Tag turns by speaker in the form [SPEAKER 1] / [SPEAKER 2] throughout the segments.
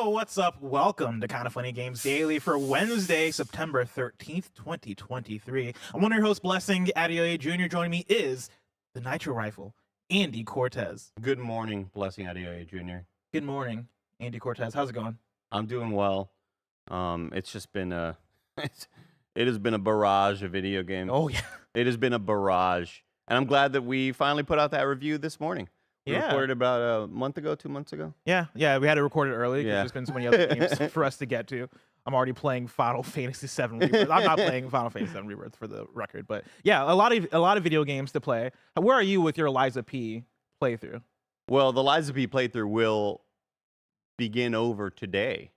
[SPEAKER 1] Yo, what's up? Welcome to Kind of Funny Games Daily for Wednesday, September 13th, 2023. I'm one of your hosts, Blessing Adeoye Jr. Joining me is the Nitro Rifle, Andy Cortez.
[SPEAKER 2] Good morning, Blessing Adeoye Jr.
[SPEAKER 1] Good morning, Andy Cortez. How's it going?
[SPEAKER 2] I'm doing well. It's just been it has been a barrage of video games.
[SPEAKER 1] Oh, yeah.
[SPEAKER 2] It has been a barrage. And I'm glad that we finally put out that review this morning. We recorded about a month ago, 2 months ago.
[SPEAKER 1] Yeah, we had to record it early because there's been so many other games for us to get to. I'm already playing Final Fantasy VII Rebirth. I'm not playing Final Fantasy VII Rebirth for the record, but yeah, a lot of video games to play. Where are you with your Liza P playthrough?
[SPEAKER 2] Well, the Liza P playthrough will begin over today.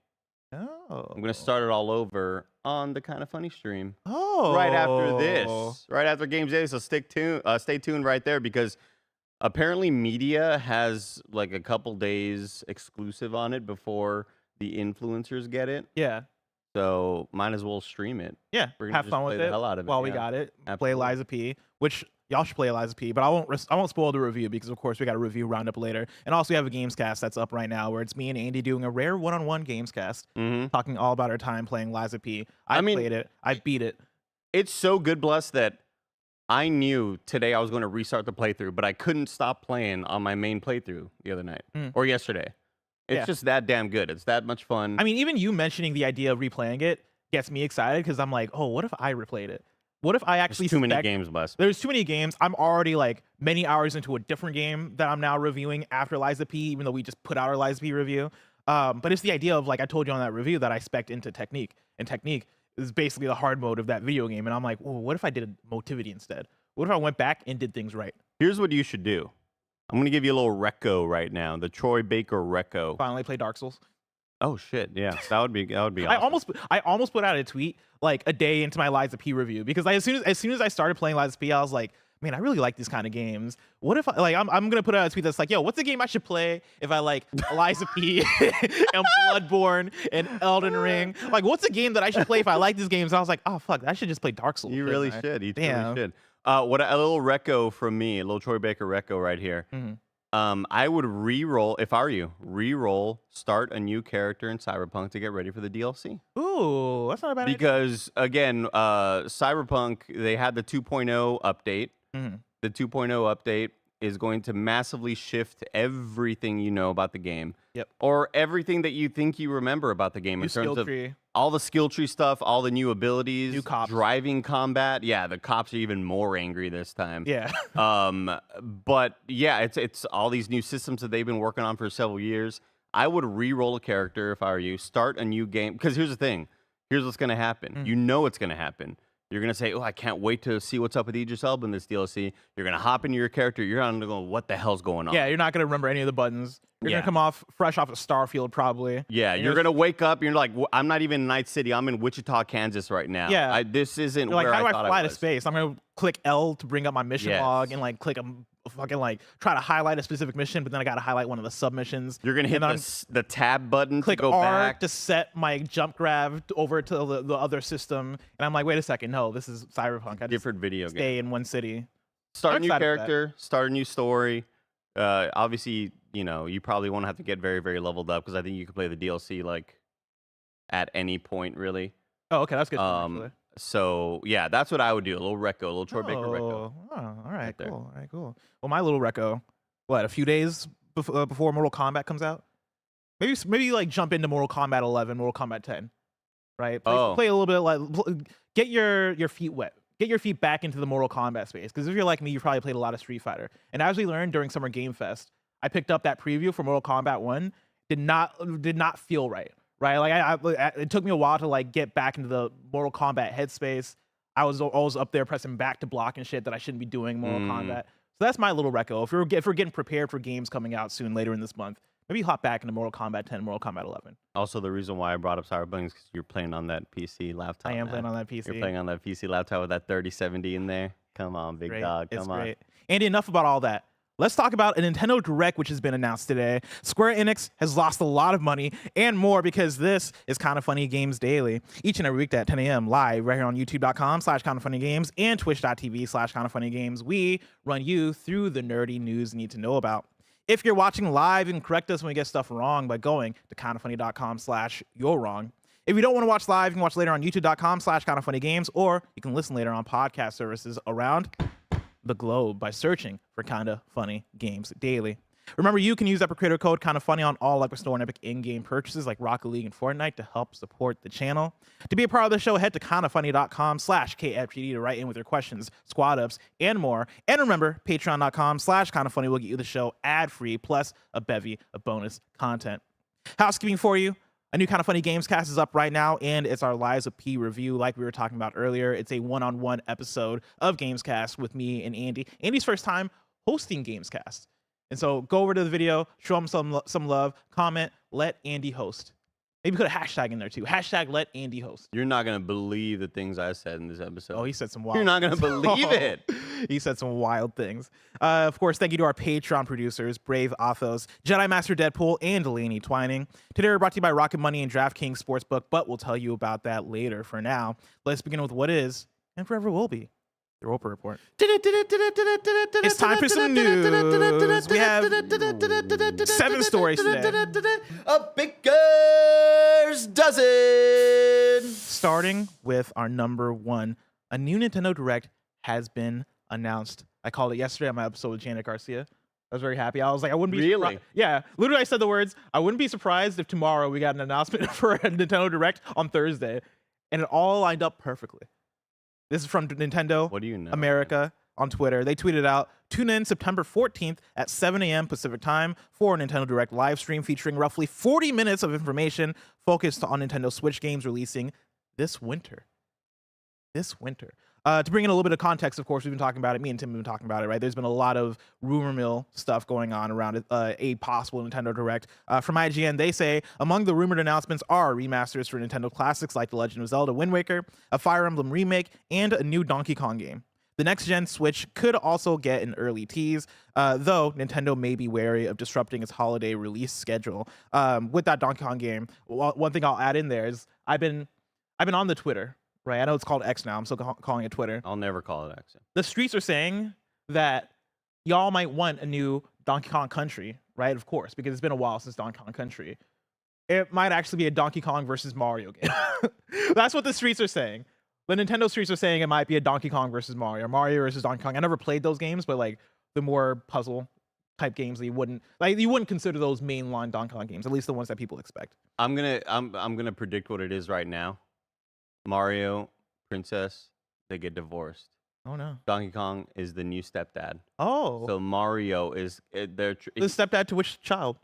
[SPEAKER 1] Oh.
[SPEAKER 2] I'm going to start it all over on the Kind of Funny stream.
[SPEAKER 1] Oh.
[SPEAKER 2] Right after this. Right after Games Day, so stay tuned right there because apparently media has like a couple days exclusive on it before the influencers get it.
[SPEAKER 1] Yeah.
[SPEAKER 2] So might as well stream it.
[SPEAKER 1] Yeah.
[SPEAKER 2] We're
[SPEAKER 1] Have fun with it while we got it. Play Liza P, which y'all should play Liza P, but I won't spoil the review because of course we got a review roundup later. And also we have a Gamescast that's up right now where it's me and Andy doing a rare one-on-one Gamescast, talking all about our time playing Liza P. I played it. I beat it. It's
[SPEAKER 2] so good, Bless, that I knew today I was going to restart the playthrough, but I couldn't stop playing on my main playthrough the other night or yesterday. It's just that damn good. It's that much fun.
[SPEAKER 1] I mean, even you mentioning the idea of replaying it gets me excited because I'm like, oh, what if I replayed it? What if I actually...
[SPEAKER 2] There's too many games, Bless.
[SPEAKER 1] There's too many games. I'm already like many hours into a different game that I'm now reviewing after Liza P, even though we just put out our Liza P review. But it's the idea of, like I told you on that review, that I spec'd into Technique. And Technique is basically the hard mode of that video game. And I'm like, well, what if I did Motivity instead? What if I went back and did things right?
[SPEAKER 2] Here's what you should do. I'm going to give you a little reco right now. The Troy Baker reco.
[SPEAKER 1] Finally play Dark Souls.
[SPEAKER 2] Oh shit, yeah. That would be awesome.
[SPEAKER 1] I almost put out a tweet like a day into my Liza P review because as soon as I started playing Liza P, I was like, man, I really like these kind of games. What if I'm gonna put out a tweet that's like, yo, what's a game I should play if I like Liza P and Bloodborne and Elden Ring? Like, what's a game that I should play if I like these games? And I was like, oh fuck, I should just play Dark Souls.
[SPEAKER 2] You really should. You really should. What a little reco from me, a little Troy Baker reco right here. I would re-roll, if I were you, re-roll, start a new character in Cyberpunk to get ready for the DLC.
[SPEAKER 1] Ooh, that's not a bad idea.
[SPEAKER 2] Because, again, Cyberpunk, they had the 2.0 update. The 2.0 update is going to massively shift everything you know about the game.
[SPEAKER 1] Yep.
[SPEAKER 2] Or everything that you think you remember about the game in terms of all the skill tree stuff, all the new abilities,
[SPEAKER 1] new cops,
[SPEAKER 2] driving combat. Yeah, the cops are even more angry this time.
[SPEAKER 1] Yeah.
[SPEAKER 2] But yeah, it's all these new systems that they've been working on for several years. I would re-roll a character if I were you, start a new game. Because here's the thing. Here's what's going to happen. You know what's going to happen. You're going to say, oh, I can't wait to see what's up with Idris Elba in this DLC. You're going to hop into your character. You're going to go, what the hell's going on?
[SPEAKER 1] Yeah, you're not going to remember any of the buttons. You're going to come fresh off of Starfield, probably.
[SPEAKER 2] Yeah, you're going to wake up. You're like, I'm not even in Night City. I'm in Wichita, Kansas right now.
[SPEAKER 1] Yeah.
[SPEAKER 2] This isn't
[SPEAKER 1] where
[SPEAKER 2] I thought I was.
[SPEAKER 1] How do I fly to space? I'm going to click L to bring up my mission log and like click fucking like try to highlight a specific mission, but then I got to highlight one of the submissions.
[SPEAKER 2] You're going to hit the tab button
[SPEAKER 1] click
[SPEAKER 2] to go
[SPEAKER 1] R
[SPEAKER 2] back.
[SPEAKER 1] to set my jump grab over to the other system. And I'm like, wait a second. No, this is Cyberpunk. I
[SPEAKER 2] different video game.
[SPEAKER 1] Stay in one city.
[SPEAKER 2] Start a new character, start a new story. Obviously, you know, you probably won't have to get very, very leveled up because I think you can play the DLC like at any point, really.
[SPEAKER 1] Oh, okay, that's good. Actually.
[SPEAKER 2] So yeah, that's what I would do. A little reco, a little Troy Baker reco.
[SPEAKER 1] Oh, all right, cool. All right, cool. Well, my little reco, a few days before Mortal Kombat comes out? Maybe like jump into Mortal Kombat 11, Mortal Kombat 10, right? Play a little bit, like get your feet wet. Get your feet back into the Mortal Kombat space. Because if you're like me, you probably played a lot of Street Fighter. And as we learned during Summer Game Fest, I picked up that preview for Mortal Kombat 1. Did not feel right. Right? Like it took me a while to like get back into the Mortal Kombat headspace. I was always up there pressing back to block and shit that I shouldn't be doing Mortal Kombat. So that's my little reco. If we're getting prepared for games coming out soon later in this month, maybe hop back into Mortal Kombat 10, Mortal Kombat 11.
[SPEAKER 2] Also, the reason why I brought up Cyberpunk is because you're playing on that PC laptop.
[SPEAKER 1] I am playing on that PC.
[SPEAKER 2] You're playing on that PC laptop with that 3070 in there. Come on, big dog. Come on.
[SPEAKER 1] Great. Andy, enough about all that. Let's talk about a Nintendo Direct, which has been announced today. Square Enix has lost a lot of money and more because this is Kind of Funny Games Daily. Each and every weekday at 10 a.m. live right here on youtube.com/kindoffunnygames and twitch.tv/kindoffunnygames. We run you through the nerdy news you need to know about. If you're watching live, you can correct us when we get stuff wrong by going to kindafunny.com/you're wrong. If you don't want to watch live, you can watch later on youtube.com/kindafunnygames, or you can listen later on podcast services around the globe by searching for Kinda Funny Games Daily. Remember, you can use Epic Creator Code Kinda Funny on all Epic Store and Epic in-game purchases like Rocket League and Fortnite to help support the channel. To be a part of the show, head to kindafunny.com/KFGD to write in with your questions, squad ups, and more. And remember, patreon.com/kindafunny will get you the show ad-free, plus a bevy of bonus content. Housekeeping for you. A new Kinda Funny Gamescast is up right now, and it's our Lives of P review like we were talking about earlier. It's a one-on-one episode of Gamescast with me and Andy. Andy's first time hosting Gamescast. And so go over to the video, show him some love, comment, let Andy host. Maybe put a hashtag in there too. Hashtag let Andy host.
[SPEAKER 2] You're not going to believe the things I said in this episode.
[SPEAKER 1] Oh, he said some wild
[SPEAKER 2] You're not going to believe it.
[SPEAKER 1] He said some wild things. Of course, thank you to our Patreon producers, Brave Athos, Jedi Master Deadpool, and Delaney Twining. Today we're brought to you by Rocket Money and DraftKings Sportsbook, but we'll tell you about that later. For now, let's begin with what is, and forever will be, the Roper Report. It's time for some news. We have 7 stories today.
[SPEAKER 3] A baker's dozen.
[SPEAKER 1] Starting with our number 1, a new Nintendo Direct has been announced. I called it yesterday on my episode with Janet Garcia. I was very happy. I was like, I wouldn't be
[SPEAKER 2] Really?
[SPEAKER 1] Yeah, literally I said the words, I wouldn't be surprised if tomorrow we got an announcement for a Nintendo Direct on Thursday. And it all lined up perfectly. This is from Nintendo
[SPEAKER 2] What do you know?
[SPEAKER 1] America on Twitter. They tweeted out, tune in September 14th at 7 a.m. Pacific time for a Nintendo Direct live stream featuring roughly 40 minutes of information focused on Nintendo Switch games releasing this winter. To bring in a little bit of context, of course, we've been talking about it. Me and Tim have been talking about it, right? There's been a lot of rumor mill stuff going on around a possible Nintendo Direct. From IGN, they say, among the rumored announcements are remasters for Nintendo classics like The Legend of Zelda Wind Waker, a Fire Emblem remake, and a new Donkey Kong game. The next-gen Switch could also get an early tease, though Nintendo may be wary of disrupting its holiday release schedule. With that Donkey Kong game, one thing I'll add in there is I've been on the Twitter, right? I know it's called X now. I'm still calling it Twitter.
[SPEAKER 2] I'll never call it X.
[SPEAKER 1] The streets are saying that y'all might want a new Donkey Kong Country, right? Of course, because it's been a while since Donkey Kong Country. It might actually be a Donkey Kong versus Mario game. That's what the streets are saying. The Nintendo streets are saying it might be a Donkey Kong versus Mario, Mario versus Donkey Kong. I never played those games, but like the more puzzle type games that you wouldn't consider those mainline Donkey Kong games, at least the ones that people expect.
[SPEAKER 2] I'm gonna predict what it is right now. Mario, Princess, they get divorced.
[SPEAKER 1] Oh no.
[SPEAKER 2] Donkey Kong is the new stepdad.
[SPEAKER 1] Oh.
[SPEAKER 2] So Mario is
[SPEAKER 1] The stepdad to which child?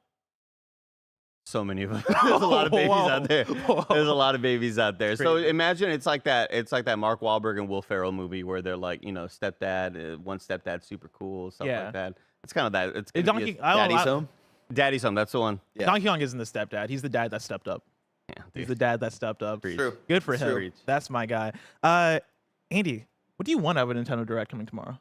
[SPEAKER 2] So many of them. There's a lot of babies out there. There's a lot of babies out there. So imagine it's like that Mark Wahlberg and Will Ferrell movie where they're like, stepdad, one stepdad, super cool, stuff like that. It's kind of that. It's
[SPEAKER 3] Daddy's Home.
[SPEAKER 2] Daddy's Home. That's the one.
[SPEAKER 3] Yeah.
[SPEAKER 1] Donkey Kong isn't the stepdad. He's the dad that stepped up.
[SPEAKER 2] Yeah,
[SPEAKER 1] He's the dad that stepped up.
[SPEAKER 3] True.
[SPEAKER 1] Good for him.
[SPEAKER 2] True.
[SPEAKER 1] That's my guy. Andy, what do you want out of a Nintendo Direct coming tomorrow?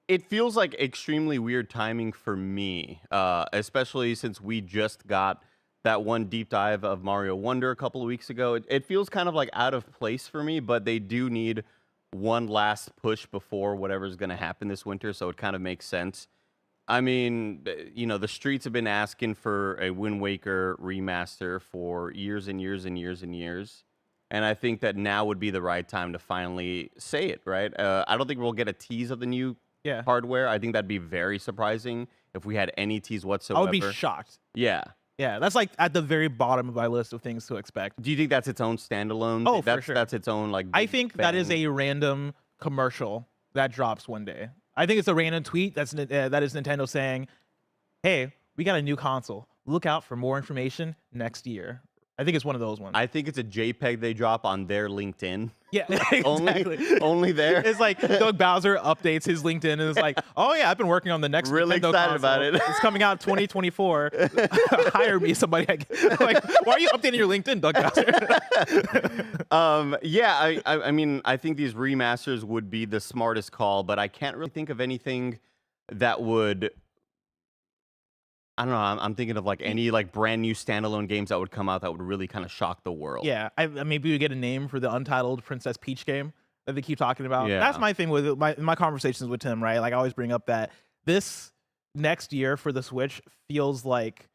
[SPEAKER 2] It feels like extremely weird timing for me, especially since we just got that one deep dive of Mario Wonder a couple of weeks ago. It feels kind of like out of place for me, but they do need one last push before whatever's going to happen this winter, so it kind of makes sense. I mean, the streets have been asking for a Wind Waker remaster for years and years and years and years. And I think that now would be the right time to finally say it, right? I don't think we'll get a tease of the new hardware. I think that'd be very surprising if we had any tease whatsoever.
[SPEAKER 1] I would be shocked.
[SPEAKER 2] Yeah.
[SPEAKER 1] Yeah, that's like at the very bottom of my list of things to expect.
[SPEAKER 2] Do you think that's its own standalone?
[SPEAKER 1] Oh, for sure.
[SPEAKER 2] That's its own, like,
[SPEAKER 1] I think that is a random commercial that drops one day. I think it's a random tweet that is Nintendo saying, hey, we got a new console. Look out for more information next year. I think it's one of those ones.
[SPEAKER 2] I think it's a JPEG they drop on their LinkedIn.
[SPEAKER 1] Yeah, exactly.
[SPEAKER 2] only there.
[SPEAKER 1] It's like Doug Bowser updates his LinkedIn and is like, oh yeah, I've been working on the next
[SPEAKER 2] Really
[SPEAKER 1] Nintendo
[SPEAKER 2] excited
[SPEAKER 1] console.
[SPEAKER 2] about it.
[SPEAKER 1] It's coming out 2024. Hire me, somebody. Like, why are you updating your LinkedIn, Doug Bowser?
[SPEAKER 2] Yeah, I mean, I think these remasters would be the smartest call, but I can't really think of anything that would... I don't know. I'm thinking of like any like brand new standalone games that would come out that would really kind of shock the world.
[SPEAKER 1] Yeah, maybe we get a name for the untitled Princess Peach game that they keep talking about.
[SPEAKER 2] Yeah.
[SPEAKER 1] That's my thing with my conversations with Tim, right? Like I always bring up that this next year for the Switch feels like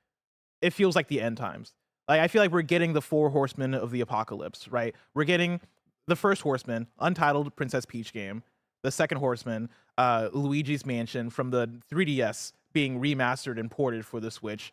[SPEAKER 1] the end times. Like I feel like we're getting the 4 horsemen of the apocalypse, right? We're getting the first horseman, Untitled Princess Peach game. The second horseman, Luigi's Mansion from the 3DS being remastered and ported for the Switch.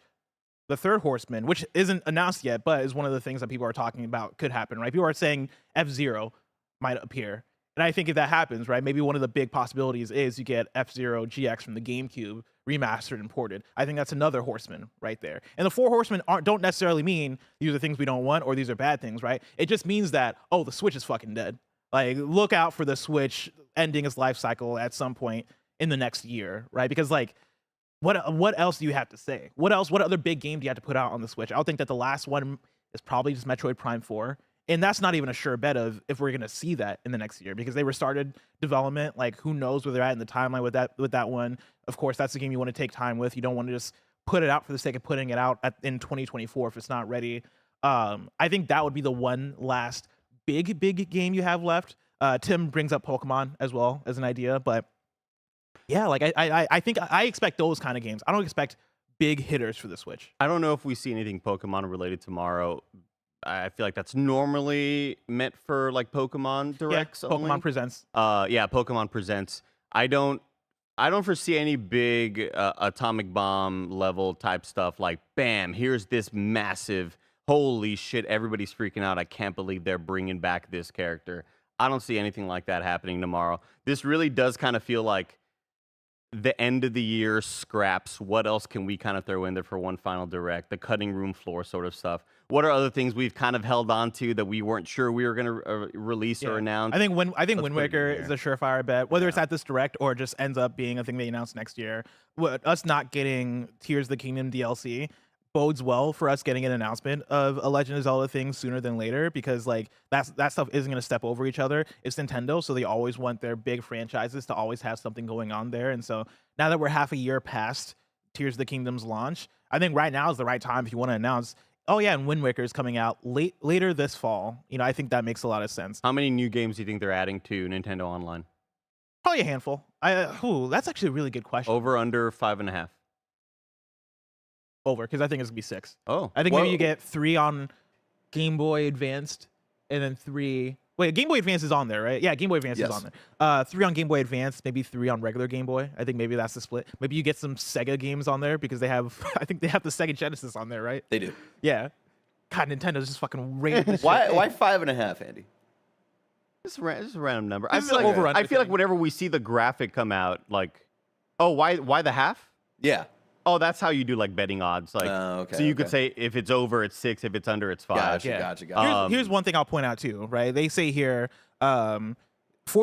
[SPEAKER 1] The third horseman, which isn't announced yet, but is one of the things that people are talking about could happen, right? People are saying F-Zero might appear. And I think if that happens, right, maybe one of the big possibilities is you get F-Zero GX from the GameCube remastered and ported. I think that's another horseman right there. And the 4 horsemen don't necessarily mean these are things we don't want or these are bad things, right? It just means that, oh, the Switch is fucking dead. Like, look out for the Switch ending its life cycle at some point in the next year, right? Because, like, what else do you have to say? What other big game do you have to put out on the Switch? I would think that the last one is probably just Metroid Prime 4. And that's not even a sure bet of if we're going to see that in the next year because they restarted development. Like, who knows where they're at in the timeline with that one. Of course, that's the game you want to take time with. You don't want to just put it out for the sake of putting it out in 2024 if it's not ready. I think that would be the one last big game you have left. Tim brings up Pokemon as well as an idea, but yeah, like I think I expect those kind of games. I don't expect big hitters for the Switch.
[SPEAKER 2] I don't know if we see anything Pokemon related tomorrow. I feel like that's normally meant for like Pokemon Directs.
[SPEAKER 1] Yeah, Pokemon
[SPEAKER 2] only.
[SPEAKER 1] Presents.
[SPEAKER 2] Yeah, Pokemon Presents. I don't foresee any big atomic bomb level type stuff like bam, here's this massive holy shit, everybody's freaking out. I can't believe they're bringing back this character. I don't see anything like that happening tomorrow. This really does kind of feel like the end of the year scraps. What else can we kind of throw in there for one final direct? The cutting room floor sort of stuff. What are other things we've kind of held on to that we weren't sure we were going to release or announce?
[SPEAKER 1] I think Wind Waker is a surefire bet, whether it's at this direct or just ends up being a thing they announce next year. Us not getting Tears of the Kingdom DLC bodes well for us getting an announcement of a Legend of Zelda thing sooner than later because like that stuff isn't going to step over each other. It's Nintendo, so they always want their big franchises to always have something going on there. And so now that we're half a year past Tears of the Kingdom's launch, I think right now is the right time if you want to announce, oh yeah, and Wind Waker is coming out later this fall. You know, I think that makes a lot of sense.
[SPEAKER 2] How many new games do you think they're adding to Nintendo Online?
[SPEAKER 1] Probably a handful. That's actually a really good question.
[SPEAKER 2] Over, under 5.5?
[SPEAKER 1] Over, because I think it's gonna be 6.
[SPEAKER 2] Oh,
[SPEAKER 1] I think maybe you get 3 on Game Boy Advanced, and then 3. Wait, Game Boy Advance is on there, right? Yeah, Game Boy Advance is on there. 3 on Game Boy Advance, maybe 3 on regular Game Boy. I think maybe that's the split. Maybe you get some Sega games on there because they have. I think they have the Sega Genesis on there, right?
[SPEAKER 3] They do.
[SPEAKER 1] Yeah. God, Nintendo's just fucking rating this
[SPEAKER 3] Why
[SPEAKER 1] shit.
[SPEAKER 3] 5.5, Andy?
[SPEAKER 2] Just a random number.
[SPEAKER 1] This is an over-under
[SPEAKER 2] I feel like
[SPEAKER 1] thing.
[SPEAKER 2] whenever we see the graphic come out, like, oh, why the half?
[SPEAKER 3] Yeah.
[SPEAKER 2] Oh, that's how you do like betting odds. Like,
[SPEAKER 3] okay,
[SPEAKER 2] so you could say if it's over, it's 6. If it's under, it's 5.
[SPEAKER 3] Gotcha,
[SPEAKER 1] Yeah.
[SPEAKER 3] gotcha.
[SPEAKER 1] Here's one thing I'll point out too, right? They say here 40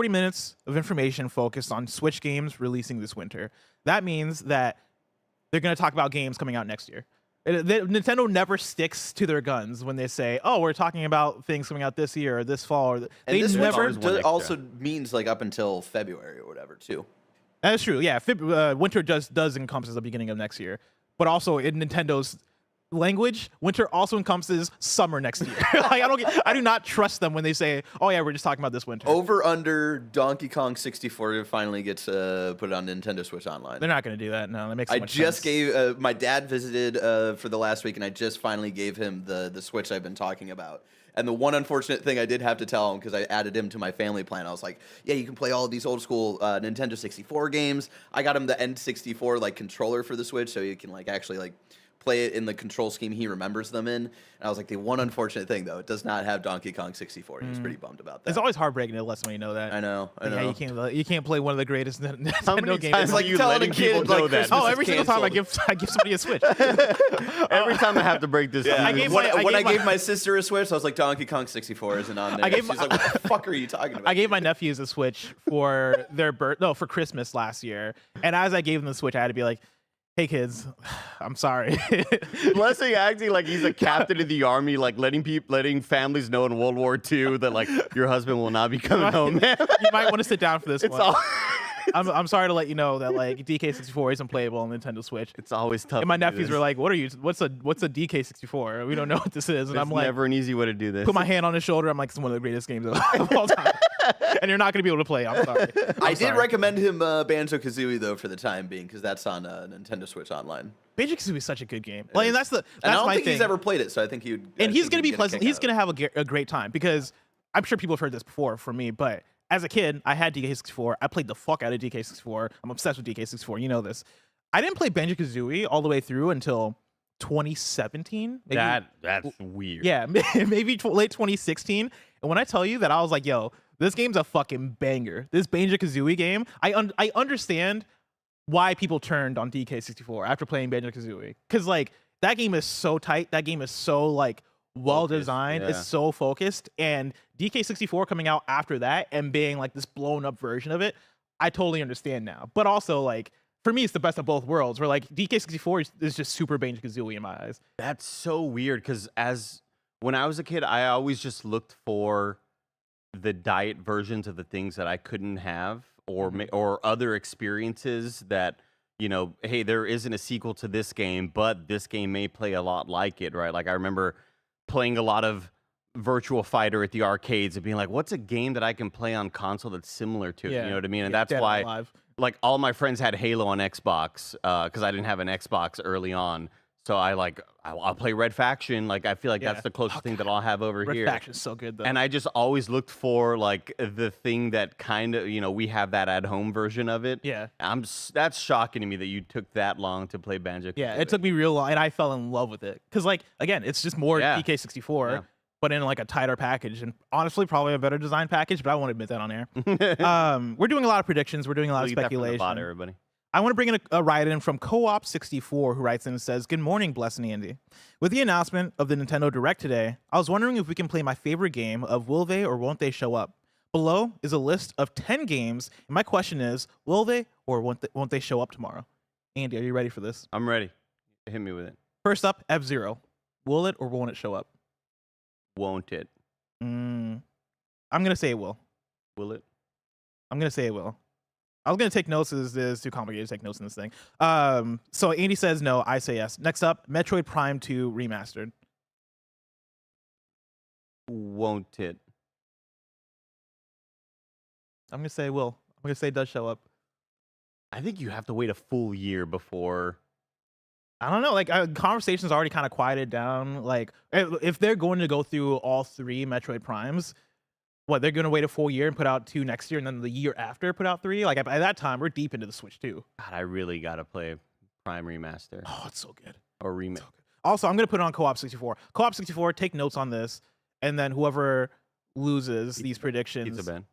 [SPEAKER 1] minutes of information focused on Switch games releasing this winter. That means that they're going to talk about games coming out next year. Nintendo never sticks to their guns when they say, "Oh, we're talking about things coming out this year or this fall." Or
[SPEAKER 3] And
[SPEAKER 1] they
[SPEAKER 3] this
[SPEAKER 1] never.
[SPEAKER 3] winter also means like up until February or whatever too.
[SPEAKER 1] That's true. Yeah, winter does encompass the beginning of next year, but also in Nintendo's language, winter also encompasses summer next year. Like I do not trust them when they say, "Oh yeah, we're just talking about this winter."
[SPEAKER 3] Over under Donkey Kong 64 finally gets put on Nintendo Switch Online.
[SPEAKER 1] They're not going to do that. No, that makes. So
[SPEAKER 3] I
[SPEAKER 1] much
[SPEAKER 3] just
[SPEAKER 1] sense.
[SPEAKER 3] gave my dad visited for the last week, and I just finally gave him the Switch I've been talking about. And the one unfortunate thing I did have to tell him, because I added him to my family plan, I was like, yeah, you can play all of these old school Nintendo 64 games. I got him the N64 like controller for the Switch, so you can like actually like play it in the control scheme he remembers them in. And I was like, the one unfortunate thing though, it does not have Donkey Kong 64. He was pretty bummed about that.
[SPEAKER 1] It's always heartbreaking to let somebody know that.
[SPEAKER 3] I know.
[SPEAKER 1] Yeah, you can't play one of the greatest
[SPEAKER 2] How many
[SPEAKER 1] Nintendo games.
[SPEAKER 2] times
[SPEAKER 3] It's
[SPEAKER 2] are
[SPEAKER 3] like
[SPEAKER 2] you
[SPEAKER 3] telling
[SPEAKER 2] letting
[SPEAKER 3] a kid,
[SPEAKER 2] people know
[SPEAKER 3] like,
[SPEAKER 2] that?
[SPEAKER 3] Christmas
[SPEAKER 1] Oh,
[SPEAKER 3] is
[SPEAKER 1] every single time I
[SPEAKER 3] canceled.
[SPEAKER 1] give somebody a Switch.
[SPEAKER 2] Every time I have to break this,
[SPEAKER 3] Yeah,
[SPEAKER 1] I gave
[SPEAKER 3] when
[SPEAKER 1] my-
[SPEAKER 3] I gave my sister a Switch, I was like, Donkey Kong 64 isn't on there. She's like, what the fuck are you talking about?
[SPEAKER 1] I gave my nephews a Switch for for Christmas last year, and as I gave them the Switch, I had to be like, "Hey kids, I'm sorry."
[SPEAKER 2] Blessing acting like he's a captain in the army, like letting families know in World War II that like your husband will not be coming home, man.
[SPEAKER 1] You might want to sit down for this
[SPEAKER 2] It's
[SPEAKER 1] one.
[SPEAKER 2] all,
[SPEAKER 1] I'm sorry to let you know that like DK64 isn't playable on Nintendo Switch.
[SPEAKER 2] it's always tough.
[SPEAKER 1] And my
[SPEAKER 2] to do
[SPEAKER 1] nephews
[SPEAKER 2] this.
[SPEAKER 1] were like, "What's a DK64? We don't know what this is." And
[SPEAKER 2] There's
[SPEAKER 1] I'm like,
[SPEAKER 2] never an easy way to do this.
[SPEAKER 1] put my hand on his shoulder. I'm like, "It's one of the greatest games of all time." and you're not going to be able to play. I'm sorry.
[SPEAKER 3] I did recommend him Banjo-Kazooie, though, for the time being, because that's on Nintendo Switch Online.
[SPEAKER 1] Banjo-Kazooie is such a good game. Like, and that's
[SPEAKER 3] and I don't
[SPEAKER 1] my
[SPEAKER 3] think
[SPEAKER 1] thing.
[SPEAKER 3] he's ever played it, so I think he would.
[SPEAKER 1] And he's going to be pleasant. He's going to have a great time, because I'm sure people have heard this before from me, but as a kid, I had DK64. I played the fuck out of DK64. I'm obsessed with DK64. You know this. I didn't play Banjo-Kazooie all the way through until 2017.
[SPEAKER 2] That's weird.
[SPEAKER 1] Yeah, maybe late 2016. And when I tell you that, I was like, yo, this game's a fucking banger. This Banjo-Kazooie game, I understand why people turned on DK64 after playing Banjo-Kazooie. Because, like, that game is so tight. That game is so, like, well-designed. It's so focused. And DK64 coming out after that and being, like, this blown-up version of it, I totally understand now. But also, like, for me, it's the best of both worlds, where, like, DK64 is just super Banjo-Kazooie in my eyes.
[SPEAKER 2] That's so weird, because when I was a kid, I always just looked for the diet versions of the things that I couldn't have, or other experiences that, you know, hey, there isn't a sequel to this game, but this game may play a lot like it, right? Like, I remember playing a lot of Virtual Fighter at the arcades and being like, what's a game that I can play on console that's similar to it? You know what I mean? And that's why, like, all my friends had Halo on Xbox, because I didn't have an Xbox early on. So I'll play Red Faction. Like, I feel like that's the closest thing that I'll have over here.
[SPEAKER 1] Red Faction's so good, though.
[SPEAKER 2] And I just always looked for, like, the thing that kind of, you know, we have that at-home version of it.
[SPEAKER 1] Yeah.
[SPEAKER 2] That's shocking to me that you took that long to play Banjo-Kazooie.
[SPEAKER 1] Yeah, it took me real long, and I fell in love with it. Because, like, again, it's just more DK64, but in, like, a tighter package. And honestly, probably a better design package, but I won't admit that on air. We're doing a lot of predictions. We're doing a lot of speculation.
[SPEAKER 2] Bot, everybody.
[SPEAKER 1] I want to bring in a write-in from Co-op64, who writes in and says, "Good morning, Bless and Andy. With the announcement of the Nintendo Direct today, I was wondering if we can play my favorite game of Will They or Won't They Show Up? Below is a list of 10 games, and my question is, will they or won't they show up tomorrow?" Andy, are you ready for this?
[SPEAKER 2] I'm ready. Hit me with it.
[SPEAKER 1] First up, F-Zero. Will it or won't it show up?
[SPEAKER 2] Won't it?
[SPEAKER 1] I'm going to say it will.
[SPEAKER 2] Will it?
[SPEAKER 1] I'm going to say it will. I was going to take notes. This is too complicated to take notes in this thing. So Andy says no. I say yes. Next up, Metroid Prime 2 Remastered.
[SPEAKER 2] Won't it?
[SPEAKER 1] I'm going to say it will. I'm going to say it does show up.
[SPEAKER 2] I think you have to wait a full year before.
[SPEAKER 1] I don't know. Like, conversations already kind of quieted down. Like, if they're going to go through all 3 Metroid Primes, what, they're going to wait a full year and put out 2 next year, and then the year after put out 3? Like, by that time, we're deep into the Switch 2.
[SPEAKER 2] God, I really got to play Prime Remaster.
[SPEAKER 1] Oh, it's so good.
[SPEAKER 2] Or remake.
[SPEAKER 1] So also, I'm going to put it on Co-op 64. Co-op 64, take notes on this, and then whoever loses these predictions.
[SPEAKER 2] Pizza Ben.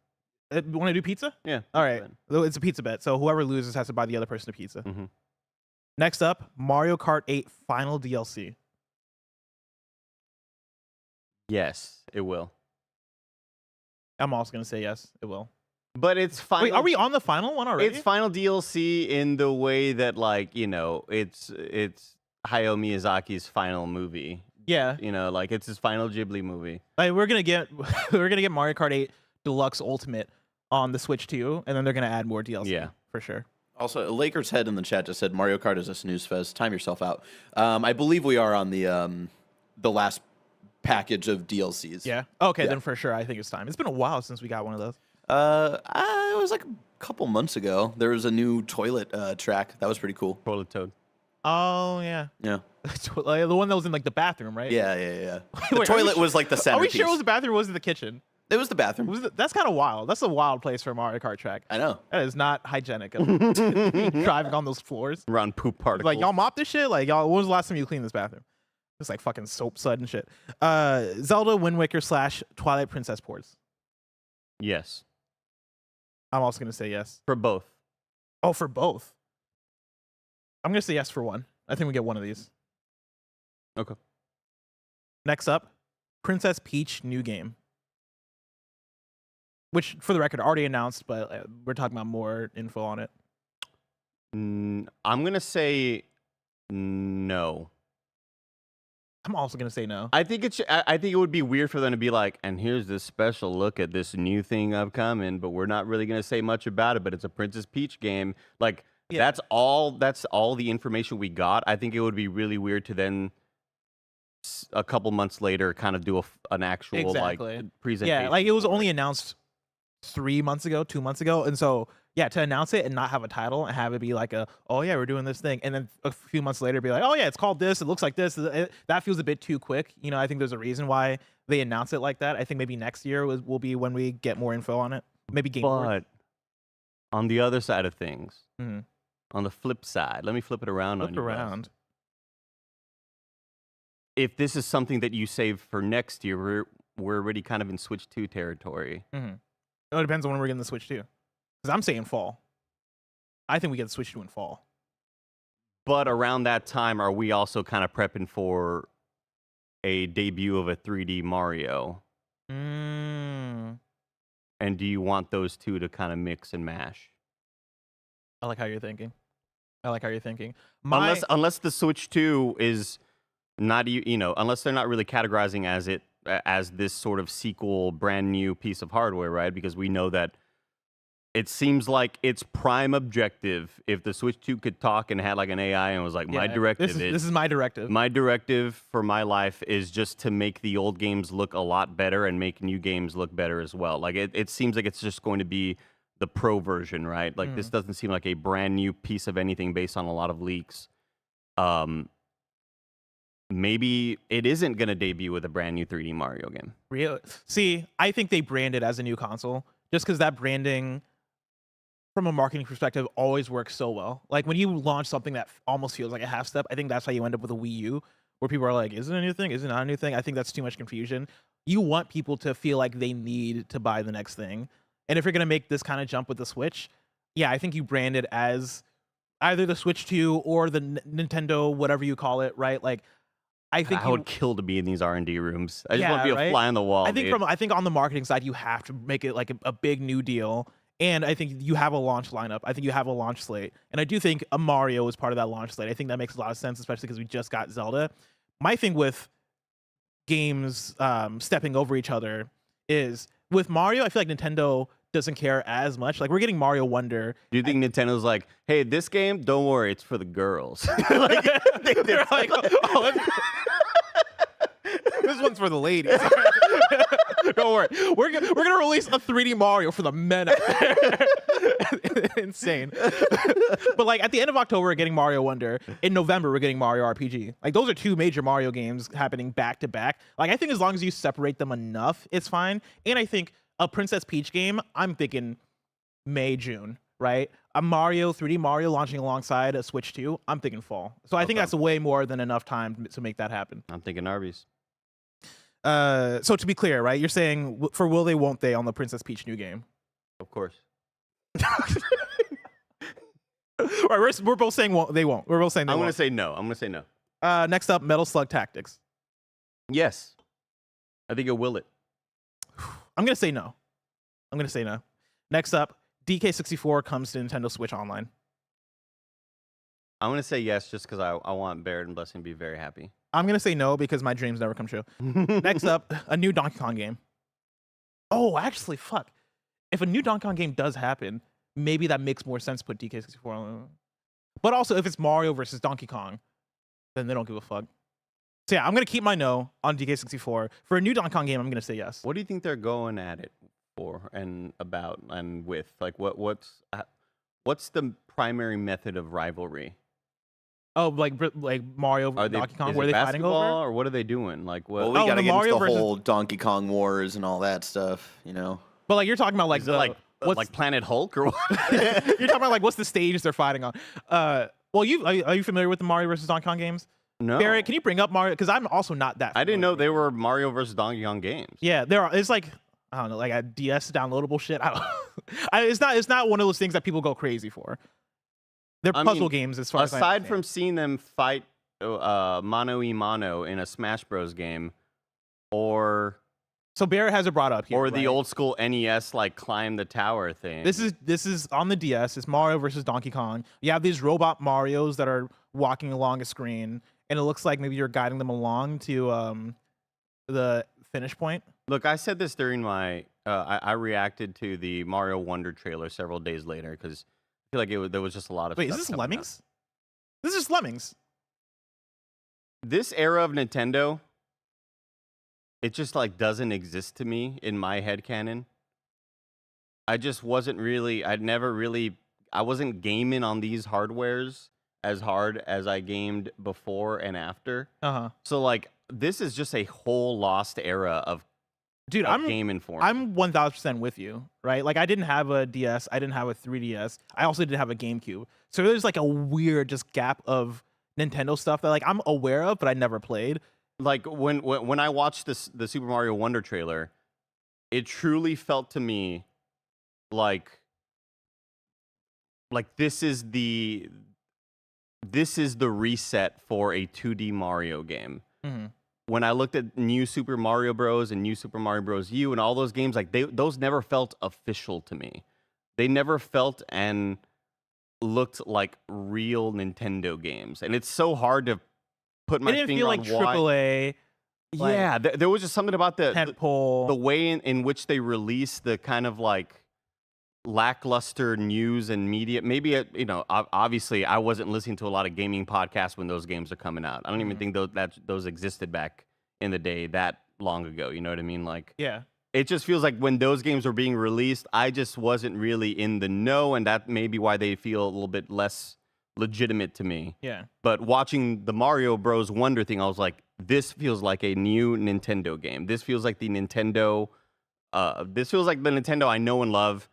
[SPEAKER 1] Want to do pizza?
[SPEAKER 2] Yeah.
[SPEAKER 1] All right. It's a pizza bet. So whoever loses has to buy the other person a pizza. Next up, Mario Kart 8 Final DLC.
[SPEAKER 2] Yes, it will.
[SPEAKER 1] I'm also going to say yes, it will.
[SPEAKER 2] But it's final.
[SPEAKER 1] Wait, are we on the final one already?
[SPEAKER 2] It's final DLC in the way that, like, you know, it's Hayao Miyazaki's final movie.
[SPEAKER 1] Yeah.
[SPEAKER 2] You know, like, it's his final Ghibli movie.
[SPEAKER 1] Like, we're gonna get Mario Kart 8 Deluxe Ultimate on the Switch 2, and then they're gonna add more DLC.
[SPEAKER 2] Yeah,
[SPEAKER 1] for sure.
[SPEAKER 3] Also, Lakers Head in the chat just said Mario Kart is a snooze fest. Time yourself out. I believe we are on the last package of DLCs.
[SPEAKER 1] Yeah. Okay, then for sure, I think it's time. It's been a while since we got one of those.
[SPEAKER 3] It was like a couple months ago. There was a new toilet track. That was pretty cool.
[SPEAKER 2] Toilet Toad.
[SPEAKER 1] Oh yeah.
[SPEAKER 3] Yeah.
[SPEAKER 1] The one that was in like the bathroom, right?
[SPEAKER 3] Yeah. The toilet was like the centerpiece.
[SPEAKER 1] Are we sure it was the bathroom or was it the kitchen?
[SPEAKER 3] It was the bathroom.
[SPEAKER 1] That's kind of wild. That's a wild place for a Mario Kart track.
[SPEAKER 3] I know.
[SPEAKER 1] That is not hygienic. Driving on those floors.
[SPEAKER 2] Around poop particles.
[SPEAKER 1] Like, y'all mop this shit? Like, y'all, when was the last time you cleaned this bathroom? It's like fucking soap sud and shit. Zelda Wind Waker / Twilight Princess ports.
[SPEAKER 2] Yes.
[SPEAKER 1] I'm also going to say yes.
[SPEAKER 2] For both.
[SPEAKER 1] Oh, for both? I'm going to say yes for one. I think we get one of these.
[SPEAKER 2] Okay.
[SPEAKER 1] Next up, Princess Peach new game. Which, for the record, already announced, but we're talking about more info on it.
[SPEAKER 2] I'm going to say no.
[SPEAKER 1] I'm also going to say no.
[SPEAKER 2] I think it would be weird for them to be like, and here's this special look at this new thing upcoming, but we're not really going to say much about it, but it's a Princess Peach game. Like, that's all the information we got. I think it would be really weird to then a couple months later kind of do an actual like presentation.
[SPEAKER 1] Yeah, like it was only announced 3 months ago, 2 months ago, and so yeah, to announce it and not have a title and have it be like oh yeah, we're doing this thing, and then a few months later be like, oh yeah, it's called this, it looks like this. That feels a bit too quick. I think there's a reason why they announce it like that. I think maybe next year will be when we get more info on it. Maybe Game Board.
[SPEAKER 2] But on the other side of things,
[SPEAKER 1] Mhm.
[SPEAKER 2] on the flip side, let me flip it around on
[SPEAKER 1] Flip
[SPEAKER 2] you.
[SPEAKER 1] around.
[SPEAKER 2] If this is something that you save for next year, we're already kind of in Switch 2 territory.
[SPEAKER 1] It depends on when we're getting the Switch 2. Because I'm saying fall. I think we get the Switch 2 in fall.
[SPEAKER 2] But around that time, are we also kind of prepping for a debut of a 3D Mario?
[SPEAKER 1] Mm.
[SPEAKER 2] And do you want those two to kind of mix and mash?
[SPEAKER 1] I like how you're thinking.
[SPEAKER 2] Unless the Switch 2 is not, unless they're not really categorizing as this sort of sequel, brand new piece of hardware, right? Because we know that it seems like its prime objective, if the Switch 2 could talk and had like an AI and was like, my directive
[SPEAKER 1] this is my directive.
[SPEAKER 2] My directive for my life is just to make the old games look a lot better and make new games look better as well. Like it seems like it's just going to be the pro version, right? Like this doesn't seem like a brand new piece of anything based on a lot of leaks. Maybe it isn't going to debut with a brand new 3D Mario game.
[SPEAKER 1] Real. See, I think they brand it as a new console just because that branding, from a marketing perspective, always works so well. Like when you launch something that almost feels like a half step, I think that's how you end up with a Wii U, where people are like, is it a new thing? Is it not a new thing? I think that's too much confusion. You want people to feel like they need to buy the next thing. And if you're going to make this kind of jump with the Switch, yeah, I think you brand it as either the Switch 2 or the Nintendo, whatever you call it, right? Like, I think
[SPEAKER 2] I would kill to be in these R&D rooms. I just want to be a
[SPEAKER 1] right?
[SPEAKER 2] fly on the wall.
[SPEAKER 1] I think on the marketing side, you have to make it like a big new deal. And I think you have a launch lineup. I think you have a launch slate. And I do think a Mario is part of that launch slate. I think that makes a lot of sense, especially because we just got Zelda. My thing with games stepping over each other is with Mario, I feel like Nintendo doesn't care as much. Like we're getting Mario Wonder.
[SPEAKER 2] Do you think Nintendo's like, hey, this game, don't worry, it's for the girls? Like,
[SPEAKER 1] they're like, this one's for the ladies. Don't worry. We're gonna release a 3D Mario for the men out there. Insane. But like at the end of October, we're getting Mario Wonder. In November, we're getting Mario RPG. Like those are two major Mario games happening back to back. Like I think as long as you separate them enough, it's fine. And I think a Princess Peach game, I'm thinking May, June, right? A 3D Mario launching alongside a Switch 2, I'm thinking fall. So I think that's way more than enough time to make that happen.
[SPEAKER 2] I'm thinking Arby's.
[SPEAKER 1] So to be clear, right? You're saying for will they, won't they on the Princess Peach new game?
[SPEAKER 2] Of course.
[SPEAKER 1] Right, we're both saying they won't. We're both saying they won't.
[SPEAKER 2] I'm going to say no.
[SPEAKER 1] Next up, Metal Slug Tactics.
[SPEAKER 2] Yes. I think it will it.
[SPEAKER 1] I'm going to say no. Next up, DK64 comes to Nintendo Switch Online.
[SPEAKER 2] I'm going to say yes just because I want Barrett and Blessing to be very happy.
[SPEAKER 1] I'm going to say no because my dreams never come true. Next up, a new Donkey Kong game. Oh, actually, fuck. If a new Donkey Kong game does happen, maybe that makes more sense to put DK64 on. But also, if it's Mario versus Donkey Kong, then they don't give a fuck. So yeah, I'm going to keep my no on DK64. For a new Donkey Kong game, I'm going to say yes.
[SPEAKER 2] What do you think they're going at it for and about and with? Like, what's the primary method of rivalry?
[SPEAKER 1] Oh, like Mario Donkey Kong, where are they fighting over?
[SPEAKER 2] Or what are they doing? Like, what?
[SPEAKER 3] Well, we gotta get into the whole Donkey Kong Wars and all that stuff, you know.
[SPEAKER 1] But like you're talking about like
[SPEAKER 2] like Planet Hulk or what?
[SPEAKER 1] You're talking about like what's the stage they're fighting on? Well, are you familiar with the Mario versus Donkey Kong games?
[SPEAKER 2] No.
[SPEAKER 1] Barrett, can you bring up Mario? Because I'm also not that.
[SPEAKER 2] I didn't know they were Mario versus Donkey Kong games.
[SPEAKER 1] Yeah, there are. It's like I don't know, like a DS downloadable shit. I don't. It's not one of those things that people go crazy for. They're puzzle games as far as
[SPEAKER 2] aside from seeing them fight mano a mano in a Smash Bros game, or
[SPEAKER 1] so Barrett has it brought up here,
[SPEAKER 2] or
[SPEAKER 1] right?
[SPEAKER 2] the old school NES like climb the tower thing.
[SPEAKER 1] This is on the DS. It's Mario versus Donkey Kong. You have these robot Marios that are walking along a screen, and it looks like maybe you're guiding them along to the finish point.
[SPEAKER 2] Look, I said this during my I reacted to the Mario Wonder trailer several days later because I feel like there was just a lot of.
[SPEAKER 1] Wait, is this Lemmings? This is Lemmings.
[SPEAKER 2] This era of Nintendo, it just like doesn't exist to me in my headcanon. I just wasn't really. I wasn't gaming on these hardwares as hard as I gamed before and after. So like, this is just a whole lost era of gaming for me.
[SPEAKER 1] I'm 1000% with you, right? Like, I didn't have a DS, I didn't have a 3DS, I also didn't have a GameCube. So there's like a weird just gap of Nintendo stuff that like I'm aware of, but I never played.
[SPEAKER 2] Like when I watched the Super Mario Wonder trailer, it truly felt to me like this is the reset for a 2D Mario game. When I looked at New Super Mario Bros. And New Super Mario Bros. U and all those games, like those never felt official to me. They never felt and looked like real Nintendo games, and it's so hard to put my finger on why. It didn't feel like
[SPEAKER 1] AAA.
[SPEAKER 2] Yeah, there was just something about
[SPEAKER 1] the
[SPEAKER 2] way in which they release the kind of like lackluster news and media. Maybe obviously I wasn't listening to a lot of gaming podcasts when those games are coming out. I don't even think those existed back in the day that long ago. You know what I mean? Like,
[SPEAKER 1] yeah,
[SPEAKER 2] it just feels like when those games were being released, I just wasn't really in the know, and that may be why they feel a little bit less legitimate to me.
[SPEAKER 1] Yeah.
[SPEAKER 2] But watching the Mario Bros. Wonder thing, I was like, this feels like a new Nintendo game. This feels like the Nintendo. This feels like the Nintendo I know and love.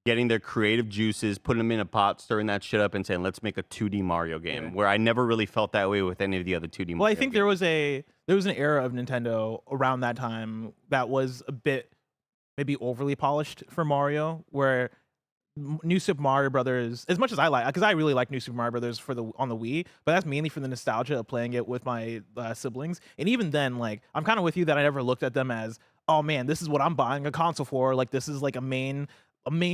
[SPEAKER 2] Getting their creative juices, putting them in a pot, stirring that shit up, and saying, "Let's make a 2D Mario game." Where I never really felt that way with any of the other 2D.
[SPEAKER 1] Well,
[SPEAKER 2] Mario
[SPEAKER 1] I think
[SPEAKER 2] games.
[SPEAKER 1] there was an era of Nintendo around that time that was a bit maybe overly polished for Mario, where New Super Mario Brothers, as much as I like, because I really like New Super Mario Brothers on the Wii, but that's mainly for the nostalgia of playing it with my siblings. And even then, like, I'm kind of with you that I never looked at them as, oh man, this is what I'm buying a console for. Like, this is like a main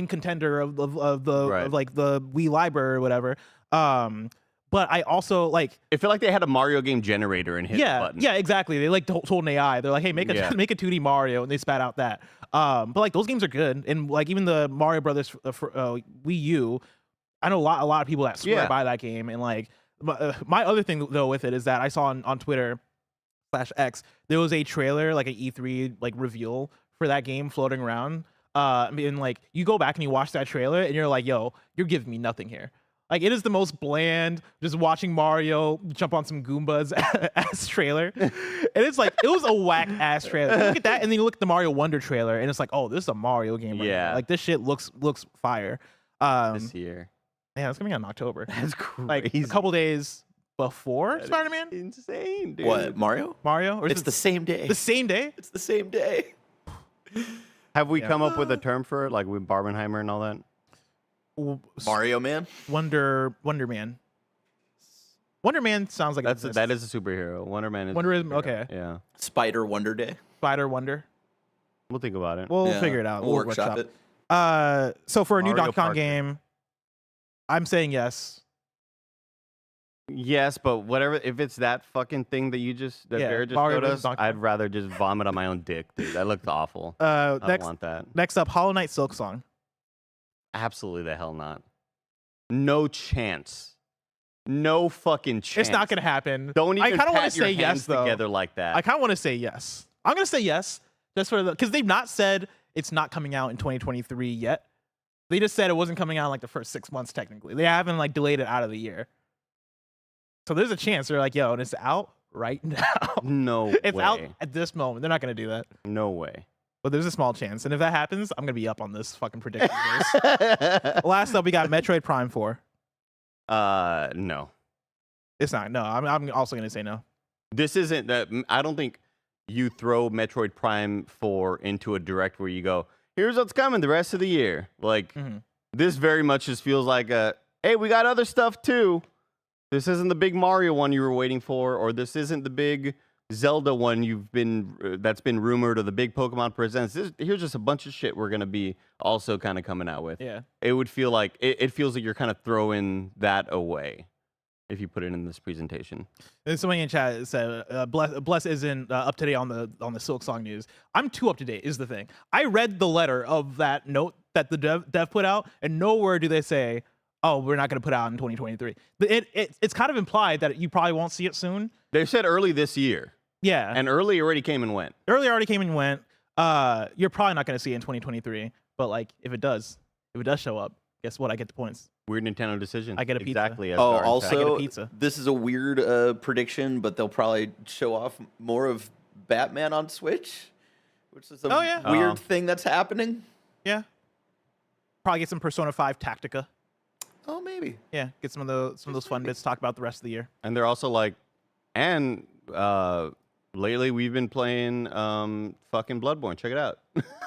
[SPEAKER 1] contender of the Wii library or whatever. But I also like.
[SPEAKER 2] It felt like they had a Mario game generator and hit the button.
[SPEAKER 1] Yeah, exactly. They like told an AI. They're like, hey, make a 2D Mario, and they spat out that. But like those games are good, and like even the Mario Brothers for Wii U, I know a lot of people that swear by that game. And like my other thing though with it is that I saw on Twitter /X there was a trailer, like an E3 like reveal for that game floating around. And like you go back and you watch that trailer and you're like, yo, you're giving me nothing here. Like, it is the most bland, just watching Mario jump on some Goombas ass trailer. And it's like, it was a whack ass trailer. You look at that and then you look at the Mario Wonder trailer and it's like, oh, this is a Mario game right now. Like, this shit looks fire.
[SPEAKER 2] This year.
[SPEAKER 1] Yeah, it's coming out in October.
[SPEAKER 2] That's crazy.
[SPEAKER 1] Like a couple days before Spider-Man.
[SPEAKER 2] Insane, dude.
[SPEAKER 3] What, Mario?
[SPEAKER 1] Or
[SPEAKER 3] it's the same day.
[SPEAKER 1] The same day?
[SPEAKER 3] It's the same day.
[SPEAKER 2] Have we come up with a term for it, like with Barbenheimer and all that?
[SPEAKER 3] Mario Man?
[SPEAKER 1] Wonder Man. Wonder Man sounds like
[SPEAKER 2] that is a superhero. Wonder Man is
[SPEAKER 1] okay.
[SPEAKER 2] Yeah.
[SPEAKER 3] Spider Wonder Day.
[SPEAKER 1] Spider Wonder.
[SPEAKER 2] We'll think about it.
[SPEAKER 1] We'll figure it out.
[SPEAKER 3] We'll workshop it.
[SPEAKER 1] So for a new
[SPEAKER 2] Mario
[SPEAKER 1] Donkey Kong
[SPEAKER 2] Park
[SPEAKER 1] game, I'm saying yes.
[SPEAKER 2] Yes, but whatever. If it's that fucking thing that Bear just
[SPEAKER 1] Mario
[SPEAKER 2] showed us,
[SPEAKER 1] Donkey
[SPEAKER 2] I'd rather just vomit on my own dick, dude. That looked awful. I don't want that.
[SPEAKER 1] Next up, Hollow Knight Silk Song.
[SPEAKER 2] Absolutely the hell not. No chance. No fucking chance.
[SPEAKER 1] It's not gonna happen.
[SPEAKER 2] Don't even
[SPEAKER 1] I kind of want
[SPEAKER 2] pat
[SPEAKER 1] to
[SPEAKER 2] your
[SPEAKER 1] say yes
[SPEAKER 2] hands
[SPEAKER 1] though.
[SPEAKER 2] together like that.
[SPEAKER 1] I kind of want to say yes. I'm gonna say yes, just for because they've not said it's not coming out in 2023 yet. They just said it wasn't coming out in like the first 6 months technically. They haven't like delayed it out of the year. So there's a chance they're like, yo, and it's out right now.
[SPEAKER 2] No
[SPEAKER 1] It's
[SPEAKER 2] way.
[SPEAKER 1] out at this moment. They're not gonna do that.
[SPEAKER 2] No way.
[SPEAKER 1] But there's a small chance. And if that happens, I'm gonna be up on this fucking prediction. Last up, we got Metroid Prime 4.
[SPEAKER 2] No.
[SPEAKER 1] It's not. No, I'm also gonna say no.
[SPEAKER 2] This isn't that. I don't think you throw Metroid Prime 4 into a direct where you go, here's what's coming the rest of the year. Like, this very much just feels like hey, we got other stuff too. This isn't the big Mario one you were waiting for, or this isn't the big Zelda one that's been rumored, or the big Pokemon Presents. Here's just a bunch of shit we're gonna be also kind of coming out with.
[SPEAKER 1] Yeah.
[SPEAKER 2] It would feel like it feels like you're kind of throwing that away if you put it in this presentation.
[SPEAKER 1] And somebody in chat said Bless isn't up to date on the Silk Song news. I'm too up to date is the thing. I read the letter of that note that the dev put out, and nowhere do they say, oh, we're not going to put it out in 2023. It's kind of implied that you probably won't see it soon.
[SPEAKER 2] They said early this year.
[SPEAKER 1] Yeah.
[SPEAKER 2] And early already came and went.
[SPEAKER 1] Early already came and went. You're probably not going to see it in 2023. But like, if it does show up, guess what? I get the points.
[SPEAKER 2] Weird Nintendo decision.
[SPEAKER 1] I get a pizza.
[SPEAKER 2] Exactly. As
[SPEAKER 3] Oh,
[SPEAKER 2] Darn said.
[SPEAKER 1] I get a
[SPEAKER 3] also,
[SPEAKER 1] pizza.
[SPEAKER 3] this is a weird prediction, but they'll probably show off more of Batman on Switch, which is a weird thing that's happening.
[SPEAKER 1] Yeah. Probably get some Persona 5 Tactica.
[SPEAKER 3] Oh, maybe.
[SPEAKER 1] Yeah, get some of those fun bits. Talk about the rest of the year.
[SPEAKER 2] And they're also like, and lately we've been playing fucking Bloodborne. Check it out.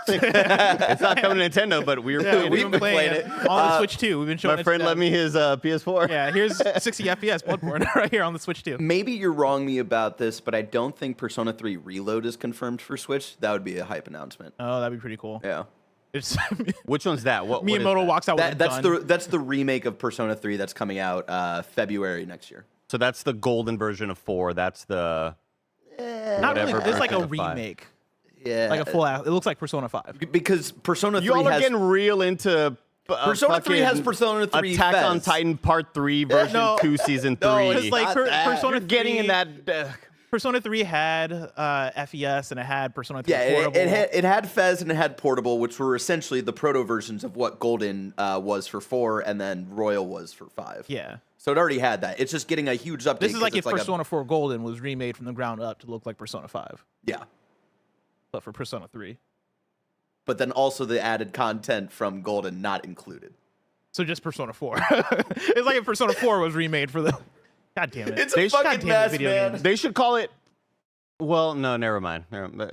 [SPEAKER 2] It's not coming to Nintendo, but we've
[SPEAKER 1] been playing it on the Switch too. We've been showing.
[SPEAKER 2] My friend lent me his PS4.
[SPEAKER 1] Yeah, here's 60 FPS Bloodborne right here on the Switch too.
[SPEAKER 3] Maybe you're wrong me about this, but I don't think Persona 3 Reload is confirmed for Switch. That would be a hype announcement.
[SPEAKER 1] Oh, that'd be pretty cool.
[SPEAKER 3] Yeah.
[SPEAKER 1] It's
[SPEAKER 2] Which one's that? What
[SPEAKER 1] Miyamoto
[SPEAKER 2] is
[SPEAKER 1] walks out with
[SPEAKER 3] that's the remake of Persona 3 that's coming out February next year.
[SPEAKER 2] So that's the golden version of 4. That's the
[SPEAKER 1] not really. It's like a
[SPEAKER 2] version of 5.
[SPEAKER 1] remake.
[SPEAKER 3] Yeah.
[SPEAKER 1] Like a full out. It looks like Persona 5.
[SPEAKER 3] Because Persona 3
[SPEAKER 2] Y'all are
[SPEAKER 3] has
[SPEAKER 2] getting real into
[SPEAKER 3] Persona 3 has Persona 3
[SPEAKER 2] Attack
[SPEAKER 3] Fez.
[SPEAKER 2] on Titan Part 3 version 2 season 3.
[SPEAKER 3] No,
[SPEAKER 1] It's like Persona 3,
[SPEAKER 2] getting in that
[SPEAKER 1] Persona 3 had FES and it had Persona 3
[SPEAKER 3] Yeah,
[SPEAKER 1] Portable.
[SPEAKER 3] it had Fez and it had Portable, which were essentially the proto versions of what Golden was for 4 and then Royal was for 5.
[SPEAKER 1] Yeah.
[SPEAKER 3] So it already had that. It's just getting a huge update.
[SPEAKER 1] This is like if
[SPEAKER 3] it's
[SPEAKER 1] Persona 4 Golden was remade from the ground up to look like Persona 5.
[SPEAKER 3] Yeah.
[SPEAKER 1] But for Persona 3.
[SPEAKER 3] But then also the added content from Golden not included.
[SPEAKER 1] So just Persona 4. It's like if Persona 4 was remade for the... God damn it.
[SPEAKER 3] It's a fucking mess, man.
[SPEAKER 2] They should call it. Well, no, never mind.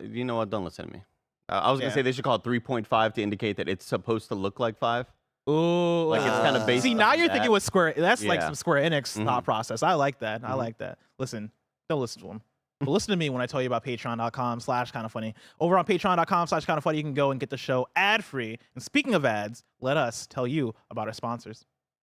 [SPEAKER 2] You know what? Don't listen to me. I was gonna say they should call it 3.5 to indicate that it's supposed to look like 5.
[SPEAKER 1] Ooh,
[SPEAKER 2] like it's kind of based.
[SPEAKER 1] See, now you're thinking with Square. That's like
[SPEAKER 2] Yeah.
[SPEAKER 1] some Square Enix thought process. I like that. I like that. Listen, don't listen to them. But listen to me when I tell you about patreon.com/kindafunny. Over on patreon.com/kindafunny, you can go and get the show ad-free. And speaking of ads, let us tell you about our sponsors.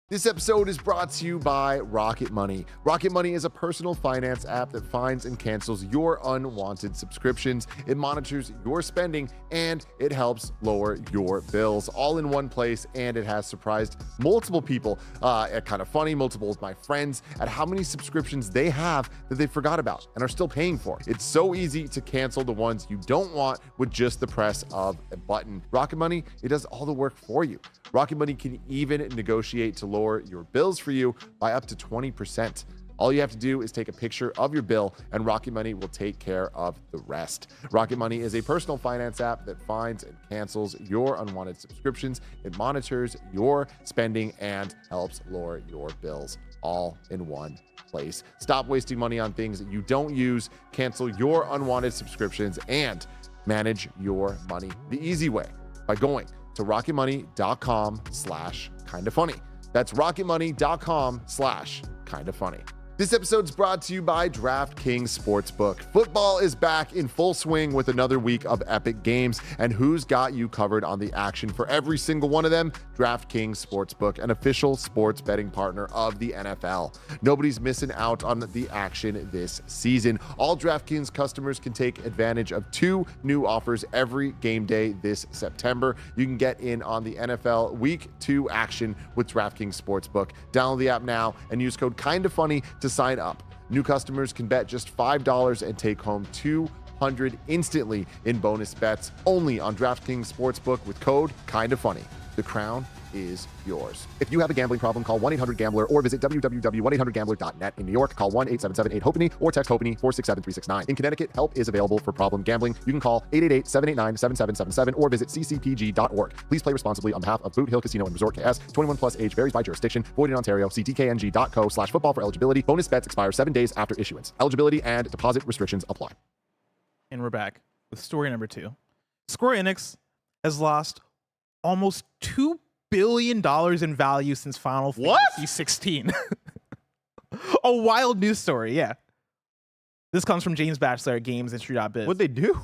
[SPEAKER 4] This episode is brought to you by Rocket Money. Rocket Money is a personal finance app that finds and cancels your unwanted subscriptions. It monitors your spending and it helps lower your bills all in one place. And it has surprised multiple people at Kind of Funny, multiple of my friends, at how many subscriptions they have that they forgot about and are still paying for. It's so easy to cancel the ones you don't want with just the press of a button. Rocket Money, it does all the work for you. Rocket Money can even negotiate to lower your bills for you by up to 20%. All you have to do is take a picture of your bill and Rocket Money will take care of the rest. Rocket Money is a personal finance app that finds and cancels your unwanted subscriptions. It monitors your spending and helps lower your bills all in one place. Stop wasting money on things that you don't use. Cancel your unwanted subscriptions and manage your money the easy way by going to rocketmoney.com/kindafunny. That's rocketmoney.com/kindafunny. This episode's brought to you by DraftKings Sportsbook. Football is back in full swing with another week of epic games, and who's got you covered on the action for every single one of them? DraftKings Sportsbook, an official sports betting partner of the NFL. Nobody's missing out on the action this season. All DraftKings customers can take advantage of 2 new offers every game day this September. You can get in on the NFL Week 2 action with DraftKings Sportsbook. Download the app now and use code KINDAFUNNY to sign up. New customers can bet just $5 and take home $200 instantly in bonus bets only on DraftKings Sportsbook with code KINDAFUNNY. The crown is yours. If you have a gambling problem, call 1-800-GAMBLER or visit www.1800gambler.net. In New York, call 1-877-8-HOPENY or text HOPENY 467-369. In Connecticut, help is available for problem gambling. You can call 888-789-7777 or visit ccpg.org. Please play responsibly on behalf of Boot Hill Casino and Resort KS. 21 plus age varies by jurisdiction. Void in Ontario. See dkng.co/football for eligibility. Bonus bets expire 7 days after issuance. Eligibility and deposit restrictions apply.
[SPEAKER 1] And we're back with story number 2. Square Enix has lost almost $2 billion in value since Final Fantasy 16. A wild news story, yeah. This comes from James Batchelor at GamesIndustry.biz.
[SPEAKER 2] What'd they do?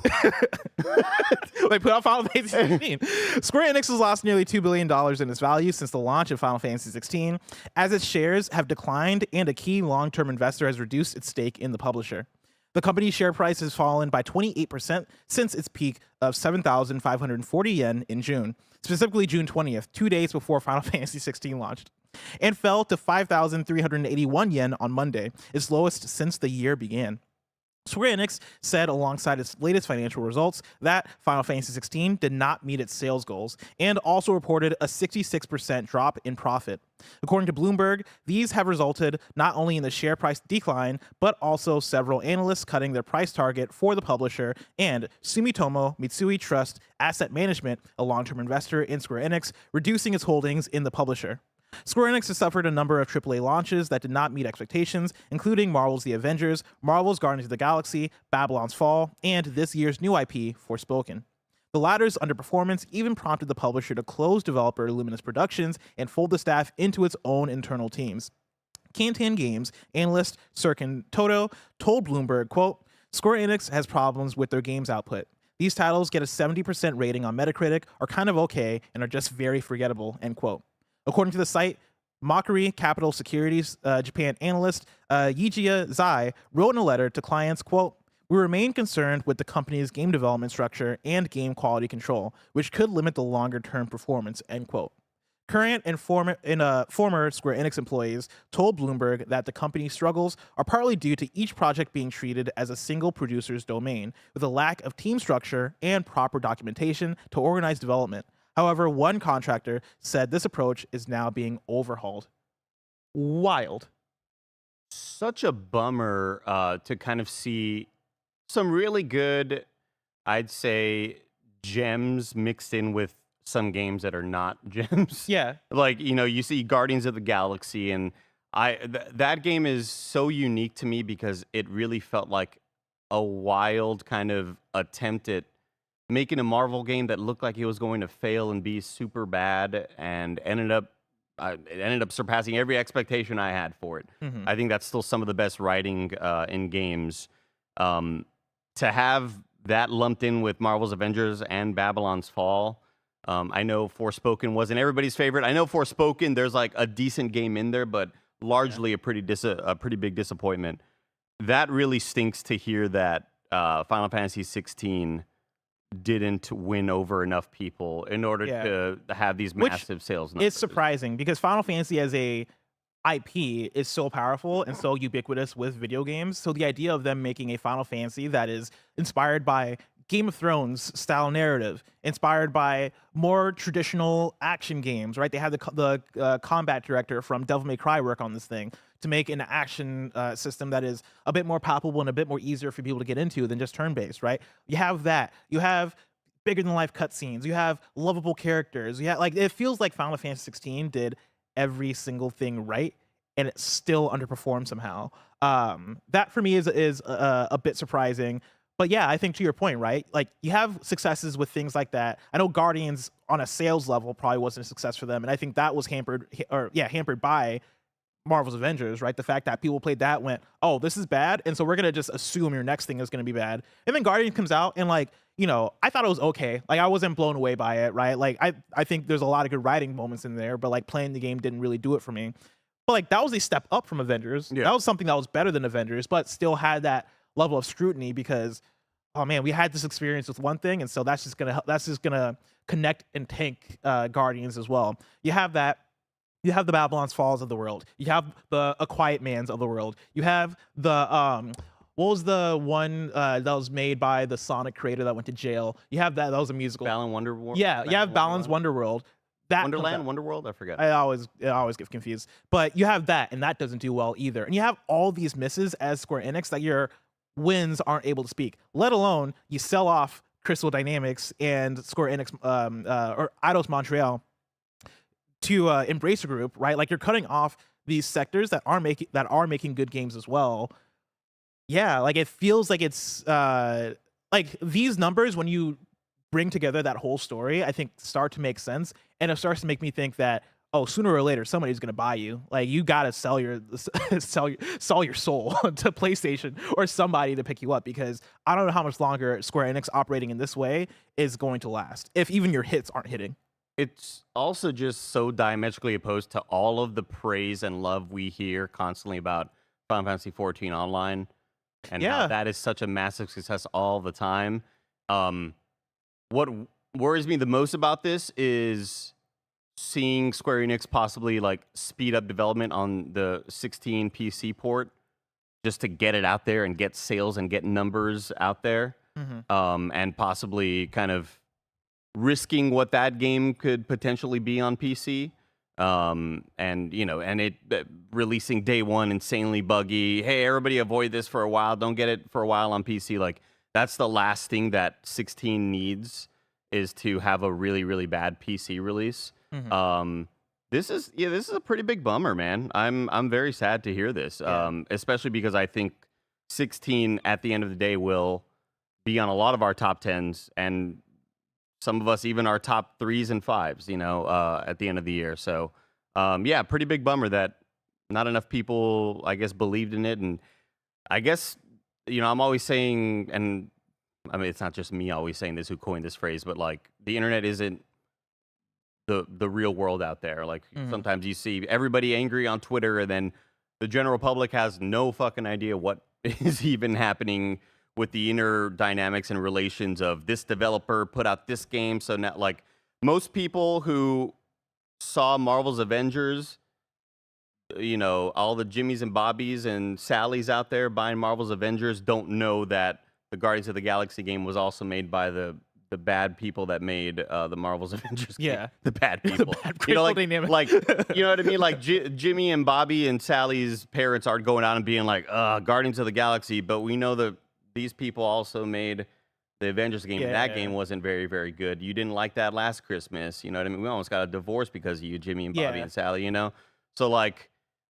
[SPEAKER 1] They put out Final Fantasy 16. Square Enix has lost nearly $2 billion in its value since the launch of Final Fantasy 16, as its shares have declined and a key long-term investor has reduced its stake in the publisher. The company's share price has fallen by 28% since its peak of 7,540 yen in June, specifically June 20th, 2 days before Final Fantasy 16 launched, and fell to 5,381 yen on Monday, its lowest since the year began. Square Enix said alongside its latest financial results that Final Fantasy XVI did not meet its sales goals and also reported a 66% drop in profit. According to Bloomberg, these have resulted not only in the share price decline, but also several analysts cutting their price target for the publisher and Sumitomo Mitsui Trust Asset Management, a long-term investor in Square Enix, reducing its holdings in the publisher. Square Enix has suffered a number of AAA launches that did not meet expectations, including Marvel's The Avengers, Marvel's Guardians of the Galaxy, Babylon's Fall, and this year's new IP, Forspoken. The latter's underperformance even prompted the publisher to close developer Luminous Productions and fold the staff into its own internal teams. Kantan Games analyst Serkan Toto told Bloomberg, quote, "Square Enix has problems with their games output. These titles get a 70% rating on Metacritic, are kind of okay, and are just very forgettable," end quote. According to the site, Mockery Capital Securities Japan analyst Yijia Zai wrote in a letter to clients, quote, "We remain concerned with the company's game development structure and game quality control, which could limit the longer-term performance," end quote. Current and former Square Enix employees told Bloomberg that the company's struggles are partly due to each project being treated as a single producer's domain, with a lack of team structure and proper documentation to organize development. However, one contractor said this approach is now being overhauled. Wild.
[SPEAKER 2] Such a bummer to kind of see some really good, I'd say, gems mixed in with some games that are not gems.
[SPEAKER 1] Yeah.
[SPEAKER 2] Like, you see Guardians of the Galaxy, and that game is so unique to me because it really felt like a wild kind of attempt at making a Marvel game that looked like it was going to fail and be super bad, and it ended up surpassing every expectation I had for it.
[SPEAKER 1] Mm-hmm.
[SPEAKER 2] I think that's still some of the best writing in games. To have that lumped in with Marvel's Avengers and Babylon's Fall, I know Forspoken wasn't everybody's favorite. I know Forspoken, there's like a decent game in there, but largely a pretty big disappointment. That really stinks to hear that Final Fantasy 16 didn't win over enough people in order to have these massive sales numbers.
[SPEAKER 1] It's surprising because Final Fantasy as a IP is so powerful and so ubiquitous with video games. So the idea of them making a Final Fantasy that is inspired by Game of Thrones style narrative, inspired by more traditional action games, right? They had the combat director from Devil May Cry work on this thing to make an action system that is a bit more palpable and a bit more easier for people to get into than just turn-based, right? You have that. You have bigger than life cutscenes. You have lovable characters. You have, like, it feels like Final Fantasy 16 did every single thing right, and it still underperformed somehow. That for me is a bit surprising. But yeah, I think to your point, right? Like, you have successes with things like that. I know Guardians on a sales level probably wasn't a success for them, and I think that was hampered by Marvel's Avengers, right? The fact that people played that went, "Oh, this is bad," and so we're gonna just assume your next thing is gonna be bad. And then Guardians comes out and, like, I thought it was okay. Like, I wasn't blown away by it, right? Like, I think there's a lot of good writing moments in there, but like playing the game didn't really do it for me. But like, that was a step up from Avengers.
[SPEAKER 2] Yeah.
[SPEAKER 1] That was something that was better than Avengers, but still had that level of scrutiny because, oh man, we had this experience with one thing, and so that's just gonna connect and tank Guardians as well. You have that. You have the Babylon's Falls of the world. You have the A Quiet Man's of the world. You have the what was the one that was made by the Sonic creator that went to jail? You have that. That was a musical.
[SPEAKER 2] Balan Wonderworld.
[SPEAKER 1] Yeah, you have Balan's Wonderworld.
[SPEAKER 2] Wonderland, Wonderworld. I forget.
[SPEAKER 1] I always get confused. But you have that, and that doesn't do well either. And you have all these misses as Square Enix that your wins aren't able to speak. Let alone you sell off Crystal Dynamics and Square Enix or Eidos Montreal to Embracer Group, right? Like, you're cutting off these sectors that are making good games as well. Yeah, like, it feels like it's like these numbers, when you bring together that whole story, I think start to make sense, and it starts to make me think that, oh, sooner or later somebody's gonna buy you. Like, you gotta sell your sell your soul to PlayStation or somebody to pick you up, because I don't know how much longer Square Enix operating in this way is going to last, if even your hits aren't hitting.
[SPEAKER 2] It's also just so diametrically opposed to all of the praise and love we hear constantly about Final Fantasy 14 Online, and how that is such a massive success all the time. What worries me the most about this is seeing Square Enix possibly like speed up development on the 16 PC port just to get it out there and get sales and get numbers out there, and possibly kind of risking what that game could potentially be on PC. And it releasing day one, insanely buggy. Hey, everybody avoid this for a while. Don't get it for a while on PC. Like, that's the last thing that 16 needs, is to have a really, really bad PC release. This is a pretty big bummer, man. I'm very sad to hear this, especially because I think 16 at the end of the day will be on a lot of our top 10s, and some of us even our top 3s and 5s, at the end of the year. So, pretty big bummer that not enough people, I guess, believed in it. And I guess, I'm always saying, and I mean, it's not just me always saying this who coined this phrase, but like, the internet isn't the real world out there. Like, sometimes you see everybody angry on Twitter, and then the general public has no fucking idea what is even happening with the inner dynamics and relations of this developer put out this game. So now, like, most people who saw Marvel's Avengers, all the Jimmys and Bobbies and Sallys out there buying Marvel's Avengers don't know that the Guardians of the Galaxy game was also made by the bad people that made the Marvel's Avengers game.
[SPEAKER 1] Yeah.
[SPEAKER 2] The bad people.
[SPEAKER 1] The bad people dynamic.
[SPEAKER 2] Like, you know what I mean? Like, Jimmy and Bobby and Sally's parents aren't going out and being like, Guardians of the Galaxy, but we know that these people also made the Avengers game, and that game wasn't very, very good. You didn't like that last Christmas, you know what I mean? We almost got a divorce because of you, Jimmy and Bobby and Sally, So, like,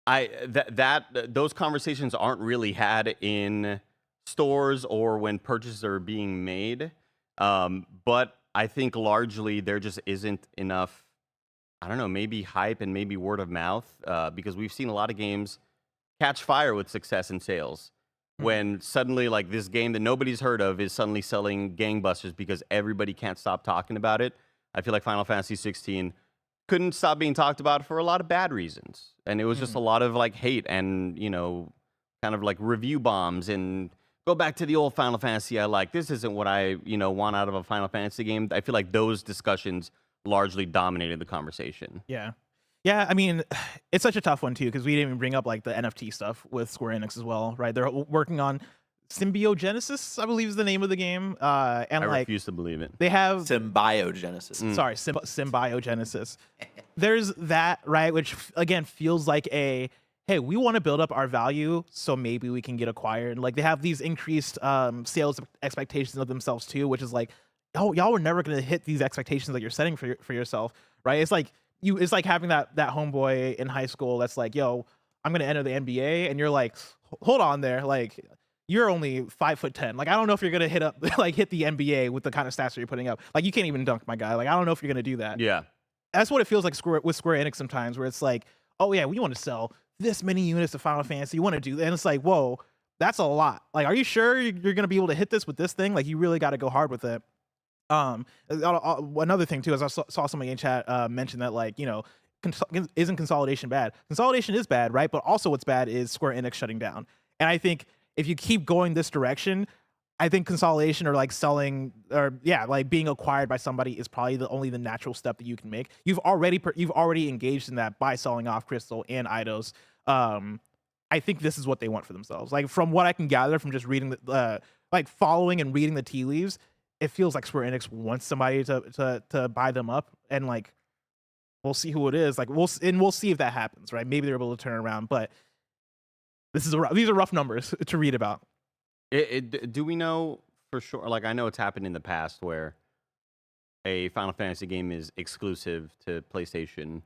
[SPEAKER 2] those conversations aren't really had in stores or when purchases are being made. But I think largely there just isn't enough, I don't know, maybe hype and maybe word of mouth, because we've seen a lot of games catch fire with success in sales. When suddenly, like, this game that nobody's heard of is suddenly selling gangbusters because everybody can't stop talking about it. I feel like Final Fantasy 16 couldn't stop being talked about for a lot of bad reasons. And it was just a lot of, like, hate and, kind of like review bombs and go back to the old Final Fantasy I like. This isn't what I, want out of a Final Fantasy game. I feel like those discussions largely dominated the conversation.
[SPEAKER 1] Yeah. Yeah, I mean, it's such a tough one, too, because we didn't even bring up, like, the NFT stuff with Square Enix as well, right? They're working on Symbiogenesis, I believe is the name of the game. And
[SPEAKER 2] I refuse to believe it.
[SPEAKER 1] They have...
[SPEAKER 3] Symbiogenesis.
[SPEAKER 1] Sorry, Symbiogenesis. There's that, right, which, again, feels like hey, we want to build up our value, so maybe we can get acquired. Like, they have these increased sales expectations of themselves, too, which is like, oh, y'all were never going to hit these expectations that you're setting for yourself, right? It's like... It's like having that homeboy in high school that's like, yo, I'm gonna enter the NBA, and you're like, hold on there, like, you're only 5'10". Like, I don't know if you're gonna hit the NBA with the kind of stats that you're putting up. Like, you can't even dunk, my guy. Like, I don't know if you're gonna do that.
[SPEAKER 2] Yeah,
[SPEAKER 1] that's what it feels like with Square Enix sometimes, where it's like, oh yeah, we want to sell this many units of Final Fantasy. You want to do that, and it's like, whoa, that's a lot. Like, are you sure you're gonna be able to hit this with this thing? Like, you really got to go hard with it. Another thing too is I saw somebody in chat mention that, like, isn't consolidation bad? Consolidation is bad, right? But also what's bad is Square Enix shutting down. And I think if you keep going this direction, I think consolidation or like selling or like being acquired by somebody is probably only the natural step that you can make. You've already engaged in that by selling off Crystal and Eidos. I think this is what they want for themselves. Like, from what I can gather from just reading like following and reading the tea leaves, it feels like Square Enix wants somebody to buy them up, and like, we'll see who it is. Like, we'll see if that happens, right? Maybe they're able to turn around, but these are rough numbers to read about.
[SPEAKER 2] Do we know for sure? Like, I know it's happened in the past where a Final Fantasy game is exclusive to PlayStation,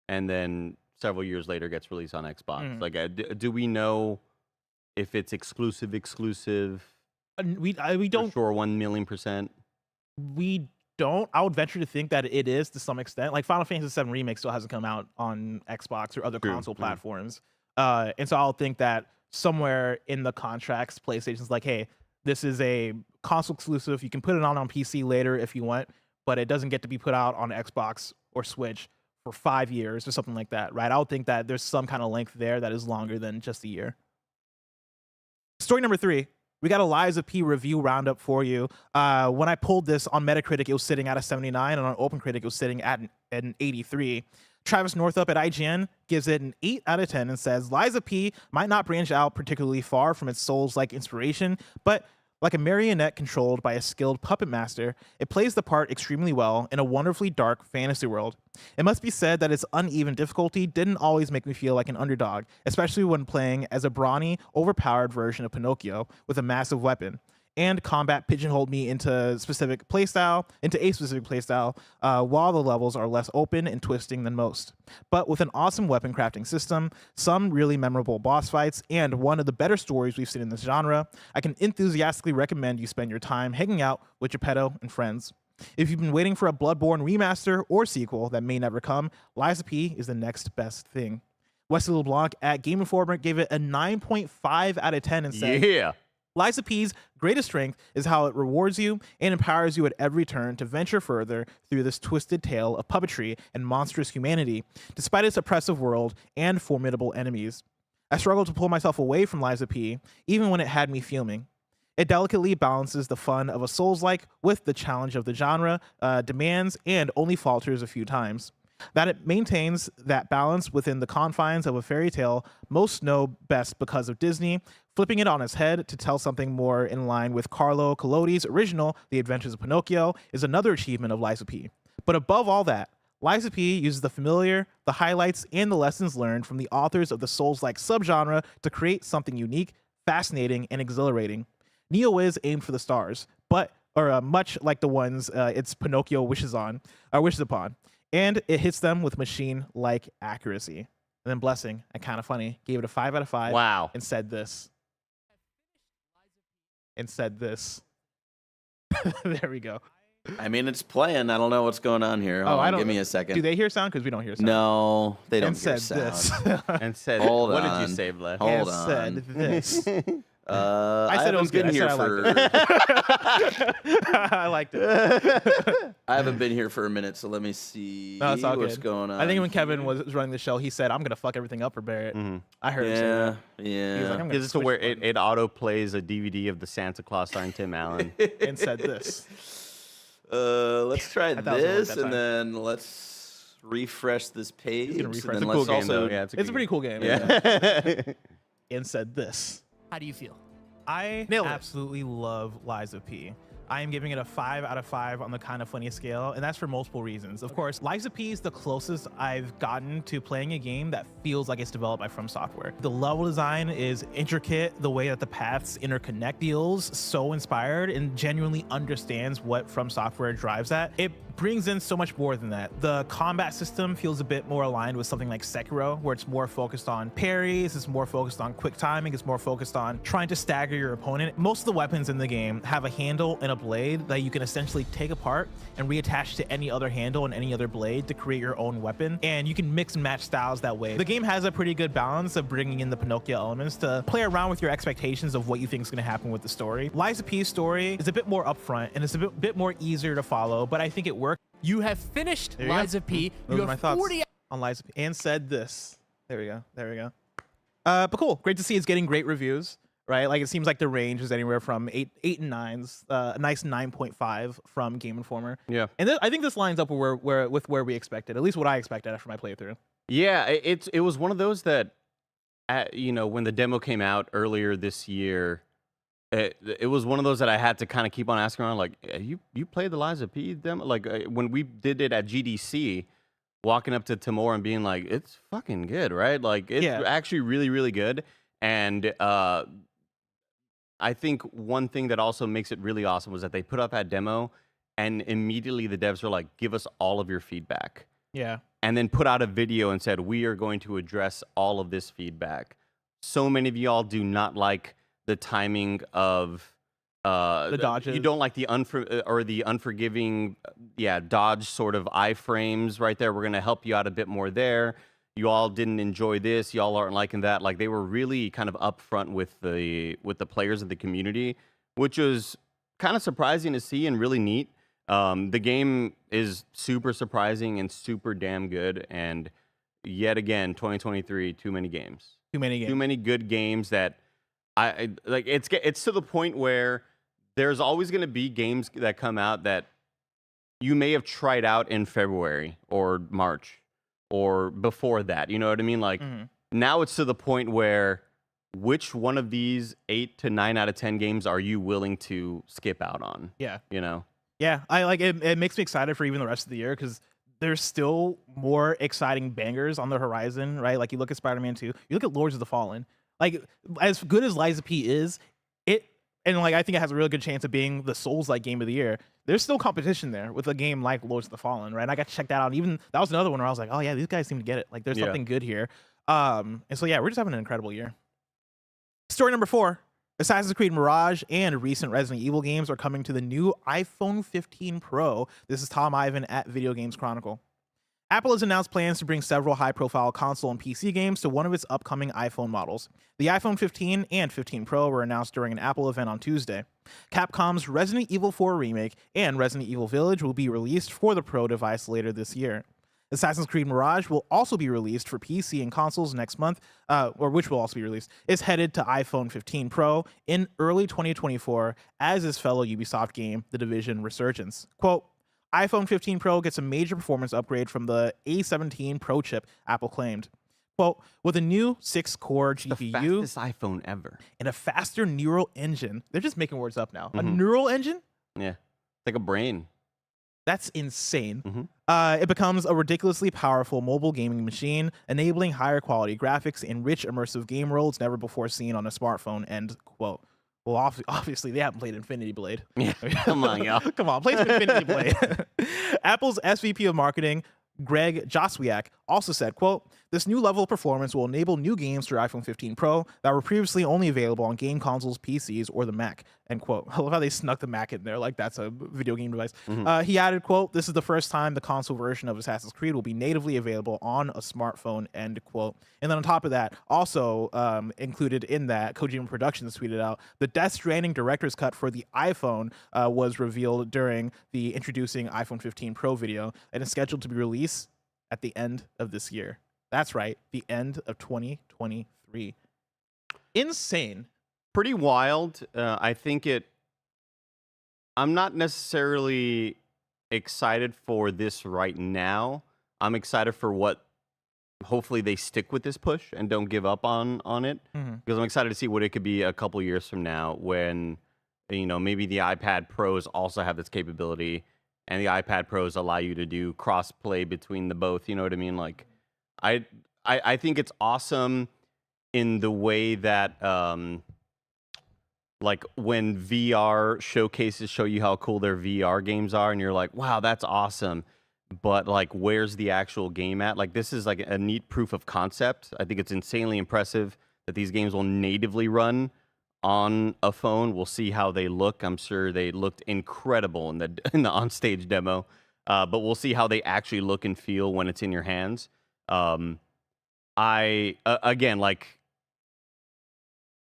[SPEAKER 2] and then several years later gets released on Xbox. Like, do we know if it's exclusive?
[SPEAKER 1] We don't.
[SPEAKER 2] For sure, 1,000,000%.
[SPEAKER 1] We don't. I would venture to think that it is to some extent. Like, Final Fantasy VII Remake still hasn't come out on Xbox or other console platforms, and so I'll think that somewhere in the contracts, PlayStation's like, hey, this is a console exclusive. You can put it on PC later if you want, but it doesn't get to be put out on Xbox or Switch for 5 years or something like that, right? I would think that there's some kind of length there that is longer than just a year. Story number 3. we got a Liza P review roundup for you. When I pulled this on Metacritic, it was sitting at a 79, and on OpenCritic, it was sitting at an 83. Travis Northup at IGN gives it an 8 out of 10 and says, Liza P might not branch out particularly far from its Souls-like inspiration, but like a marionette controlled by a skilled puppet master, it plays the part extremely well in a wonderfully dark fantasy world. It must be said that its uneven difficulty didn't always make me feel like an underdog, especially when playing as a brawny, overpowered version of Pinocchio with a massive weapon. And combat pigeonholed me into a specific playstyle, while the levels are less open and twisting than most. But with an awesome weapon crafting system, some really memorable boss fights, and one of the better stories we've seen in this genre, I can enthusiastically recommend you spend your time hanging out with Geppetto and friends. If you've been waiting for a Bloodborne remaster or sequel that may never come, Liza P is the next best thing. Wesley LeBlanc at Game Informer gave it a 9.5 out of 10 and said,
[SPEAKER 2] Yeah.
[SPEAKER 1] Liza P's greatest strength is how it rewards you and empowers you at every turn to venture further through this twisted tale of puppetry and monstrous humanity, despite its oppressive world and formidable enemies. I struggled to pull myself away from Liza P, even when it had me fuming. It delicately balances the fun of a Souls-like with the challenge of the genre demands and only falters a few times. That it maintains that balance within the confines of a fairy tale most know best because of Disney, flipping it on its head to tell something more in line with Carlo Collodi's original The Adventures of Pinocchio is another achievement of Liza P. But above all that, Liza P uses the familiar, the highlights, and the lessons learned from the authors of the Souls-like subgenre to create something unique, fascinating, and exhilarating. NeoWiz aimed for the stars, much like the ones its Pinocchio wishes upon. And it hits them with machine-like accuracy. And then Blessing, and Kind of Funny, gave it a 5 out of 5.
[SPEAKER 2] Wow.
[SPEAKER 1] And said this. There we go.
[SPEAKER 3] I mean, it's playing. I don't know what's going on here. Hold on, give me a second.
[SPEAKER 1] Do they hear sound? Because we don't hear sound.
[SPEAKER 3] No, they don't
[SPEAKER 1] And
[SPEAKER 3] hear
[SPEAKER 1] said
[SPEAKER 3] sound.
[SPEAKER 1] this.
[SPEAKER 2] And said,
[SPEAKER 3] Hold
[SPEAKER 2] what
[SPEAKER 3] on.
[SPEAKER 2] did you say, Bless?
[SPEAKER 3] Hold
[SPEAKER 1] And
[SPEAKER 3] on.
[SPEAKER 1] said this.
[SPEAKER 3] I
[SPEAKER 1] said it was
[SPEAKER 3] haven't been
[SPEAKER 1] good.
[SPEAKER 3] here
[SPEAKER 1] I
[SPEAKER 3] for.
[SPEAKER 1] I liked it.
[SPEAKER 3] I haven't been here for a minute, so let me see
[SPEAKER 1] No, it's all
[SPEAKER 3] what's
[SPEAKER 1] good.
[SPEAKER 3] going on.
[SPEAKER 1] I think when Kevin was running the show, he said, "I'm gonna fuck everything up for Barrett." I heard him say that.
[SPEAKER 3] Yeah.
[SPEAKER 1] He was like, I'm gonna
[SPEAKER 2] Is this to
[SPEAKER 1] switch
[SPEAKER 2] where
[SPEAKER 1] buttons.
[SPEAKER 2] it auto plays a DVD of the Santa Claus starring Tim Allen?
[SPEAKER 1] And said this.
[SPEAKER 3] Let's try
[SPEAKER 1] thought it was gonna work
[SPEAKER 3] this,
[SPEAKER 1] that
[SPEAKER 3] and
[SPEAKER 1] time.
[SPEAKER 3] then let's refresh this page.
[SPEAKER 1] gonna
[SPEAKER 3] And
[SPEAKER 1] refresh
[SPEAKER 3] then
[SPEAKER 1] it.
[SPEAKER 2] It's a cool
[SPEAKER 3] let's
[SPEAKER 2] game,
[SPEAKER 3] also.
[SPEAKER 2] though. Yeah,
[SPEAKER 1] It's a pretty cool game.
[SPEAKER 2] Yeah.
[SPEAKER 1] And said this.
[SPEAKER 5] How do you feel?
[SPEAKER 1] I
[SPEAKER 5] Nailed it.
[SPEAKER 1] absolutely love Liza P. I am giving it a 5 out of 5 on the Kind of Funny scale, and that's for multiple reasons. Of course, Liza P is the closest I've gotten to playing a game that feels like it's developed by From Software. The level design is intricate, the way that the paths interconnect feels so inspired and genuinely understands what From Software drives at. It brings in so much more than that. The combat system feels a bit more aligned with something like Sekiro, where it's more focused on parries, it's more focused on quick timing, it's more focused on trying to stagger your opponent. Most of the weapons in the game have a handle and a blade that you can essentially take apart and reattach to any other handle and any other blade to create your own weapon, and you can mix and match styles that way. The game has a pretty good balance of bringing in the Pinocchio elements to play around with your expectations of what you think is going to happen with the story. Liza P's story is a bit more upfront and it's a bit more easier to follow, but I think it works.
[SPEAKER 5] You have finished
[SPEAKER 1] There you go.
[SPEAKER 5] Liza P.
[SPEAKER 1] Those
[SPEAKER 5] You
[SPEAKER 1] are my
[SPEAKER 5] have
[SPEAKER 1] thoughts
[SPEAKER 5] 40
[SPEAKER 1] on Liza P. And said this. There we go. But cool. Great to see it's getting great reviews, right? Like it seems like the range is anywhere from 8 and 9s. A nice 9.5 from Game Informer.
[SPEAKER 2] Yeah.
[SPEAKER 1] And I think this lines up with where we expected, at least what I expected after my playthrough.
[SPEAKER 2] Yeah, it was one of those that, when the demo came out earlier this year, it was one of those that I had to kind of keep on asking around, like, you played the Liza P demo? Like, when we did it at GDC, walking up to Timor and being like, it's fucking good, right? Like, it's actually really, really good. And I think one thing that also makes it really awesome was that they put up that demo, and immediately the devs were like, give us all of your feedback.
[SPEAKER 1] Yeah.
[SPEAKER 2] And then put out a video and said, we are going to address all of this feedback. So many of y'all do not like the timing of
[SPEAKER 1] The dodges.
[SPEAKER 2] You don't like the unforgiving, dodge sort of iframes right there. We're gonna help you out a bit more there. You all didn't enjoy this. Y'all aren't liking that. Like, they were really kind of upfront with the players of the community, which was kind of surprising to see and really neat. The game is super surprising and super damn good. And yet again, 2023, too many games.
[SPEAKER 1] Too many games.
[SPEAKER 2] Too many good games that like it's to the point where there's always going to be games that come out that you may have tried out in February or March or before that. You know what I mean? Like now it's to the point where which one of these 8 to 9 out of 10 games are you willing to skip out on?
[SPEAKER 1] Yeah.
[SPEAKER 2] You know?
[SPEAKER 1] Yeah. I like it. It makes me excited for even the rest of the year because there's still more exciting bangers on the horizon, right? Like you look at Spider-Man 2, you look at Lords of the Fallen. Like as good as Lies of P is, and like I think it has a really good chance of being the Souls-like game of the year. There's still competition there with a game like Lords of the Fallen, right? And I got to check that out. And even that was another one where I was like, oh yeah, these guys seem to get it. Like there's something good here. And so yeah, we're just having an incredible year. Story number 4. Assassin's Creed Mirage and recent Resident Evil games are coming to the new iPhone 15 Pro. This is Tom Ivan at Video Games Chronicle. Apple has announced plans to bring several high-profile console and PC games to one of its upcoming iPhone models. The iPhone 15 and 15 Pro were announced during an Apple event on Tuesday. Capcom's Resident Evil 4 Remake and Resident Evil Village will be released for the Pro device later this year. Assassin's Creed Mirage will also be released for PC and consoles next month, or which will also be released, is headed to iPhone 15 Pro in early 2024, as is fellow Ubisoft game, The Division Resurgence. Quote, iPhone 15 Pro gets a major performance upgrade from the A17 Pro chip, Apple claimed. Quote, with a new 6-core GPU,
[SPEAKER 2] the fastest iPhone ever,
[SPEAKER 1] and a faster neural engine. They're just making words up now. A neural engine?
[SPEAKER 2] Yeah, like a brain.
[SPEAKER 1] That's insane. It becomes a ridiculously powerful mobile gaming machine, enabling higher quality graphics and rich immersive game worlds never before seen on a smartphone, end quote. Well, obviously, they haven't played Infinity Blade.
[SPEAKER 2] Yeah, come on, y'all.
[SPEAKER 1] Come on, play some Infinity Blade. Apple's SVP of Marketing, Greg Joswiak, also said, quote, this new level of performance will enable new games for iPhone 15 Pro that were previously only available on game consoles, PCs, or the Mac, end quote. I love how they snuck the Mac in there like that's a video game device. He added, quote, this is the first time the console version of Assassin's Creed will be natively available on a smartphone, end quote. And then on top of that, also included in that, Kojima Productions tweeted out, the Death Stranding director's cut for the iPhone was revealed during the introducing iPhone 15 Pro video and is scheduled to be released at the end of this year. That's right, the end of 2023. Insane.
[SPEAKER 2] Pretty wild. I think I'm not necessarily excited for this right now. I'm excited for what, hopefully they stick with this push and don't give up on it. Because I'm excited to see what it could be a couple years from now when, you know, maybe the iPad Pros also have this capability and the iPad Pros allow you to do cross-play between the both. You know what I mean? Like, I think it's awesome in the way that, like, when VR showcases show you how cool their VR games are, and you're like, wow, that's awesome. But, like, where's the actual game at? Like, this is, like, a neat proof of concept. I think it's insanely impressive that these games will natively run on a phone. We'll see how they look. I'm sure they looked incredible in the on-stage demo. But we'll see how they actually look and feel when it's in your hands. Again, like,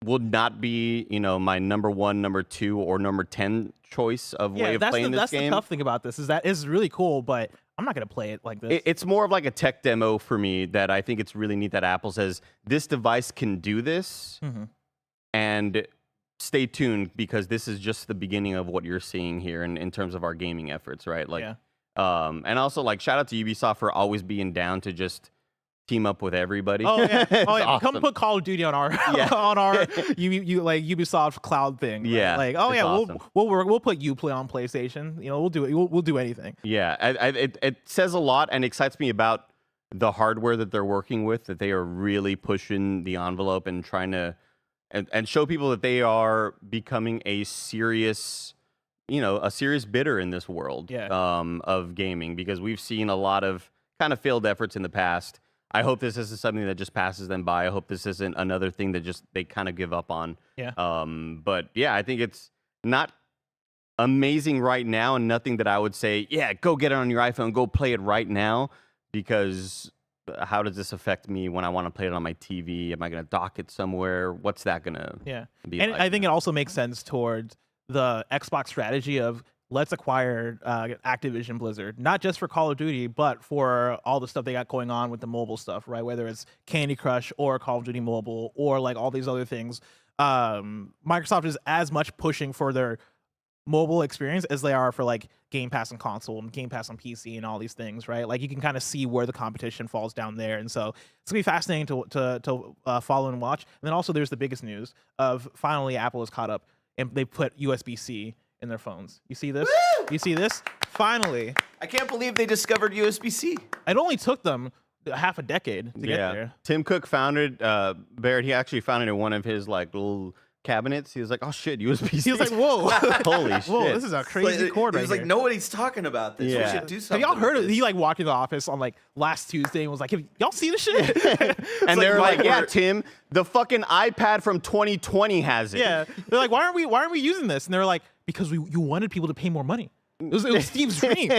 [SPEAKER 2] would not be, you know, my number 1, number 2, or number 10 choice of way of playing this game.
[SPEAKER 1] That's the tough thing about this, is that it's really cool, but I'm not going to play it like this.
[SPEAKER 2] It's more of like a tech demo for me that I think it's really neat that Apple says, this device can do this, and stay tuned because this is just the beginning of what you're seeing here in terms of our gaming efforts, right? Like, and also, like, shout out to Ubisoft for always being down to just team up with everybody.
[SPEAKER 1] Oh yeah,
[SPEAKER 2] Awesome.
[SPEAKER 1] Come put Call of Duty on our on our like Ubisoft cloud thing. Right?
[SPEAKER 2] Yeah,
[SPEAKER 1] like oh yeah,
[SPEAKER 2] awesome.
[SPEAKER 1] we'll put Uplay on PlayStation. You know, we'll do it. We'll do anything.
[SPEAKER 2] Yeah, it says a lot and excites me about the hardware that they're working with. That they are really pushing the envelope and trying to and show people that they are becoming a serious, you know, a serious bidder in this world of gaming, because we've seen a lot of kind of failed efforts in the past. I hope this isn't something that just passes them by. I hope this isn't another thing that just they kind of give up on.
[SPEAKER 1] Yeah.
[SPEAKER 2] But yeah, I think it's not amazing right now, and nothing that I would say, yeah, go get it on your iPhone, go play it right now, because how does this affect me when I want to play it on my TV? Am I going to dock it somewhere? What's that going to be
[SPEAKER 1] and
[SPEAKER 2] like?
[SPEAKER 1] I think it also makes sense towards the Xbox strategy of let's acquire Activision Blizzard, not just for Call of Duty, but for all the stuff they got going on with the mobile stuff, right? Whether it's Candy Crush or Call of Duty Mobile or like all these other things. Microsoft is as much pushing for their mobile experience as they are for like Game Pass on console and Game Pass on PC and all these things, right? Like you can kind of see where the competition falls down there, and so it's gonna be fascinating to follow and watch. And then also there's the biggest news of finally Apple is caught up and they put USB-C in their phones. You see this?
[SPEAKER 3] Woo!
[SPEAKER 1] You see this? Finally,
[SPEAKER 3] I can't believe they discovered USB-C.
[SPEAKER 1] it only took them half a decade to get there.
[SPEAKER 2] Tim Cook founded Barrett. He actually found it in one of his like little cabinets. He was like, "Oh shit, USB-C."
[SPEAKER 1] He was like, "Whoa,
[SPEAKER 2] holy shit!
[SPEAKER 1] whoa, this is a crazy cord
[SPEAKER 3] He
[SPEAKER 1] right
[SPEAKER 3] was like,
[SPEAKER 1] here."
[SPEAKER 3] nobody's talking about this.
[SPEAKER 2] Yeah.
[SPEAKER 3] We should do
[SPEAKER 1] Have
[SPEAKER 3] something.
[SPEAKER 1] y'all heard
[SPEAKER 3] with
[SPEAKER 1] of?
[SPEAKER 3] this.
[SPEAKER 1] He like walked into the office on like last Tuesday and was like, "Have y'all seen this shit?"
[SPEAKER 2] And
[SPEAKER 3] like
[SPEAKER 2] they're
[SPEAKER 3] my
[SPEAKER 2] like, "Yeah,
[SPEAKER 3] word.
[SPEAKER 2] Tim, the fucking iPad from 2020 has it."
[SPEAKER 1] Yeah, they're like, why aren't we using this? And they're like, because you wanted people to pay more money. It was Steve's dream.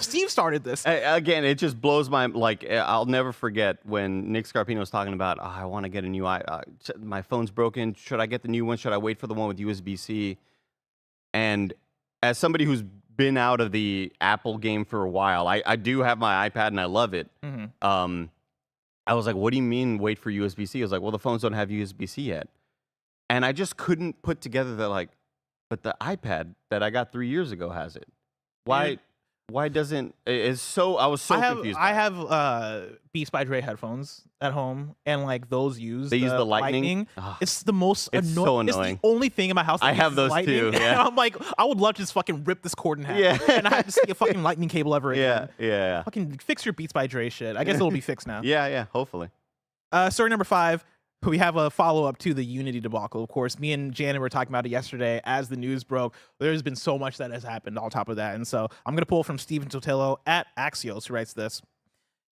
[SPEAKER 1] Steve started this.
[SPEAKER 2] Again, it just blows my like. I'll never forget when Nick Scarpino was talking about, I want to get a new my phone's broken. Should I get the new one? Should I wait for the one with USB-C? And as somebody who's been out of the Apple game for a while, I do have my iPad and I love it.
[SPEAKER 1] Mm-hmm.
[SPEAKER 2] I was like, what do you mean wait for USB-C? I was like, well, the phones don't have USB-C yet. And I just couldn't put together that like, but the iPad that I got 3 years ago has it. Why doesn't it's so? I was so confused.
[SPEAKER 1] I have Beats by Dre headphones at home, and like those use
[SPEAKER 2] They use the lightning? Ugh.
[SPEAKER 1] It's the most
[SPEAKER 2] It's so
[SPEAKER 1] It's
[SPEAKER 2] annoying.
[SPEAKER 1] the only thing in my house. That
[SPEAKER 2] I have
[SPEAKER 1] uses
[SPEAKER 2] those
[SPEAKER 1] lightning.
[SPEAKER 2] too, yeah.
[SPEAKER 1] And I'm like, I would love to just fucking rip this cord in half.
[SPEAKER 2] Yeah.
[SPEAKER 1] And I have to see a fucking lightning cable ever again.
[SPEAKER 2] Yeah.
[SPEAKER 1] Fucking fix your Beats by Dre shit. I guess it'll be fixed now.
[SPEAKER 2] Yeah. Hopefully.
[SPEAKER 1] Story number 5. We have a follow-up to the Unity debacle. Of course, me and Janet were talking about it yesterday as the news broke. There's been so much that has happened on top of that. And so I'm going to pull from Steven Totillo at Axios, who writes this.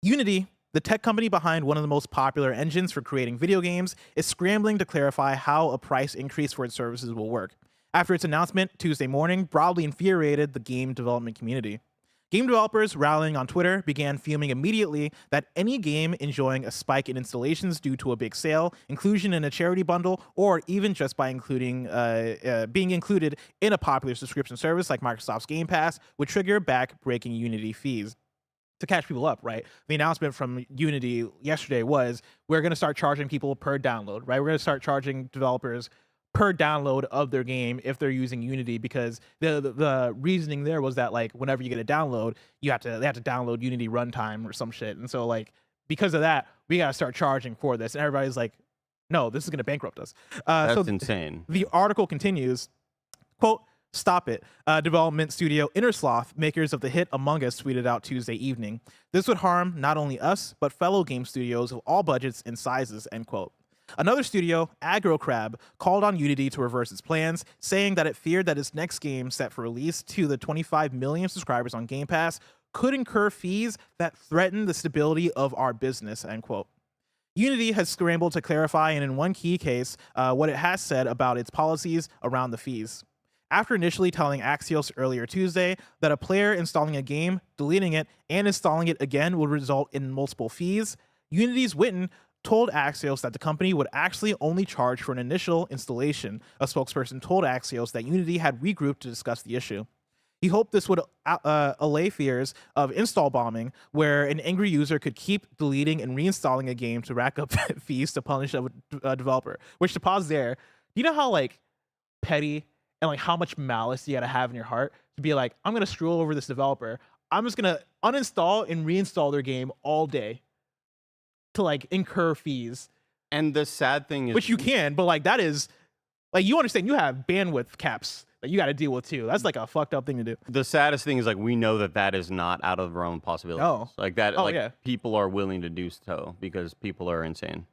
[SPEAKER 1] Unity, the tech company behind one of the most popular engines for creating video games, is scrambling to clarify how a price increase for its services will work. After its announcement Tuesday morning broadly infuriated the game development community. Game developers rallying on Twitter began fuming immediately that any game enjoying a spike in installations due to a big sale, inclusion in a charity bundle, or even just by including being included in a popular subscription service like Microsoft's Game Pass would trigger back-breaking Unity fees. To catch people up, right? The announcement from Unity yesterday was we're going to start charging people per download, right? We're going to start charging developers per download of their game if they're using Unity, because the reasoning there was that like whenever you get a download, they have to download Unity runtime or some shit, and so like because of that, we gotta start charging for this, and everybody's like, no, this is gonna bankrupt us.
[SPEAKER 2] That's insane.
[SPEAKER 1] The article continues, quote, "Stop it. Development studio Innersloth, makers of the hit Among Us, tweeted out Tuesday evening. This would harm not only us, but fellow game studios of all budgets and sizes," end quote. Another studio, Aggro Crab, called on Unity to reverse its plans, saying that it feared that its next game, set for release to the 25 million subscribers on Game Pass, could incur fees that threaten the stability of our business, end quote. Unity has scrambled to clarify, and in one key case, what it has said about its policies around the fees. After initially telling Axios earlier Tuesday that a player installing a game, deleting it, and installing it again would result in multiple fees, Unity's Witten told Axios that the company would actually only charge for an initial installation. A spokesperson told Axios that Unity had regrouped to discuss the issue. He hoped this would allay fears of install bombing, where an angry user could keep deleting and reinstalling a game to rack up fees to punish a developer. Which, to pause there, do you know how like petty and like how much malice you gotta have in your heart to be like, I'm gonna screw over this developer. I'm just gonna uninstall and reinstall their game all day to like incur fees.
[SPEAKER 2] And the sad thing is,
[SPEAKER 1] which you can, but like that is like, you understand you have bandwidth caps that you got to deal with too. That's like a fucked up thing to do.
[SPEAKER 2] the saddest thing is like we know that is not out of the realm of possibilities.
[SPEAKER 1] No.
[SPEAKER 2] Like that,
[SPEAKER 1] Oh,
[SPEAKER 2] like
[SPEAKER 1] yeah.
[SPEAKER 2] people are willing to do so because people are insane.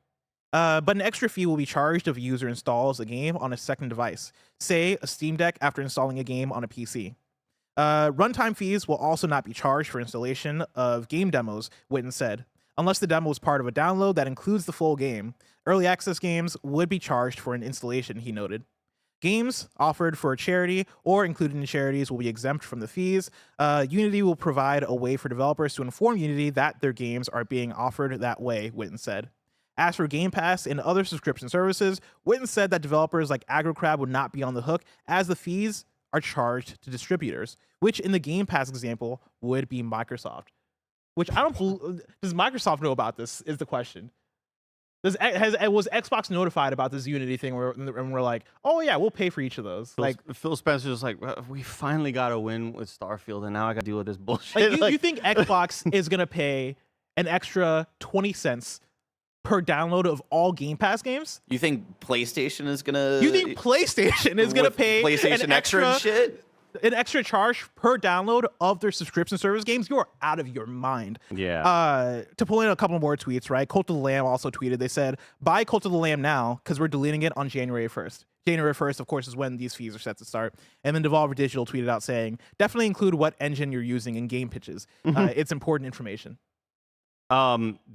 [SPEAKER 1] But an extra fee will be charged if a user installs a game on a second device, say a Steam Deck after installing a game on a PC. Runtime fees will also not be charged for installation of game demos, Witten said, unless the demo is part of a download that includes the full game. Early access games would be charged for an installation, he noted. Games offered for a charity or included in charities will be exempt from the fees. Unity will provide a way for developers to inform Unity that their games are being offered that way, Witten said. As for Game Pass and other subscription services, Witten said that developers like AgroCrab would not be on the hook as the fees are charged to distributors, which in the Game Pass example would be Microsoft. Which I don't... Does Microsoft know about this is the question. Was Xbox notified about this Unity thing? And we're like, oh yeah, we'll pay for each of those. Like
[SPEAKER 2] Phil Spencer's like, well, we finally got a win with Starfield, and now I got to deal with this bullshit.
[SPEAKER 1] you think Xbox is gonna pay an extra 20 cents per download of all Game Pass games?
[SPEAKER 3] You think PlayStation is gonna?
[SPEAKER 1] You think PlayStation is gonna pay
[SPEAKER 3] PlayStation
[SPEAKER 1] an
[SPEAKER 3] extra and shit?
[SPEAKER 1] An extra charge per download of their subscription service games? You're out of your mind.
[SPEAKER 2] Yeah.
[SPEAKER 1] To pull in a couple more tweets, right? Cult of the Lamb also tweeted. They said, buy Cult of the Lamb now because we're deleting it on January 1st. January 1st, of course, is when these fees are set to start. And then Devolver Digital tweeted out saying, definitely include what engine you're using in game pitches. It's important information.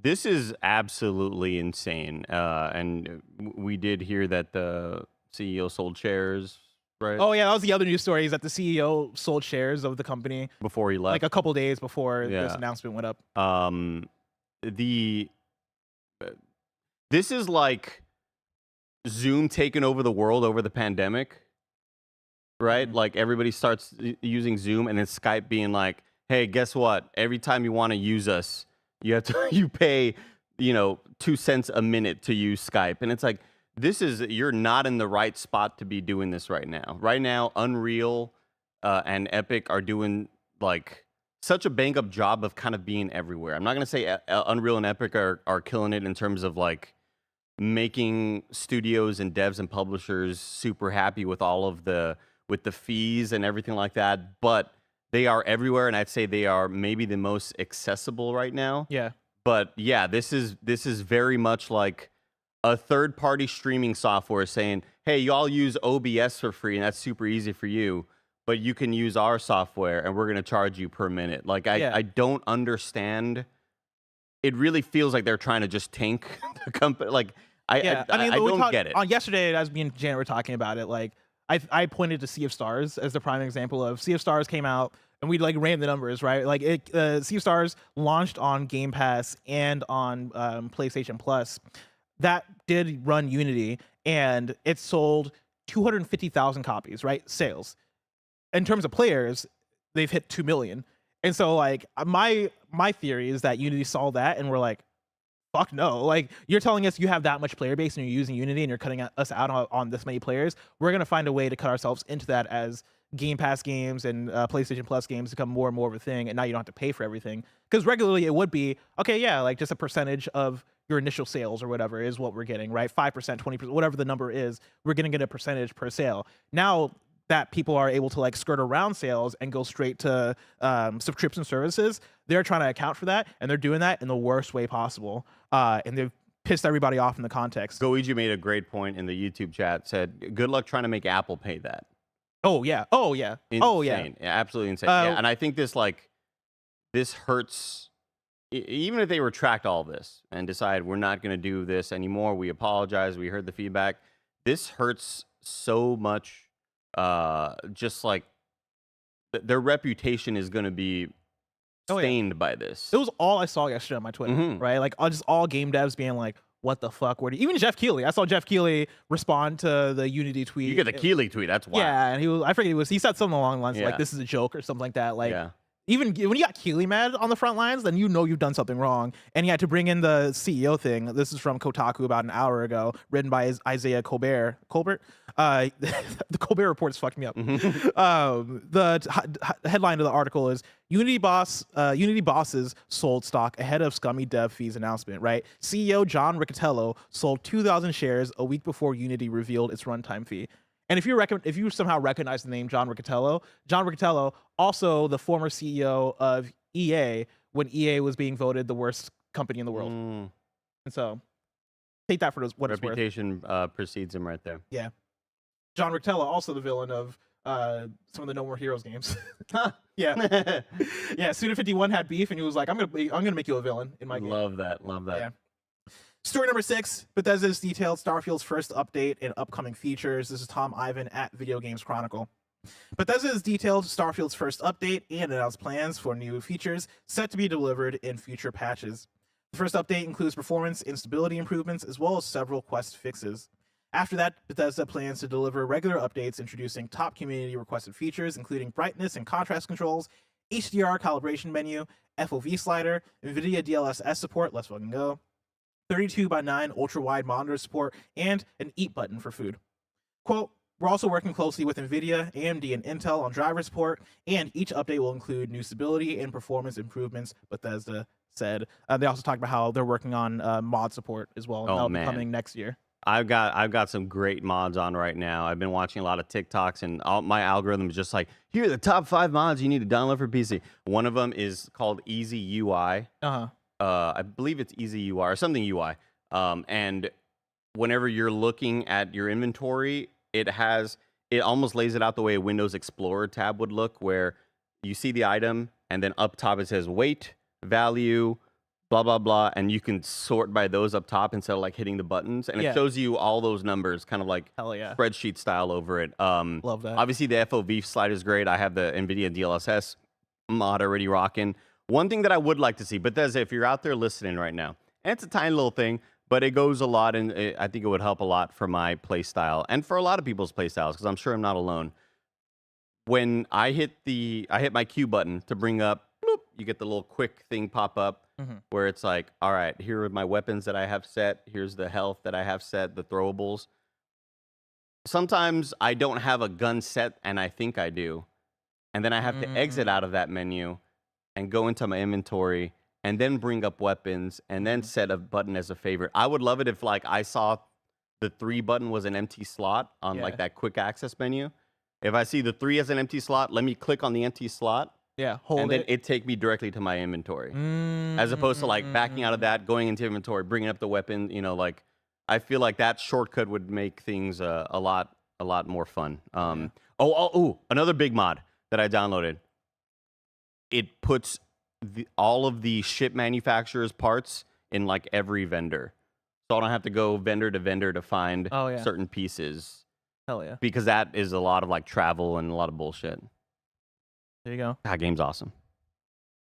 [SPEAKER 2] This is absolutely insane. And we did hear that the CEO sold shares, right?
[SPEAKER 1] Oh yeah, that was the other news story, is that the CEO sold shares of the company
[SPEAKER 2] Before he left.
[SPEAKER 1] like a couple days before this announcement went up.
[SPEAKER 2] This is like Zoom taking over the world over the pandemic, right? Like everybody starts using Zoom, and then Skype being like, hey, guess what? Every time you want to use us, you pay, 2 cents a minute to use Skype. And it's like, you're not in the right spot to be doing this right now. Right now, Unreal and Epic are doing like such a bang up job of kind of being everywhere. I'm not going to say Unreal and Epic are killing it in terms of like making studios and devs and publishers super happy with the fees and everything like that, but they are everywhere, and I'd say they are maybe the most accessible right now.
[SPEAKER 1] Yeah.
[SPEAKER 2] But yeah, this is very much like a third-party streaming software saying, hey, y'all use OBS for free, and that's super easy for you, but you can use our software, and we're going to charge you per minute. Like, I don't understand. It really feels like they're trying to just tank the company. Like, I don't get it.
[SPEAKER 1] On yesterday, as me and Janet were talking about it, like, I pointed to Sea of Stars as the prime example of Sea of Stars came out, and we like ran the numbers, right? Like Sea of Stars launched on Game Pass and on PlayStation Plus. That did run Unity, and it sold 250,000 copies, right? Sales. In terms of players, they've hit 2 million. And so like my theory is that Unity saw that and we're like, fuck no. Like, you're telling us you have that much player base and you're using Unity and you're cutting us out on this many players. We're going to find a way to cut ourselves into that as Game Pass games and PlayStation Plus games become more and more of a thing, and now you don't have to pay for everything. Because regularly it would be, okay, yeah, like just a percentage of your initial sales or whatever is what we're getting, right? 5%, 20%, whatever the number is, we're going to get a percentage per sale. Now that people are able to like skirt around sales and go straight to subscription services, they're trying to account for that, and they're doing that in the worst way possible. And they've pissed everybody off in the context.
[SPEAKER 2] Goichi made a great point in the YouTube chat, said, good luck trying to make Apple pay that.
[SPEAKER 1] Oh, yeah. Oh, yeah.
[SPEAKER 2] Insane.
[SPEAKER 1] Oh, yeah.
[SPEAKER 2] Absolutely insane. Yeah, and I think this hurts. Even if they retract all this and decide we're not going to do this anymore, we apologize, we heard the feedback, this hurts so much. Just like their reputation is going to be stained by this.
[SPEAKER 1] It was all I saw yesterday on my Twitter, right? Like just all game devs being like, what the fuck? Even Jeff Keighley. I saw Jeff Keighley respond to the Unity tweet.
[SPEAKER 2] You get the Keighley tweet. That's wild.
[SPEAKER 1] Yeah, and I forget he said something along the lines of like, this is a joke or something like that. Like, even when you got Keighley mad on the front lines, then you know you've done something wrong. And he had to bring in the CEO thing. This is from Kotaku about an hour ago, written by Isaiah Colbert. The Colbert Report's fucked me up. The headline of the article is Unity bosses sold stock ahead of scummy dev fees announcement, right? CEO John Riccitiello sold 2,000 shares a week before Unity revealed its runtime fee. And if you somehow recognize the name John Riccitiello, also the former CEO of EA when EA was being voted the worst company in the world. And so take that for what it's worth.
[SPEAKER 2] Reputation precedes him right there.
[SPEAKER 1] Yeah. John Riccitiello, also the villain of some of the No More Heroes games. Yeah. Yeah, Suda 51 had beef and he was like, I'm gonna make you a villain in my game.
[SPEAKER 2] Love that.
[SPEAKER 1] Yeah. Story number 6, Bethesda's detailed Starfield's first update and upcoming features. This is Tom Ivan at Video Games Chronicle. Bethesda has detailed Starfield's first update and announced plans for new features set to be delivered in future patches. The first update includes performance and stability improvements as well as several quest fixes. After that, Bethesda plans to deliver regular updates introducing top community requested features including brightness and contrast controls, HDR calibration menu, FOV slider, NVIDIA DLSS support, let's fucking go, 32:9 ultra-wide monitor support, and an eat button for food. Quote, we're also working closely with NVIDIA, AMD, and Intel on driver support, and each update will include new stability and performance improvements, Bethesda said. They also talked about how they're working on mod support as well, and that'll be coming next year.
[SPEAKER 2] I've got some great mods on right now. I've been watching a lot of TikToks, and my algorithm is just like, here are the top 5 mods you need to download for PC. One of them is called Easy UI. I believe it's Easy UI or something UI. And whenever you're looking at your inventory, it almost lays it out the way a Windows Explorer tab would look, where you see the item and then up top it says weight, value, blah, blah, blah. And you can sort by those up top instead of like hitting the buttons. And it shows you all those numbers kind of like spreadsheet style over it.
[SPEAKER 1] Love that.
[SPEAKER 2] Obviously, the FOV slide is great. I have the NVIDIA DLSS mod already rocking. One thing that I would like to see, Bethesda, if you're out there listening right now, and it's a tiny little thing, but it goes a lot, and I think it would help a lot for my play style and for a lot of people's play styles, because I'm sure I'm not alone. When I hit my Q button to bring up, bloop, you get the little quick thing pop up where it's like, all right, here are my weapons that I have set. Here's the health that I have set, the throwables. Sometimes I don't have a gun set, and I think I do. And then I have to exit out of that menu and go into my inventory and then bring up weapons, and then set a button as a favorite. I would love it if like I saw the 3 button was an empty slot on like that quick access menu. If I see the 3 as an empty slot, let me click on the empty slot.
[SPEAKER 1] Hold
[SPEAKER 2] and then it take me directly to my inventory. As opposed to like backing out of that, going into inventory, bringing up the weapon, you know, like I feel like that shortcut would make things a lot more fun. Another big mod that I downloaded. It puts all of the ship manufacturers' parts in like every vendor, so I don't have to go vendor to vendor to find certain pieces.
[SPEAKER 1] Hell yeah!
[SPEAKER 2] Because that is a lot of like travel and a lot of bullshit.
[SPEAKER 1] There you go.
[SPEAKER 2] That game's awesome.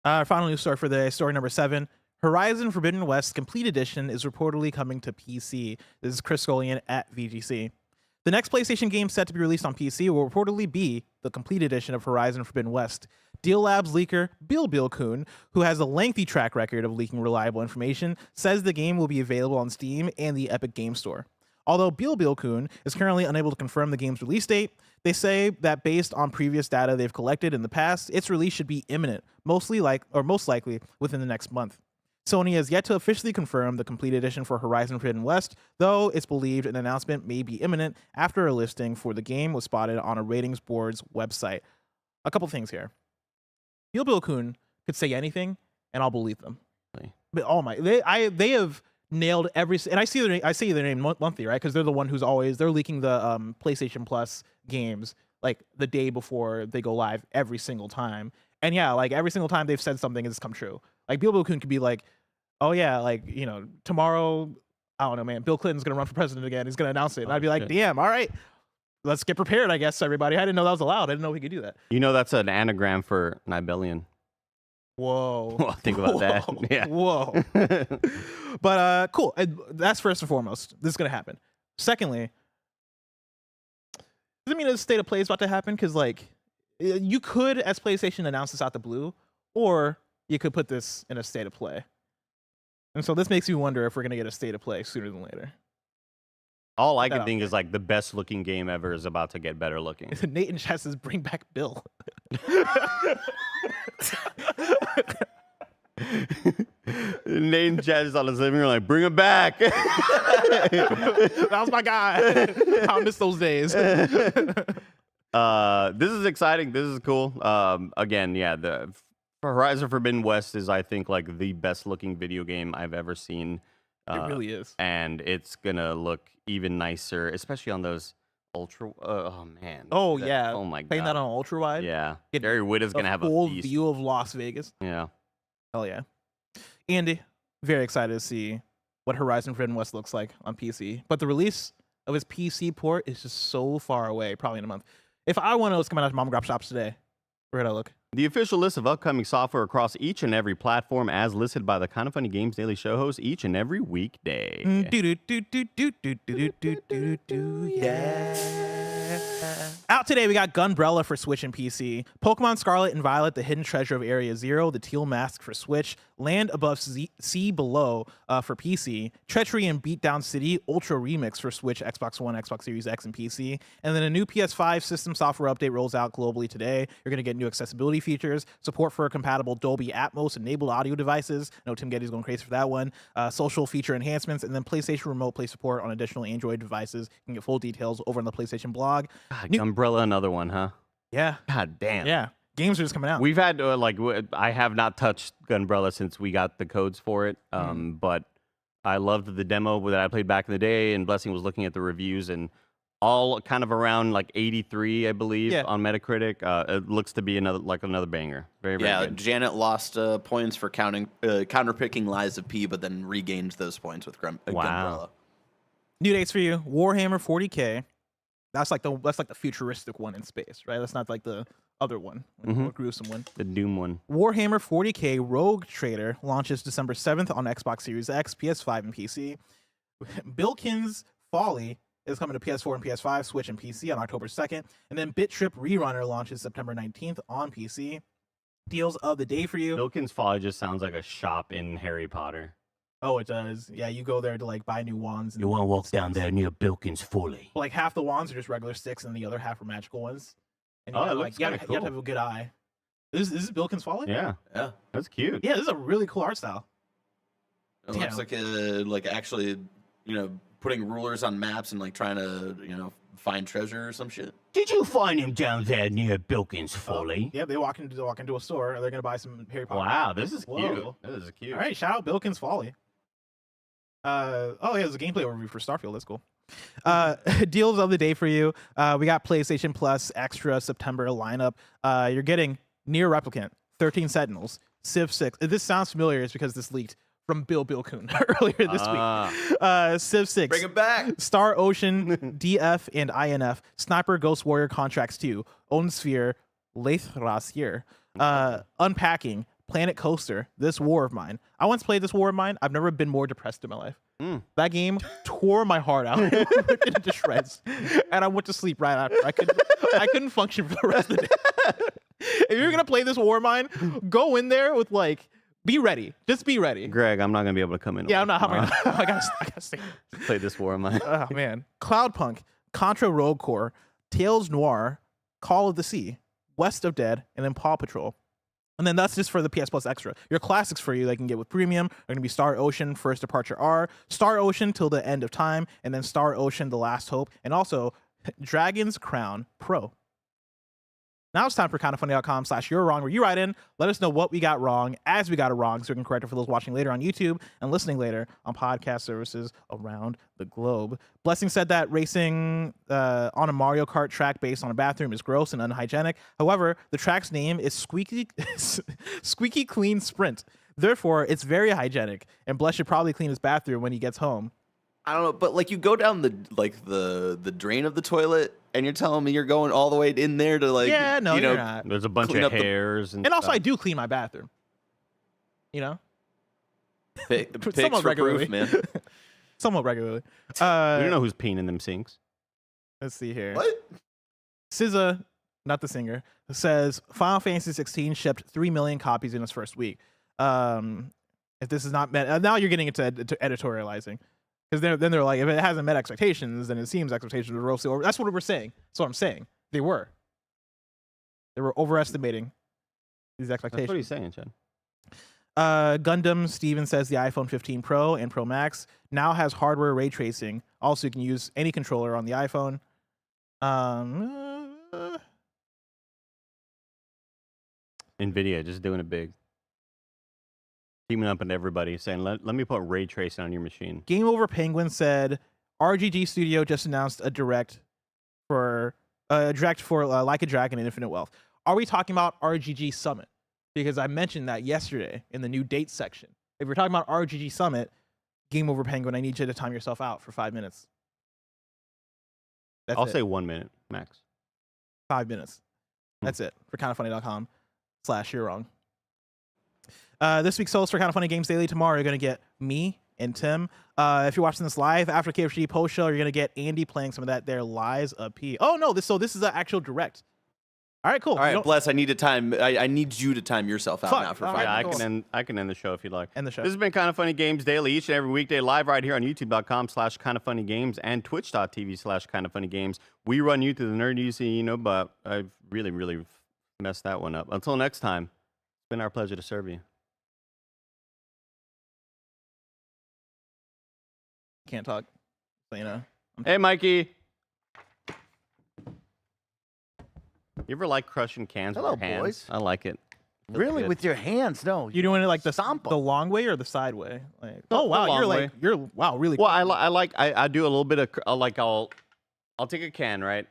[SPEAKER 1] Final news story for the day, story number 7. Horizon Forbidden West Complete Edition is reportedly coming to PC. This is Chris Scullion at VGC. The next PlayStation game set to be released on PC will reportedly be the complete edition of Horizon Forbidden West. Deal Labs leaker Bill Kuhn, who has a lengthy track record of leaking reliable information, says the game will be available on Steam and the Epic Game Store. Although Bill Kuhn is currently unable to confirm the game's release date, they say that based on previous data they've collected in the past, its release should be imminent, most likely within the next month. Sony has yet to officially confirm the complete edition for Horizon Forbidden West, though it's believed an announcement may be imminent after a listing for the game was spotted on a ratings board's website. A couple things here. Bill Kuhn could say anything, and I'll believe them.
[SPEAKER 2] Really?
[SPEAKER 1] But they have nailed every, and I see their name monthly, right? Because they're the one who's they're leaking the PlayStation Plus games like the day before they go live every single time. And yeah, like every single time they've said something, it's come true. Like Bill Kuhn could be like, oh yeah, like, you know, tomorrow, I don't know, man, Bill Clinton's gonna run for president again. He's gonna announce it. And I'd be like, damn, all right, let's get prepared, I guess, everybody. I didn't know that was allowed. I didn't know we could do that.
[SPEAKER 2] You know, that's an anagram for Nibelian.
[SPEAKER 1] Whoa.
[SPEAKER 2] Well, think about that. Yeah.
[SPEAKER 1] Whoa. But cool. That's first and foremost. This is gonna happen. Secondly, does it mean a state of play is about to happen? Because like, you could, as PlayStation, announce this out the blue, or you could put this in a state of play. And so this makes me wonder if we're gonna get a state of play sooner than later.
[SPEAKER 2] All I can think is like the best looking game ever is about to get better looking.
[SPEAKER 1] Nate in chat says, "Bring back Bill."
[SPEAKER 2] Nate in chat is on his living room like, bring him back.
[SPEAKER 1] That was my guy. I miss those days.
[SPEAKER 2] This is exciting. This is cool. Again, yeah, the Horizon Forbidden West is, I think, like the best looking video game I've ever seen.
[SPEAKER 1] It really is.
[SPEAKER 2] And it's gonna look even nicer, especially on those ultra. Oh man.
[SPEAKER 1] Oh yeah.
[SPEAKER 2] Oh my god.
[SPEAKER 1] Playing that on ultra wide.
[SPEAKER 2] Yeah. Gary Witt is gonna have a
[SPEAKER 1] full
[SPEAKER 2] feast.
[SPEAKER 1] view of Las Vegas.
[SPEAKER 2] Yeah.
[SPEAKER 1] Hell yeah. Andy, very excited to see what Horizon Forbidden West looks like on PC. But the release of his PC port is just so far away, probably in a month. If I want to know what's coming out of Mom and Grop shops today, where did I look?
[SPEAKER 2] The official list of upcoming software across each and every platform as listed by the Kinda Funny Games Daily Show host each and every weekday.
[SPEAKER 1] Yeah. Out today, we got Gunbrella for Switch and PC, Pokemon Scarlet and Violet, the Hidden Treasure of Area Zero, the Teal Mask for Switch, Land Above Sea Below for PC, Treachery and Beatdown City Ultra Remix for Switch, Xbox One, Xbox Series X, and PC. And then a new PS5 system software update rolls out globally today. You're going to get new accessibility features, support for compatible Dolby Atmos enabled audio devices. I know Tim Getty's going crazy for that one. Social feature enhancements, and then PlayStation Remote Play support on additional Android devices. You can get full details over on the PlayStation blog.
[SPEAKER 2] Umbrella, another one, huh?
[SPEAKER 1] Yeah.
[SPEAKER 2] God damn.
[SPEAKER 1] Yeah. Games are just coming out.
[SPEAKER 2] We've had I have not touched Gunbrella since we got the codes for it. But I loved the demo that I played back in the day, and Blessing was looking at the reviews, and all kind of around like 83, I believe, on Metacritic. It looks to be another banger. Very, very good.
[SPEAKER 3] Janet lost points for counterpicking Lies of P, but then regained those points with Gunbrella.
[SPEAKER 1] New dates for you: Warhammer 40K. That's like the futuristic one in space, right? That's not like the other one, the more gruesome one.
[SPEAKER 2] The Doom one.
[SPEAKER 1] Warhammer 40K Rogue Trader launches December 7th on Xbox Series X, PS5, and PC. Bilkin's Folly is coming to PS4 and PS5, Switch, and PC on October 2nd. And then Bit Trip Rerunner launches September 19th on PC. Deals of the day for you.
[SPEAKER 2] Bilkin's Folly just sounds like a shop in Harry Potter.
[SPEAKER 1] Oh, it does. Yeah, you go there to like buy new wands.
[SPEAKER 5] You want to walk down there near Bilkin's Folly.
[SPEAKER 1] Like half the wands are just regular sticks, and the other half are magical ones. And
[SPEAKER 2] it looks
[SPEAKER 1] you
[SPEAKER 2] kinda
[SPEAKER 1] have to have a good eye. This is Bilkin's Folly?
[SPEAKER 2] Yeah, that's cute.
[SPEAKER 1] Yeah, this is a really cool art style.
[SPEAKER 3] It looks like actually, putting rulers on maps and like trying to, find treasure or some shit.
[SPEAKER 5] Did you find him down there near Bilkin's Folly?
[SPEAKER 1] Yeah, they walk into a store, and they're gonna buy some Harry Potter.
[SPEAKER 2] Wow, this is cute. This is cute.
[SPEAKER 1] All right, shout out Bilkin's Folly. There's a gameplay overview for Starfield. That's cool. Deals of the day for you. We got PlayStation Plus Extra September lineup. You're getting Nier Replicant, 13 Sentinels, Civ 6. If this sounds familiar, it's because this leaked from Bill Kuhn earlier this week. Civ 6.
[SPEAKER 3] Bring it back.
[SPEAKER 1] Star Ocean, DF, and INF. Sniper Ghost Warrior Contracts 2. Own Sphere, Lathrasir. Unpacking. Planet Coaster, This War of Mine. I once played This War of Mine. I've never been more depressed in my life. That game tore my heart out into shreds, and I went to sleep right after. I couldn't function for the rest of the day. If you're gonna play This War of Mine, go in there with be ready. Just be ready.
[SPEAKER 2] Greg, I'm not gonna be able to come in.
[SPEAKER 1] Yeah, I'm not. I gotta stay.
[SPEAKER 2] Play This War of Mine.
[SPEAKER 1] Oh man, Cloudpunk, Contra Rogue Core, Tales Noir, Call of the Sea, West of Dead, and then Paw Patrol. And then that's just for the PS Plus Extra. Your classics for you that you can get with Premium are going to be Star Ocean, First Departure R, Star Ocean Till the End of Time, and then Star Ocean The Last Hope, and also Dragon's Crown Pro. Now it's time for kindafunny.com/you're wrong, where you write in, let us know what we got wrong as we got it wrong, so we can correct it for those watching later on YouTube and listening later on podcast services around the globe. Blessing said that racing on a Mario Kart track based on a bathroom is gross and unhygienic. However, the track's name is Squeaky Clean Sprint. Therefore, it's very hygienic, and Bless should probably clean his bathroom when he gets home.
[SPEAKER 3] I don't know, but you go down the drain of the toilet, and you're telling me you're going all the way in there to
[SPEAKER 1] you're not.
[SPEAKER 2] There's a bunch of hairs and
[SPEAKER 1] also
[SPEAKER 2] stuff.
[SPEAKER 1] I do clean my bathroom.
[SPEAKER 3] Pigs
[SPEAKER 1] Somewhat
[SPEAKER 3] for
[SPEAKER 1] regularly,
[SPEAKER 3] proof, man.
[SPEAKER 1] Somewhat regularly.
[SPEAKER 2] We don't know who's peeing in them sinks.
[SPEAKER 1] Let's see here.
[SPEAKER 3] What?
[SPEAKER 1] SZA, not the singer, says Final Fantasy 16 shipped 3 million copies in its first week. If this is not met, now you're getting into editorializing. Because then they're like, if it hasn't met expectations, then it seems expectations are grossly over. That's what we're saying. That's what I'm saying. They were overestimating these expectations.
[SPEAKER 2] That's what he's saying, Chad.
[SPEAKER 1] Gundam Steven says the iPhone 15 Pro and Pro Max now has hardware ray tracing. Also, you can use any controller on the iPhone.
[SPEAKER 2] NVIDIA just doing it big. Teaming up into everybody, saying, let me put ray tracing on your machine.
[SPEAKER 1] Game Over Penguin said RGG Studio just announced a direct for Like a Dragon and Infinite Wealth. Are we talking about RGG Summit? Because I mentioned that yesterday in the new dates section. If we're talking about RGG Summit, Game Over Penguin, I need you to time yourself out for 5 minutes.
[SPEAKER 2] I'll say 1 minute max.
[SPEAKER 1] 5 minutes. That's it for kindafunny.com/you're wrong. This week's host for Kinda Funny Games Daily tomorrow, you're going to get me, and Tim. If you're watching this live after KFC post show, you're gonna get Andy playing some of that. Their Lies of P. Oh no, this is an actual direct. All right, cool.
[SPEAKER 3] All right, Bless. I need to time. I need you to time yourself out
[SPEAKER 1] Fuck.
[SPEAKER 3] now for
[SPEAKER 1] All
[SPEAKER 3] 5
[SPEAKER 1] right,
[SPEAKER 3] minutes.
[SPEAKER 1] cool.
[SPEAKER 2] I can end the show if you'd like.
[SPEAKER 1] End the show.
[SPEAKER 2] This has been Kind of Funny Games Daily, each and every weekday, live right here on YouTube.com/KindofFunnyGames and Twitch.tv/KindofFunnyGames. We run you through the nerd but I've really messed that one up. Until next time, it's been our pleasure to serve you.
[SPEAKER 1] Can't talk. So, you know.
[SPEAKER 2] Hey, Mikey. You ever like crushing cans
[SPEAKER 6] Hello,
[SPEAKER 2] with your hands?
[SPEAKER 6] boys.
[SPEAKER 2] I like it. Feels
[SPEAKER 6] Really,
[SPEAKER 2] good.
[SPEAKER 6] with your hands? No.
[SPEAKER 1] You doing it like the
[SPEAKER 6] Stomp 'em.
[SPEAKER 1] the long way or the side way? Like,
[SPEAKER 2] The-
[SPEAKER 1] oh wow,
[SPEAKER 2] the
[SPEAKER 1] you're
[SPEAKER 2] long
[SPEAKER 1] like you're wow really.
[SPEAKER 2] Well, I do a little bit of I'll take a can, right?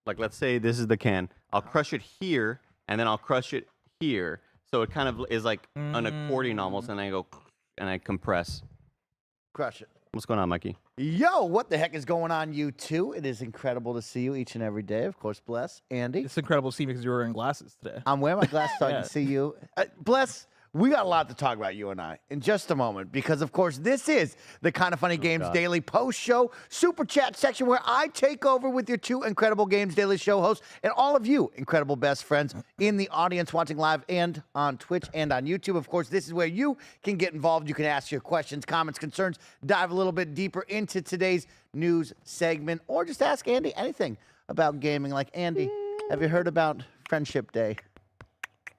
[SPEAKER 2] Like let's say this is the can. I'll crush it here and then I'll crush it here. So it kind of is like an accordion almost, and I go and I compress.
[SPEAKER 6] Crush it.
[SPEAKER 2] What's going on, Mikey?
[SPEAKER 6] Yo, what the heck is going on, you two? It is incredible to see you each and every day. Of course, Bless, Andy.
[SPEAKER 1] It's incredible to see me because you're wearing glasses today.
[SPEAKER 6] I'm wearing my glasses so I
[SPEAKER 1] Yeah.
[SPEAKER 6] can see you. Bless, we got a lot to talk about, you and I, in just a moment, because, of course, this is the Kind of Funny Games
[SPEAKER 2] God.
[SPEAKER 6] Daily Post Show Super Chat section where I take over with your two incredible Games Daily Show hosts and all of you incredible best friends in the audience watching live and on Twitch and on YouTube. Of course, this is where you can get involved. You can ask your questions, comments, concerns, dive a little bit deeper into today's news segment, or just ask Andy anything about gaming. Like, Andy, have you heard about Friendship Day?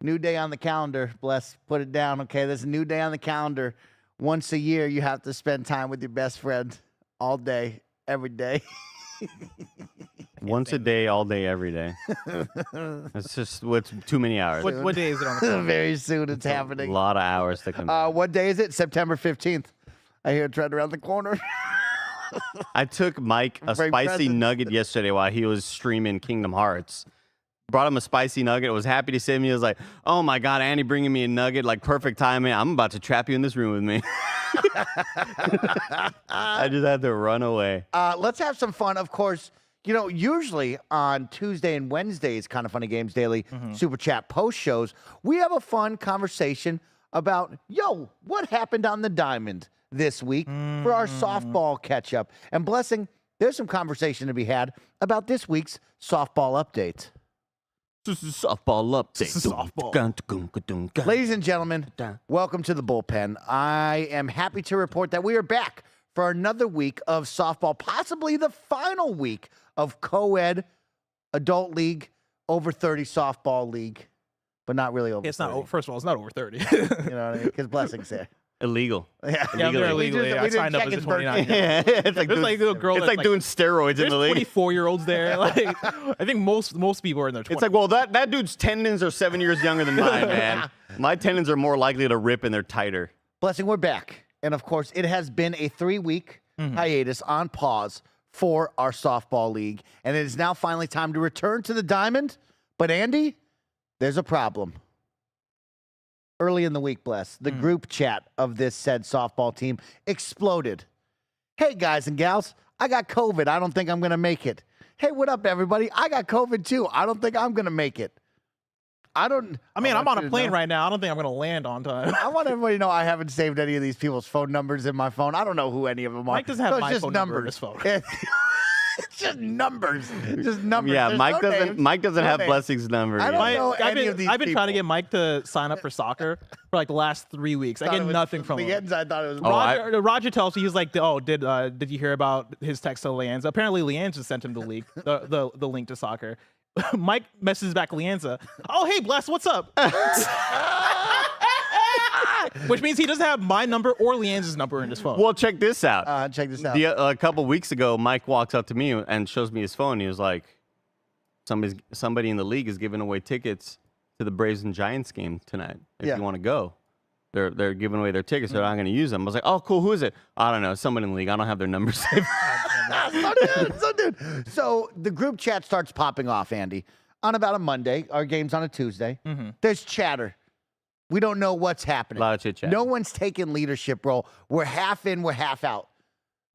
[SPEAKER 6] New day on the calendar. Bless, put it down, okay? There's a new day on the calendar. Once a year, you have to spend time with your best friend all day, every day.
[SPEAKER 2] Once a day, all day, every day. It's just what's too many hours.
[SPEAKER 1] What day is it on the calendar?
[SPEAKER 6] Very soon it's
[SPEAKER 2] A
[SPEAKER 6] happening.
[SPEAKER 2] lot of hours to come.
[SPEAKER 6] What day is it? September 15th. I hear it's right around the corner.
[SPEAKER 2] I took Mike a
[SPEAKER 6] Bring
[SPEAKER 2] spicy
[SPEAKER 6] presents.
[SPEAKER 2] nugget yesterday while he was streaming Kingdom Hearts. Brought him a spicy nugget. Was happy to see him. He was like, "Oh my God, Andy, bringing me a nugget, like perfect timing. I'm about to trap you in this room with me." I just had to run away.
[SPEAKER 6] Let's have some fun. Of course, you know, usually on Tuesday and Wednesdays, Kind of Funny Games Daily Super Chat post shows, we have a fun conversation about, what happened on the diamond this week for our softball catch up. And Blessing, there's some conversation to be had about this week's softball update.
[SPEAKER 2] Softball update.
[SPEAKER 1] Softball.
[SPEAKER 6] Ladies and gentlemen, welcome to the bullpen. I am happy to report that we are back for another week of softball, possibly the final week of co-ed adult league over 30 softball league, but not really over
[SPEAKER 1] It's
[SPEAKER 6] 30.
[SPEAKER 1] not over. First of all, it's not over 30.
[SPEAKER 6] You know what I mean? Because Blessing's there.
[SPEAKER 2] Illegal.
[SPEAKER 6] Yeah,
[SPEAKER 1] Yeah, I'm there illegally.
[SPEAKER 6] We
[SPEAKER 1] I
[SPEAKER 6] didn't
[SPEAKER 1] signed up
[SPEAKER 6] check
[SPEAKER 1] as a
[SPEAKER 6] his birth
[SPEAKER 1] 29.
[SPEAKER 2] Yeah, it's like
[SPEAKER 1] There's like a little girl.
[SPEAKER 2] it's
[SPEAKER 1] that's
[SPEAKER 2] like doing steroids in
[SPEAKER 1] There's
[SPEAKER 2] the league.
[SPEAKER 1] 24-year-olds there. Like, I think most people are in their 20s.
[SPEAKER 2] It's like, well, that dude's tendons are 7 years younger than mine, man. My tendons are more likely to rip and they're tighter.
[SPEAKER 6] Blessing, we're back. And of course, it has been a 3-week hiatus on pause for our softball league. And it is now finally time to return to the diamond. But Andy, there's a problem. Early in the week, Bless, the group chat of this said softball team exploded. Hey, guys and gals, I got COVID. I don't think I'm going to make it. Hey, what up, everybody? I got COVID too. I don't think I'm going to make it.
[SPEAKER 1] I'm
[SPEAKER 6] want
[SPEAKER 1] on
[SPEAKER 6] you
[SPEAKER 1] a
[SPEAKER 6] to
[SPEAKER 1] plane
[SPEAKER 6] know.
[SPEAKER 1] right now. I don't think I'm going to land on time.
[SPEAKER 6] I want everybody to know I haven't saved any of these people's phone numbers in my phone. I don't know who any of them are.
[SPEAKER 1] Mike doesn't have
[SPEAKER 6] So it's
[SPEAKER 1] my
[SPEAKER 6] just
[SPEAKER 1] phone number in
[SPEAKER 6] numbers.
[SPEAKER 1] his phone.
[SPEAKER 6] It's just numbers. Just numbers.
[SPEAKER 2] Yeah,
[SPEAKER 6] There's
[SPEAKER 2] Mike
[SPEAKER 6] no
[SPEAKER 2] doesn't.
[SPEAKER 6] names.
[SPEAKER 2] Mike doesn't
[SPEAKER 6] No
[SPEAKER 2] have
[SPEAKER 6] names.
[SPEAKER 2] Blessing's number.
[SPEAKER 6] I
[SPEAKER 2] yet.
[SPEAKER 6] don't know
[SPEAKER 1] I've
[SPEAKER 6] any
[SPEAKER 1] been,
[SPEAKER 6] of these
[SPEAKER 1] I've been trying to
[SPEAKER 6] people.
[SPEAKER 1] get Mike to sign up for soccer for like the last 3 weeks. I
[SPEAKER 6] Thought
[SPEAKER 1] get
[SPEAKER 6] it was
[SPEAKER 1] nothing from him.
[SPEAKER 6] Lienz, I thought it was.
[SPEAKER 2] Oh, I-
[SPEAKER 1] Roger tells me, he's like, did you hear about his text to Lianza? Apparently, Lianza sent him the link, the link to soccer. Mike messages back Lianza. Oh, hey, Bless, what's up? Which means he doesn't have my number or Lianza's number in his phone.
[SPEAKER 2] Well, check this out.
[SPEAKER 6] Check this out.
[SPEAKER 2] A couple weeks ago, Mike walks up to me and shows me his phone. He was like, "Somebody in the league is giving away tickets to the Braves and Giants game tonight. If
[SPEAKER 6] Yeah.
[SPEAKER 2] you want to go, they're giving away their tickets. They're not going to use them." I was like, "Oh, cool. Who is it? I don't know. Someone in the league. I don't have their number saved."
[SPEAKER 6] So the group chat starts popping off, Andy, on about a Monday. Our game's on a Tuesday. There's chatter. We don't know what's happening.
[SPEAKER 2] A lot of chit chat.
[SPEAKER 6] No one's taking leadership role. We're half in, we're half out.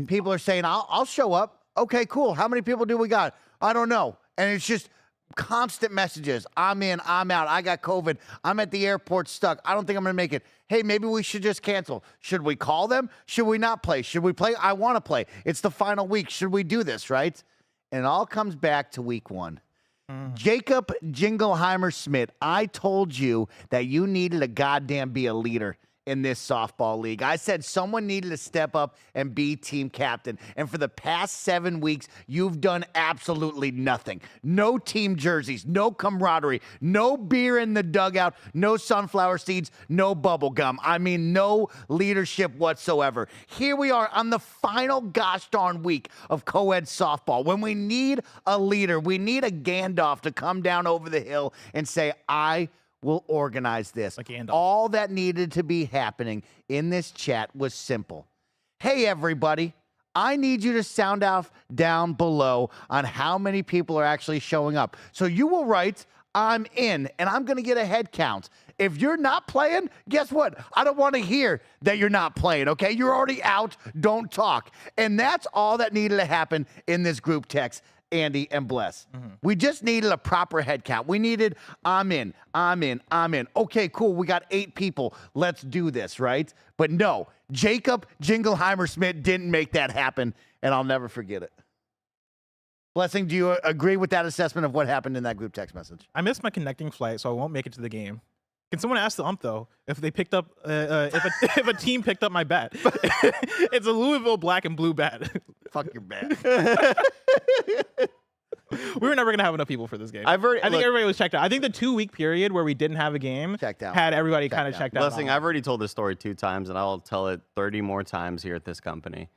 [SPEAKER 6] People are saying, I'll show up. Okay, cool. How many people do we got? I don't know. And it's just constant messages. I'm in, I'm out. I got COVID. I'm at the airport stuck. I don't think I'm going to make it. Hey, maybe we should just cancel. Should we call them? Should we not play? Should we play? I want to play. It's the final week. Should we do this, right? And it all comes back to week 1. Jacob Jingleheimer Smith, I told you that you needed to goddamn be a leader in this softball league. I said someone needed to step up and be team captain. And for the past 7 weeks, you've done absolutely nothing. No team jerseys, no camaraderie, no beer in the dugout, no sunflower seeds, no bubble gum. I mean, no leadership whatsoever. Here we are on the final gosh darn week of co-ed softball. When we need a leader, we need a Gandalf to come down over the hill and say, I will organize this. All that needed to be happening in this chat was simple. Hey, everybody, I need you to sound off down below on how many people are actually showing up. So you will write, I'm in, and I'm going to get a head count. If you're not playing, guess what? I don't want to hear that you're not playing, okay? You're already out. Don't talk. And that's all that needed to happen in this group text. Andy and Bless. We just needed a proper head count. We needed, I'm in. Okay, cool. We got 8 people. Let's do this, right? But no, Jacob Jingleheimer Smith didn't make that happen, and I'll never forget it. Blessing, do you agree with that assessment of what happened in that group text message?
[SPEAKER 1] I missed my connecting flight, so I won't make it to the game. Can someone ask the ump though if they picked up if a team picked up my bat? It's a Louisville black and blue bat.
[SPEAKER 6] Fuck your bat.
[SPEAKER 1] We were never gonna have enough people for this game.
[SPEAKER 2] I think
[SPEAKER 1] everybody was checked out. I think the 2-week period where we didn't have a game
[SPEAKER 6] Checked out.
[SPEAKER 1] had everybody kind of checked out.
[SPEAKER 2] Blessing, I've already told this story 2 times, and I'll tell it 30 more times here at this company.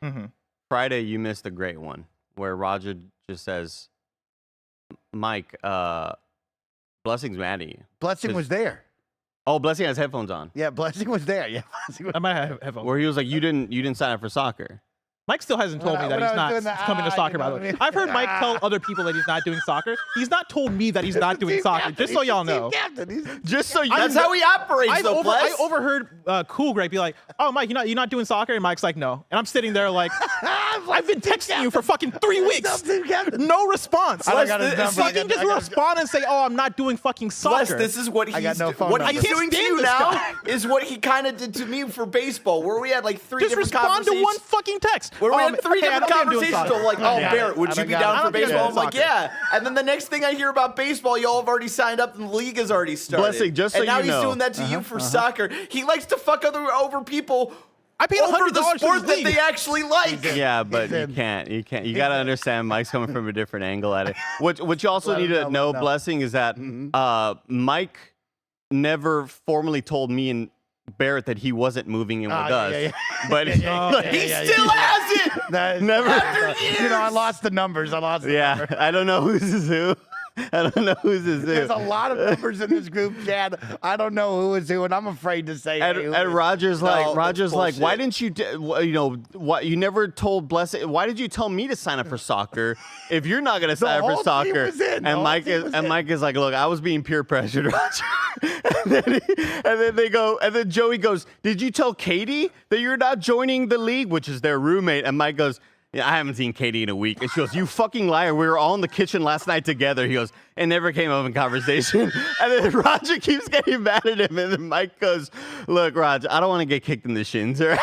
[SPEAKER 2] Friday, you missed a great one where Roger just says, Mike, Blessing's mad at you.
[SPEAKER 6] Blessing was there.
[SPEAKER 2] Oh, Blessing has headphones on.
[SPEAKER 6] Yeah, Blessing was there. Yeah,
[SPEAKER 1] I might have headphones.
[SPEAKER 2] Where he was like, you didn't sign up for soccer.
[SPEAKER 1] Mike still hasn't told me that he's not coming to soccer, by the way. I've heard Mike tell other people that he's not doing soccer. He's not told me that he's not doing soccer, just so y'all know.
[SPEAKER 2] Just so you
[SPEAKER 3] That's how he operates,
[SPEAKER 1] I
[SPEAKER 3] Bless.
[SPEAKER 1] overheard Cool Greg be like, "Oh, Mike, you're not doing soccer," and Mike's like, "No," and I'm sitting there like, "I've been texting you for fucking 3 weeks, no response."
[SPEAKER 6] I got his number.
[SPEAKER 1] Fucking just respond and say, "Oh, I'm not doing fucking soccer."
[SPEAKER 3] Bless, this is what he's
[SPEAKER 6] phone
[SPEAKER 3] what he's
[SPEAKER 1] number.
[SPEAKER 3] doing to you now is what he kind of did to me for baseball, where we had like 3
[SPEAKER 1] Just
[SPEAKER 3] different
[SPEAKER 1] respond to
[SPEAKER 3] conversations.
[SPEAKER 1] one fucking text.
[SPEAKER 3] Where we had 3
[SPEAKER 1] okay,
[SPEAKER 3] different
[SPEAKER 1] I don't think I'm doing
[SPEAKER 3] conversations
[SPEAKER 1] soccer.
[SPEAKER 3] of like, oh,
[SPEAKER 6] Yeah.
[SPEAKER 3] Barrett, would you be
[SPEAKER 6] I
[SPEAKER 3] down
[SPEAKER 1] don't
[SPEAKER 3] for
[SPEAKER 1] think I'm
[SPEAKER 3] baseball? I'm
[SPEAKER 1] doing
[SPEAKER 3] like,
[SPEAKER 1] soccer.
[SPEAKER 3] yeah. And then the next thing I hear about baseball, y'all have already signed up and the league has already started.
[SPEAKER 2] Blessing, just so
[SPEAKER 3] and now
[SPEAKER 2] you
[SPEAKER 3] he's
[SPEAKER 2] know.
[SPEAKER 3] doing that to you for soccer. He likes to fuck over people
[SPEAKER 1] I paid
[SPEAKER 3] over
[SPEAKER 1] $100
[SPEAKER 3] the
[SPEAKER 1] for
[SPEAKER 3] sport
[SPEAKER 1] this
[SPEAKER 3] that
[SPEAKER 1] league.
[SPEAKER 3] they actually like.
[SPEAKER 2] Yeah, but you can't. You got to understand Mike's coming from a different angle at it. What you also need to know, Blessing, is that Mike never formally told me and Barrett that he wasn't moving in with us. But
[SPEAKER 3] He still hasn't.
[SPEAKER 2] never.
[SPEAKER 6] I lost the numbers.
[SPEAKER 2] Yeah, I don't know who's who. I don't know who's who.
[SPEAKER 6] There's a lot of numbers in this group chat. I don't know who is who, and I'm afraid to say.
[SPEAKER 2] And Roger's like,
[SPEAKER 3] bullshit.
[SPEAKER 2] why didn't you, what you never told Blessing? Why did you tell me to sign up for soccer if you're not gonna sign up
[SPEAKER 6] whole
[SPEAKER 2] for soccer?
[SPEAKER 6] team was in. The
[SPEAKER 2] And
[SPEAKER 6] whole
[SPEAKER 2] Mike
[SPEAKER 6] team was in.
[SPEAKER 2] Mike is like, look, I was being peer pressured, Roger. and then Joey goes, did you tell Katie that you're not joining the league, which is their roommate? And Mike goes, yeah, I haven't seen Katie in a week. And she goes, you fucking liar. We were all in the kitchen last night together. He goes, it never came up in conversation. And then Roger keeps getting mad at him. And then Mike goes, look, Roger, I don't want to get kicked in the shins, all right?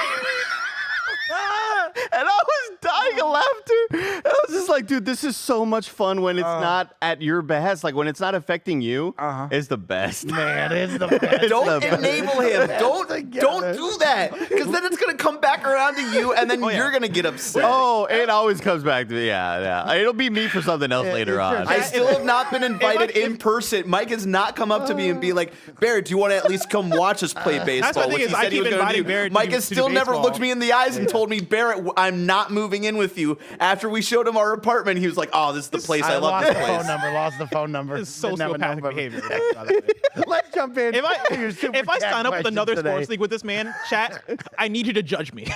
[SPEAKER 2] And I was dying of laughter. I was just like, dude, this is so much fun when it's not at your behest. Like, when it's not affecting you, it's the best.
[SPEAKER 6] Man, it's the best.
[SPEAKER 3] Don't enable him. Don't do that, because then it's gonna come back around to you, and then you're gonna get upset.
[SPEAKER 2] Oh, it always comes back to me. Yeah. It'll be me for something else later on.
[SPEAKER 3] I still have not been invited in person. Mike has not come up to me and be like, Barrett, do you want to at least come watch us play baseball?
[SPEAKER 1] the thing
[SPEAKER 3] Which
[SPEAKER 1] is,
[SPEAKER 3] he
[SPEAKER 1] I
[SPEAKER 3] said he
[SPEAKER 1] keep
[SPEAKER 3] was gonna
[SPEAKER 1] inviting
[SPEAKER 3] do.
[SPEAKER 1] Barrett to
[SPEAKER 3] Mike
[SPEAKER 1] do-
[SPEAKER 3] has
[SPEAKER 1] to do
[SPEAKER 3] still never
[SPEAKER 1] baseball.
[SPEAKER 3] looked me in the eyes and told me, Barrett, I'm not moving in with you. After we showed him our apartment, he was like, oh, this is the place. I love
[SPEAKER 6] lost
[SPEAKER 3] this
[SPEAKER 6] the
[SPEAKER 3] place.
[SPEAKER 6] phone number. Lost the phone number.
[SPEAKER 1] It's
[SPEAKER 6] Didn't have a
[SPEAKER 1] sociopathic
[SPEAKER 6] number.
[SPEAKER 1] behavior.
[SPEAKER 6] Let's jump in.
[SPEAKER 1] If I sign up with another sports league with this man, chat, I need you to judge me.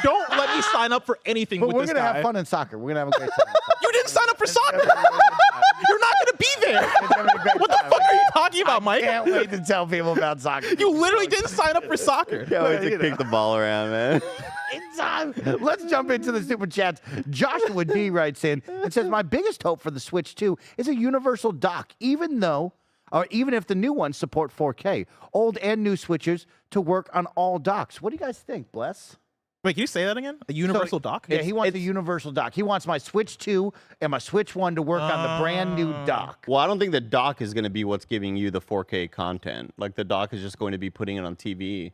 [SPEAKER 1] Don't let me sign up for anything
[SPEAKER 6] But
[SPEAKER 1] with
[SPEAKER 6] we're
[SPEAKER 1] this
[SPEAKER 6] gonna
[SPEAKER 1] guy.
[SPEAKER 6] have fun in soccer. We're gonna have a great time.
[SPEAKER 1] You didn't sign up for soccer. You're not going to be there. What the fuck are you talking about, Mike?
[SPEAKER 6] Can't wait to tell people about soccer.
[SPEAKER 1] You literally didn't sign up for soccer.
[SPEAKER 2] Can't wait to kick the ball around, man.
[SPEAKER 6] In time. Let's jump into the super chats. Joshua D writes in and says, my biggest hope for the Switch 2 is a universal dock, even if the new ones support 4K. Old and new switchers to work on all docks. What do you guys think, Bless?
[SPEAKER 1] Wait, can you say that again? A universal dock?
[SPEAKER 6] Yeah, he wants a universal dock. He wants my Switch 2 and my Switch 1 to work on the brand new dock.
[SPEAKER 2] Well, I don't think the dock is going to be what's giving you the 4K content. Like, the dock is just going to be putting it on TV.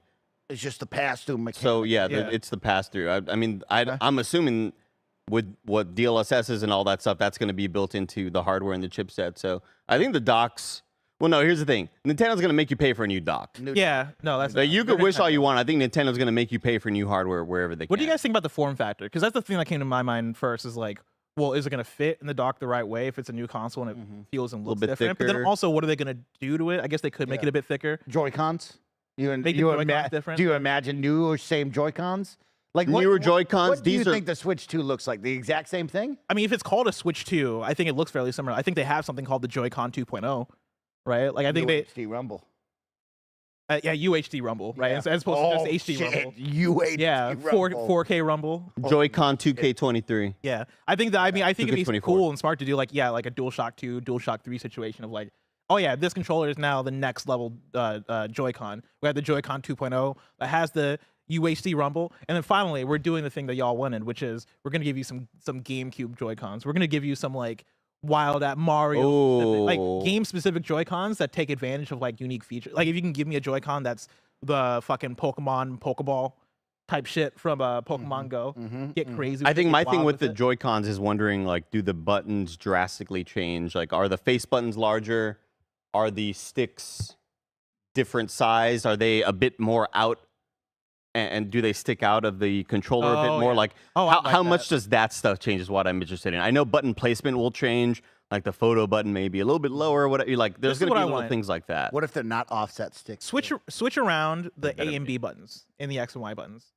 [SPEAKER 6] It's just the pass-through mechanic.
[SPEAKER 2] So, it's the pass-through. I mean, I'm assuming with what DLSS is and all that stuff, that's going to be built into the hardware and the chipset. So, I think the docks... Well, no, here's the thing. Nintendo's going to make you pay for a new dock.
[SPEAKER 1] Yeah, no, that's...
[SPEAKER 2] You could wish all you want. I think Nintendo's going to make you pay for new hardware wherever they can.
[SPEAKER 1] What do you guys think about the form factor? Because that's the thing that came to my mind first is like, well, is it going to fit in the dock the right way if it's a new console and it feels and looks
[SPEAKER 2] bit
[SPEAKER 1] different? But then
[SPEAKER 2] thicker.
[SPEAKER 1] also, what are they going to do to it? I guess they could make it a bit thicker.
[SPEAKER 6] Joy-Cons?
[SPEAKER 1] Make the Joy-Cons different?
[SPEAKER 6] Do you imagine new or same Joy-Cons? Like
[SPEAKER 2] Newer Joy-Cons,
[SPEAKER 6] What do you
[SPEAKER 2] these are-
[SPEAKER 6] think the Switch 2 looks like? The exact same thing?
[SPEAKER 1] I mean, if it's called a Switch 2, I think it looks fairly similar. I think they have something called the Joy-Con 2.0, right? Like, I think
[SPEAKER 6] UHD Rumble.
[SPEAKER 1] UHD Rumble, right?
[SPEAKER 6] Yeah.
[SPEAKER 1] As opposed to just HD Rumble.
[SPEAKER 6] UHD
[SPEAKER 1] Yeah,
[SPEAKER 6] Rumble.
[SPEAKER 1] 4K Rumble.
[SPEAKER 2] Joy-Con 2K23.
[SPEAKER 1] Yeah, I think that. I mean, I think it'd be
[SPEAKER 2] 2K24.
[SPEAKER 1] cool and smart to do like like a DualShock 2, DualShock 3 situation of like, oh yeah, this controller is now the next level Joy-Con. We have the Joy-Con 2.0 that has the UHD Rumble, and then finally we're doing the thing that y'all wanted, which is we're gonna give you some GameCube Joy-Cons. We're gonna give you some like wild at Mario, specific, like game specific Joy-Cons that take advantage of like unique features. Like if you can give me a Joy-Con that's the fucking Pokeball type shit from Pokemon Go, get crazy.
[SPEAKER 2] I think
[SPEAKER 1] get
[SPEAKER 2] my thing
[SPEAKER 1] wild
[SPEAKER 2] with the
[SPEAKER 1] it.
[SPEAKER 2] Joy-Cons is wondering, like, do the buttons drastically change? Like, are the face buttons larger? Are the sticks different size? Are they a bit more out? And do they stick out of the controller a bit
[SPEAKER 1] Oh,
[SPEAKER 2] more?
[SPEAKER 1] yeah.
[SPEAKER 2] Like,
[SPEAKER 1] Oh, I like
[SPEAKER 2] how
[SPEAKER 1] that.
[SPEAKER 2] much does that stuff change is what I'm interested in. I know button placement will change. Like, the photo button may be a little bit lower. Whatever. Like, there's
[SPEAKER 1] This is
[SPEAKER 2] going to
[SPEAKER 1] what
[SPEAKER 2] be
[SPEAKER 1] I
[SPEAKER 2] little
[SPEAKER 1] want.
[SPEAKER 2] things like that.
[SPEAKER 6] What if they're not offset sticks?
[SPEAKER 1] Switch around the A and B buttons and the X and Y buttons.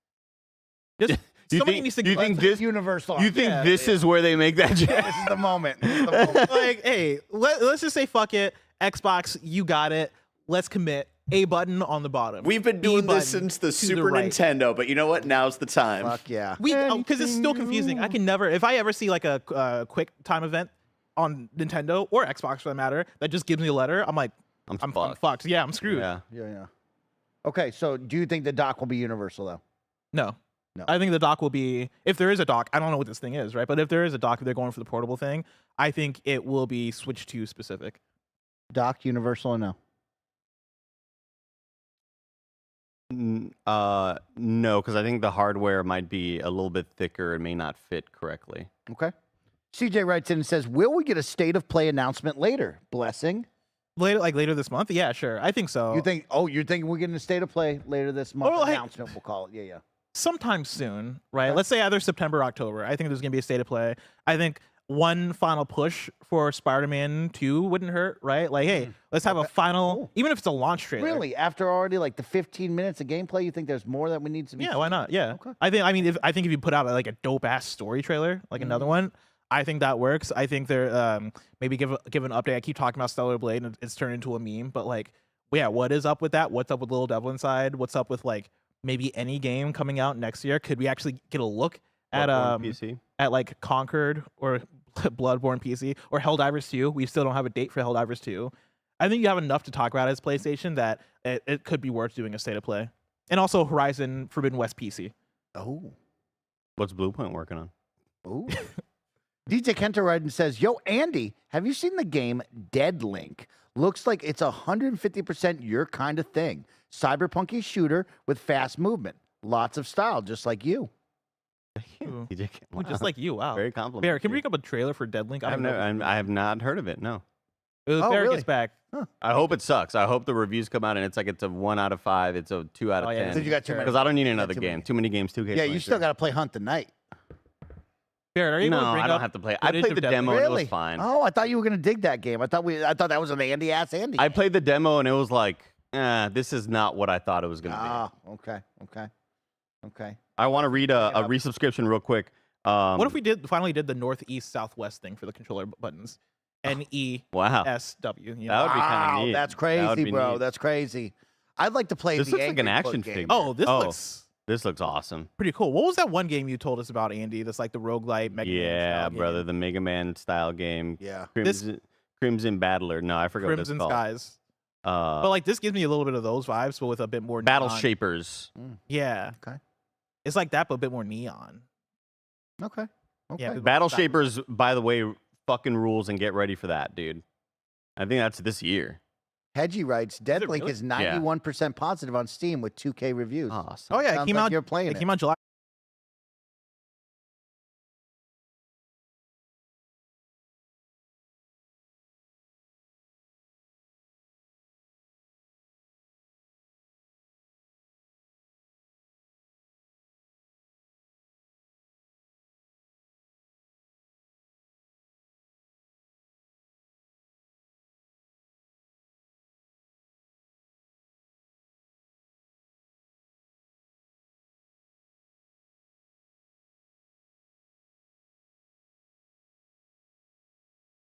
[SPEAKER 1] Just
[SPEAKER 2] Do you
[SPEAKER 1] somebody needs to
[SPEAKER 2] think this?
[SPEAKER 6] Universal.
[SPEAKER 2] You think this is where they make that?
[SPEAKER 6] This is the moment. This is the moment.
[SPEAKER 1] like, hey, let's just say fuck it. Xbox, you got it. Let's commit. A button on the bottom.
[SPEAKER 3] We've been
[SPEAKER 1] B
[SPEAKER 3] doing
[SPEAKER 1] button
[SPEAKER 3] this since the
[SPEAKER 1] to
[SPEAKER 3] Super
[SPEAKER 1] right.
[SPEAKER 3] Nintendo, but you know what? Now's the time.
[SPEAKER 6] Fuck yeah.
[SPEAKER 1] Because it's still confusing. I can never, if I ever see like a quick time event on Nintendo or Xbox for that matter that just gives me a letter, I'm like, I'm fucked. Yeah, I'm screwed.
[SPEAKER 2] Yeah.
[SPEAKER 6] Yeah. Okay, so do you think the dock will be universal though?
[SPEAKER 1] No.
[SPEAKER 6] No.
[SPEAKER 1] I think the dock will be, if there is a dock, I don't know what this thing is, right? But if there is a dock, if they're going for the portable thing, I think it will be Switch 2 specific.
[SPEAKER 6] Dock universal or no?
[SPEAKER 2] No, because I think the hardware might be a little bit thicker and may not fit correctly.
[SPEAKER 6] Okay. CJ writes in and says, "Will we get a state of play announcement later?" Blessing.
[SPEAKER 1] Later this month? Yeah, sure. I think so.
[SPEAKER 6] You think? Oh, you're thinking we're getting a state of play later this month?
[SPEAKER 1] Or, like-
[SPEAKER 6] Announcement, we'll call it. Yeah.
[SPEAKER 1] Sometime soon, right? Let's say either September or October. I think there's going to be a state of play. I think one final push for Spider-Man 2 wouldn't hurt, right? Like, hey, let's have a final, even if it's a launch trailer.
[SPEAKER 6] Really? After already like the 15 minutes of gameplay, you think there's more that we need to be?
[SPEAKER 1] Yeah, why not? Yeah.
[SPEAKER 6] Okay.
[SPEAKER 1] I think if you put out like a dope ass story trailer, like another one, I think that works. I think they're maybe give an update. I keep talking about Stellar Blade and it's turned into a meme, but like, yeah, what is up with that? What's up with Little Devil Inside? What's up with like maybe any game coming out next year? Could we actually get a look at
[SPEAKER 2] PC.
[SPEAKER 1] at like Conquered or Bloodborne PC or Helldivers 2? We still don't have a date for Helldivers 2. I think you have enough to talk about as PlayStation that it could be worth doing a state of play. And also Horizon Forbidden West PC.
[SPEAKER 6] Oh.
[SPEAKER 2] What's Bluepoint working on?
[SPEAKER 6] Oh. DJ Kento Ryden says, "Yo, Andy, have you seen the game Dead Link? Looks like it's 150% your kind of thing. Cyberpunky shooter with fast movement. Lots of style, just like you."
[SPEAKER 1] Ooh.
[SPEAKER 2] TJ,
[SPEAKER 1] Ooh, just like you, wow.
[SPEAKER 2] Very complimentary.
[SPEAKER 1] Barry, can we bring up a trailer for Deadlink?
[SPEAKER 2] I have not heard of it. No.
[SPEAKER 1] Barry
[SPEAKER 6] really?
[SPEAKER 1] gets back.
[SPEAKER 2] I hope it sucks. I hope the reviews come out and it's like it's a 1 out of 5. It's a 2 out of
[SPEAKER 1] Oh, yeah.
[SPEAKER 2] 10.
[SPEAKER 6] So you got too many.
[SPEAKER 2] Because I don't need another
[SPEAKER 6] too
[SPEAKER 2] game.
[SPEAKER 6] many.
[SPEAKER 2] Too many games. 2K.
[SPEAKER 6] Yeah, you still got to play Hunt the Night.
[SPEAKER 1] Barry, are you able
[SPEAKER 2] No,
[SPEAKER 1] to bring
[SPEAKER 2] I don't
[SPEAKER 1] up
[SPEAKER 2] have to play. I
[SPEAKER 1] footage
[SPEAKER 2] played
[SPEAKER 1] of
[SPEAKER 2] the
[SPEAKER 1] Deadlink?
[SPEAKER 2] demo and it
[SPEAKER 6] Really?
[SPEAKER 2] was fine.
[SPEAKER 6] Oh, I thought you were gonna dig that game. I thought that was an Andy ass Andy.
[SPEAKER 2] I played the demo and it was like, this is not what I thought it was going to be.
[SPEAKER 6] Okay.
[SPEAKER 2] I want to read a resubscription real quick.
[SPEAKER 1] What if we finally did the northeast southwest thing for the controller buttons? NESW.
[SPEAKER 2] Wow.
[SPEAKER 1] You know?
[SPEAKER 2] That would be kind
[SPEAKER 6] Wow,
[SPEAKER 2] of neat.
[SPEAKER 6] that's
[SPEAKER 2] That would
[SPEAKER 6] crazy,
[SPEAKER 2] be
[SPEAKER 6] bro.
[SPEAKER 2] neat.
[SPEAKER 6] That's crazy. I'd like to play
[SPEAKER 2] This
[SPEAKER 6] the
[SPEAKER 2] looks like an
[SPEAKER 6] Angry
[SPEAKER 2] action
[SPEAKER 6] Foot game.
[SPEAKER 2] figure.
[SPEAKER 1] Oh, this looks
[SPEAKER 2] awesome.
[SPEAKER 1] pretty cool. What was that one game you told us about, Andy? That's like the roguelite Mega Man
[SPEAKER 2] Yeah,
[SPEAKER 1] style
[SPEAKER 2] brother,
[SPEAKER 1] game.
[SPEAKER 2] the Mega Man style game.
[SPEAKER 6] Yeah.
[SPEAKER 2] Crimson Battler. No, I forgot
[SPEAKER 1] Crimson
[SPEAKER 2] what it's called.
[SPEAKER 1] Skies. But like this gives me a little bit of those vibes, but with a bit more
[SPEAKER 2] Battle
[SPEAKER 1] neon.
[SPEAKER 2] Shapers.
[SPEAKER 1] Yeah.
[SPEAKER 6] Okay.
[SPEAKER 1] It's like that, but a bit more neon.
[SPEAKER 6] Okay. Okay.
[SPEAKER 1] Yeah,
[SPEAKER 2] Battle Shapers, by the way, fucking rules, and get ready for that, dude. I think that's this year.
[SPEAKER 6] Hedgie writes, Deadlink
[SPEAKER 1] really?
[SPEAKER 6] is 91% positive on Steam with 2K reviews.
[SPEAKER 2] Awesome.
[SPEAKER 1] Oh yeah,
[SPEAKER 6] Sounds
[SPEAKER 1] it came
[SPEAKER 6] like
[SPEAKER 1] out.
[SPEAKER 6] you're playing
[SPEAKER 1] It came out July.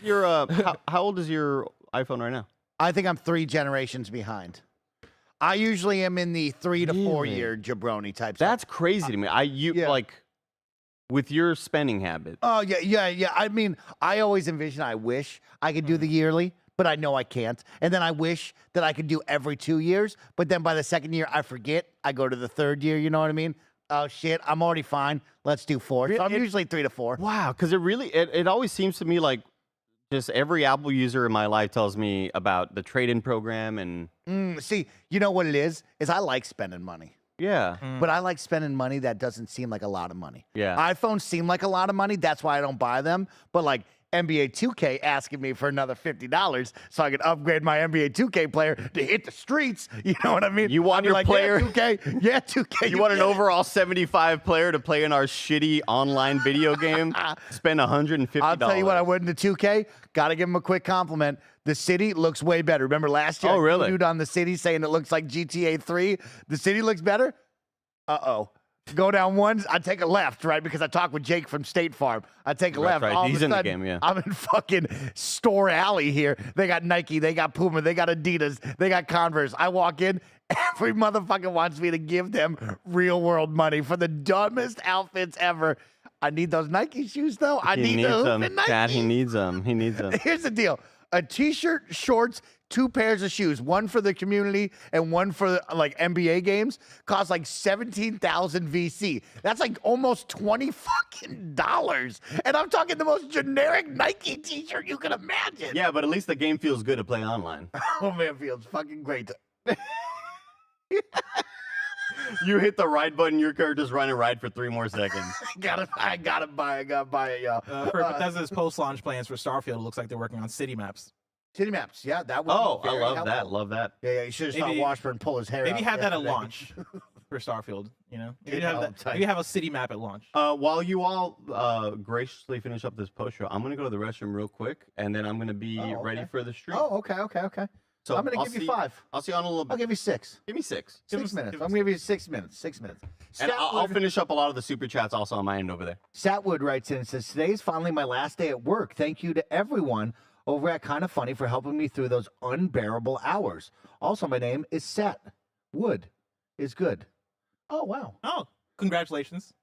[SPEAKER 2] Your how old is your iPhone right now?
[SPEAKER 6] I think I'm 3 generations behind. I usually am in the 3 to 4
[SPEAKER 2] Really?
[SPEAKER 6] year jabroni type.
[SPEAKER 2] That's crazy to me.
[SPEAKER 6] Yeah.
[SPEAKER 2] Like with your spending habit.
[SPEAKER 6] Oh yeah. I mean, I always envision. I wish I could do the yearly, but I know I can't. And then I wish that I could do every 2 years. But then by the second year, I forget. I go to the third year. You know what I mean? Oh shit, I'm already fine. Let's do 4. So I'm usually 3 to 4.
[SPEAKER 2] Wow, because it always seems to me like just every Apple user in my life tells me about the trade-in program and
[SPEAKER 6] See, you know what it is? Is I like spending money.
[SPEAKER 2] yeah.
[SPEAKER 6] But I like spending money that doesn't seem like a lot of money.
[SPEAKER 2] Yeah.
[SPEAKER 6] iPhones seem like a lot of money. That's why I don't buy them. But like NBA 2K asking me for another $50 so I can upgrade my NBA 2K player to hit the streets. You know what I mean?
[SPEAKER 2] You want
[SPEAKER 6] I'd be
[SPEAKER 2] your
[SPEAKER 6] like,
[SPEAKER 2] player-
[SPEAKER 6] Yeah, 2K. Yeah, 2K.
[SPEAKER 2] You want an
[SPEAKER 6] get it.
[SPEAKER 2] overall 75 player to play in our shitty online video game? Spend $150.
[SPEAKER 6] I'll tell you what, I went into 2K. Got to give him a quick compliment. The city looks way better. Remember last year?
[SPEAKER 2] Oh, really?
[SPEAKER 6] Dude on the city saying it looks like GTA 3. The city looks better. Uh-oh. Go down one. I take a left, right? Because I talked with Jake from State Farm. I take a
[SPEAKER 2] Right,
[SPEAKER 6] left.
[SPEAKER 2] right.
[SPEAKER 6] All
[SPEAKER 2] He's
[SPEAKER 6] of a
[SPEAKER 2] in the
[SPEAKER 6] sudden,
[SPEAKER 2] game, yeah.
[SPEAKER 6] I'm in fucking Store Alley here. They got Nike, they got Puma, they got Adidas, they got Converse. I walk in. Every motherfucker wants me to give them real world money for the dumbest outfits ever. I need those Nike shoes, though. I
[SPEAKER 2] He
[SPEAKER 6] need
[SPEAKER 2] needs
[SPEAKER 6] the
[SPEAKER 2] them.
[SPEAKER 6] hooping Nikes.
[SPEAKER 2] Dad, he needs them. He needs them.
[SPEAKER 6] Here's the deal. A t-shirt, shorts, 2 pairs of shoes, one for the community and one for like NBA games, cost like 17,000 VC. That's like almost $20 fucking dollars. And I'm talking the most generic Nike t-shirt you can imagine.
[SPEAKER 2] Yeah, but at least the game feels good to play online.
[SPEAKER 6] Oh man, feels fucking great.
[SPEAKER 2] You hit the ride button, your character's running ride for 3 more seconds.
[SPEAKER 6] I gotta buy it, y'all.
[SPEAKER 1] For Bethesda's post-launch plans for Starfield, it looks like they're working on city maps.
[SPEAKER 6] City maps, yeah, that would
[SPEAKER 2] Oh,
[SPEAKER 6] be
[SPEAKER 2] I
[SPEAKER 6] very
[SPEAKER 2] love
[SPEAKER 6] helpful.
[SPEAKER 2] that. Love that.
[SPEAKER 6] Yeah, you should have saw
[SPEAKER 1] Maybe-
[SPEAKER 6] Washburn pull his hair
[SPEAKER 1] Maybe
[SPEAKER 6] out
[SPEAKER 1] have that at
[SPEAKER 6] yesterday.
[SPEAKER 1] launch for Starfield. You know, maybe
[SPEAKER 6] Yeah,
[SPEAKER 1] have
[SPEAKER 6] I'll
[SPEAKER 1] that.
[SPEAKER 6] tell
[SPEAKER 1] Maybe
[SPEAKER 6] you.
[SPEAKER 1] have a city map at launch.
[SPEAKER 2] While you all graciously finish up this post show, I'm going to go to the restroom real quick, and then I'm going to be
[SPEAKER 6] Oh,
[SPEAKER 2] ready
[SPEAKER 6] okay.
[SPEAKER 2] for the stream.
[SPEAKER 6] Oh, okay.
[SPEAKER 2] so
[SPEAKER 6] I'm gonna
[SPEAKER 2] I'll
[SPEAKER 6] give you
[SPEAKER 2] see-
[SPEAKER 6] 5.
[SPEAKER 2] I'll see you on a little bit.
[SPEAKER 6] I'll give you 6.
[SPEAKER 2] Give me 6.
[SPEAKER 6] 6 minutes.
[SPEAKER 1] give
[SPEAKER 6] I'm
[SPEAKER 1] him
[SPEAKER 6] gonna give you 6 minutes. 6 minutes.
[SPEAKER 2] And I'll
[SPEAKER 6] Statwood-
[SPEAKER 2] finish up a lot of the super chats also on my end over there.
[SPEAKER 6] Satwood writes in and says, "Today's finally my last day at work. Thank you to everyone over at Kinda Funny for helping me through those unbearable hours. Also, my name is Sat. Wood is good. Oh wow,
[SPEAKER 1] Oh, congratulations.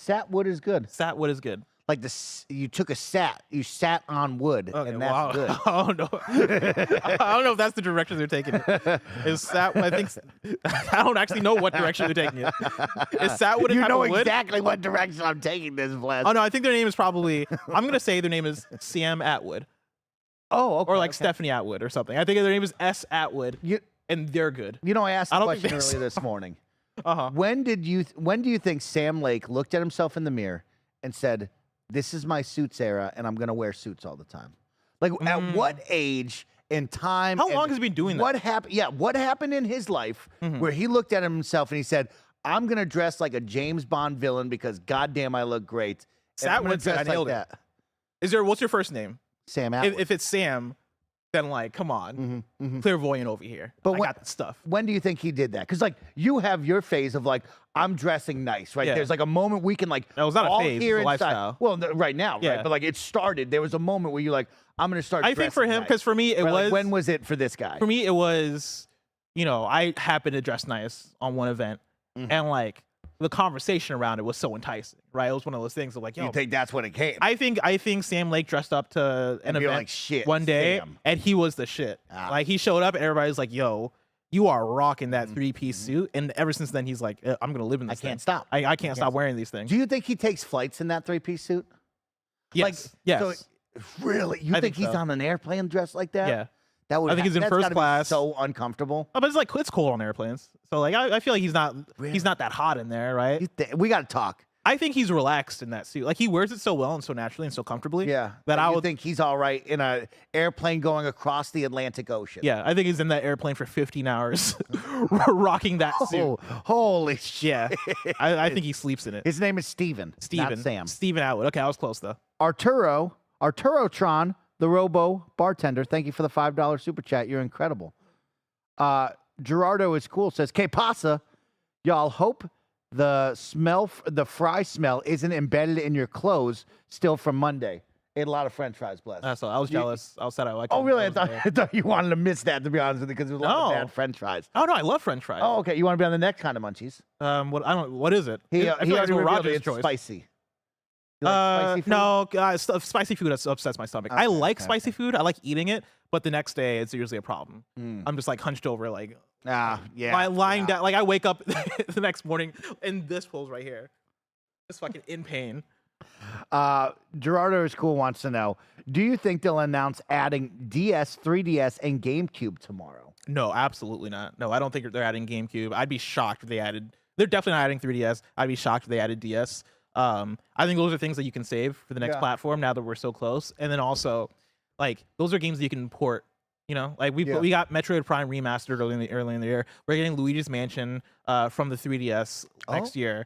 [SPEAKER 6] Satwood is good.
[SPEAKER 1] Satwood is good.
[SPEAKER 6] Like you took a sat, you sat on wood,
[SPEAKER 1] Okay,
[SPEAKER 6] and that's
[SPEAKER 1] wow.
[SPEAKER 6] good.
[SPEAKER 1] Oh no, I don't know if that's the direction they're taking it. Is Sat? I think I don't actually know what direction they're taking it. Is Satwood a
[SPEAKER 6] You
[SPEAKER 1] type
[SPEAKER 6] know
[SPEAKER 1] of wood?
[SPEAKER 6] exactly what direction I'm taking this, Bless.
[SPEAKER 1] Oh no, I think their name is probably. I'm gonna say their name is Sam Atwood
[SPEAKER 6] Oh, okay.
[SPEAKER 1] or like
[SPEAKER 6] okay.
[SPEAKER 1] Stephanie Atwood or something. I think their name is S Atwood,
[SPEAKER 6] You,
[SPEAKER 1] and they're good.
[SPEAKER 6] you know, I asked
[SPEAKER 1] I
[SPEAKER 6] a
[SPEAKER 1] don't think
[SPEAKER 6] question
[SPEAKER 1] there's-
[SPEAKER 6] earlier this morning.
[SPEAKER 1] Uh-huh.
[SPEAKER 6] When do you think Sam Lake looked at himself in the mirror and said, "This is my suits era, and I'm gonna wear suits all the time"? Like, at what age and time?
[SPEAKER 1] How
[SPEAKER 6] and
[SPEAKER 1] long has he been doing that?
[SPEAKER 6] What happened? Yeah, what happened in his life where he looked at himself and he said, "I'm gonna dress like a James Bond villain because goddamn, I look great." And I'm gonna
[SPEAKER 1] Satwood said,
[SPEAKER 6] dress
[SPEAKER 1] "I nailed it."
[SPEAKER 6] that.
[SPEAKER 1] What's your first name?
[SPEAKER 6] Sam Atwood.
[SPEAKER 1] If it's Sam, then like, come on, clairvoyant over here.
[SPEAKER 6] But
[SPEAKER 1] I
[SPEAKER 6] when-
[SPEAKER 1] got the stuff.
[SPEAKER 6] When do you think he did that? Because like you have your phase of like I'm dressing nice, right?
[SPEAKER 1] Yeah.
[SPEAKER 6] There's like a moment we can like
[SPEAKER 1] That was not a
[SPEAKER 6] all
[SPEAKER 1] phase,
[SPEAKER 6] here
[SPEAKER 1] it's a
[SPEAKER 6] inside.
[SPEAKER 1] lifestyle.
[SPEAKER 6] Well, right now,
[SPEAKER 1] Yeah.
[SPEAKER 6] right? But like it started. There was a moment where you're like, I'm gonna start.
[SPEAKER 1] I think for
[SPEAKER 6] dressing
[SPEAKER 1] him,
[SPEAKER 6] nice.
[SPEAKER 1] because for me it
[SPEAKER 6] Right, like,
[SPEAKER 1] was.
[SPEAKER 6] when was it for this guy?
[SPEAKER 1] For me, it was, I happened to dress nice on one event, and like the conversation around it was so enticing, right? It was one of those things of like,
[SPEAKER 6] You think that's when it came?
[SPEAKER 1] I think Sam Lake dressed up to an
[SPEAKER 6] And you're
[SPEAKER 1] event
[SPEAKER 6] like, shit,
[SPEAKER 1] one day,
[SPEAKER 6] Sam.
[SPEAKER 1] and he was the shit.
[SPEAKER 6] Ah.
[SPEAKER 1] Like he showed up, and everybody's like, "Yo, you are rocking that 3-piece suit." And ever since then, he's like, "I'm gonna live in this.
[SPEAKER 6] can't
[SPEAKER 1] thing.
[SPEAKER 6] stop.
[SPEAKER 1] I can't stop wearing these things."
[SPEAKER 6] Do you think he takes flights in that 3-piece suit?
[SPEAKER 1] Yes.
[SPEAKER 6] Like,
[SPEAKER 1] yes.
[SPEAKER 6] So really, you
[SPEAKER 1] I
[SPEAKER 6] think
[SPEAKER 1] think
[SPEAKER 6] he's
[SPEAKER 1] so.
[SPEAKER 6] on an airplane dressed like that?
[SPEAKER 1] Yeah.
[SPEAKER 6] That would.
[SPEAKER 1] I think he's in
[SPEAKER 6] that's
[SPEAKER 1] first
[SPEAKER 6] gotta be
[SPEAKER 1] class.
[SPEAKER 6] so uncomfortable.
[SPEAKER 1] Oh, but it's cold on airplanes. So like I feel like he's not that hot in there, right?
[SPEAKER 6] We got to talk.
[SPEAKER 1] I think he's relaxed in that suit. Like he wears it so well and so naturally and so comfortably.
[SPEAKER 6] Yeah.
[SPEAKER 1] That I
[SPEAKER 6] you
[SPEAKER 1] would
[SPEAKER 6] think he's all right in an airplane going across the Atlantic Ocean.
[SPEAKER 1] Yeah, I think he's in that airplane for 15 hours, rocking that suit.
[SPEAKER 6] Oh, holy shit.
[SPEAKER 1] Yeah, I think he sleeps in it.
[SPEAKER 6] His name is Steven.
[SPEAKER 1] Steven.
[SPEAKER 6] Not Sam.
[SPEAKER 1] Steven Atwood. Okay, I was close though.
[SPEAKER 6] Arturotron, the Robo bartender. Thank you for the $5 super chat. You're incredible. Gerardo is cool. Says, "Que pasa? Y'all hope the fry smell isn't embedded in your clothes still from Monday." Ate a lot of French fries, bless.
[SPEAKER 1] That's all. I was jealous. I was sad I liked
[SPEAKER 6] Oh,
[SPEAKER 1] him.
[SPEAKER 6] really? I
[SPEAKER 1] That was
[SPEAKER 6] thought, I thought you wanted to miss that, to be honest with you, because there's a lot of
[SPEAKER 1] No.
[SPEAKER 6] bad French fries.
[SPEAKER 1] Oh no, I love French fries.
[SPEAKER 6] Oh, okay. You want to be on the next kind of munchies?
[SPEAKER 1] What is it?
[SPEAKER 6] He
[SPEAKER 1] I feel like it's
[SPEAKER 6] already
[SPEAKER 1] a
[SPEAKER 6] revealed
[SPEAKER 1] Roger's
[SPEAKER 6] it's
[SPEAKER 1] choice.
[SPEAKER 6] spicy. You like spicy food?
[SPEAKER 1] No, spicy food upsets my stomach. I
[SPEAKER 6] Okay,
[SPEAKER 1] like
[SPEAKER 6] okay,
[SPEAKER 1] spicy food. I like eating it, but the next day it's usually a problem.
[SPEAKER 6] Mm.
[SPEAKER 1] I'm just like hunched over, like
[SPEAKER 6] Yeah.
[SPEAKER 1] lying down. Like I wake up the next morning and this pulls right here, just fucking in pain.
[SPEAKER 6] Gerardo is cool wants to know, do you think they'll announce adding DS, 3DS, and GameCube tomorrow?
[SPEAKER 1] No, absolutely not. No, I don't think they're adding GameCube. I'd be shocked if they added. They're definitely not adding 3DS. I'd be shocked if they added DS. I think those are things that you can save for the next platform now that we're so close. And then also, like those are games that you can port. Like we got Metroid Prime remastered early in the year. We're getting Luigi's Mansion from the 3DS next year.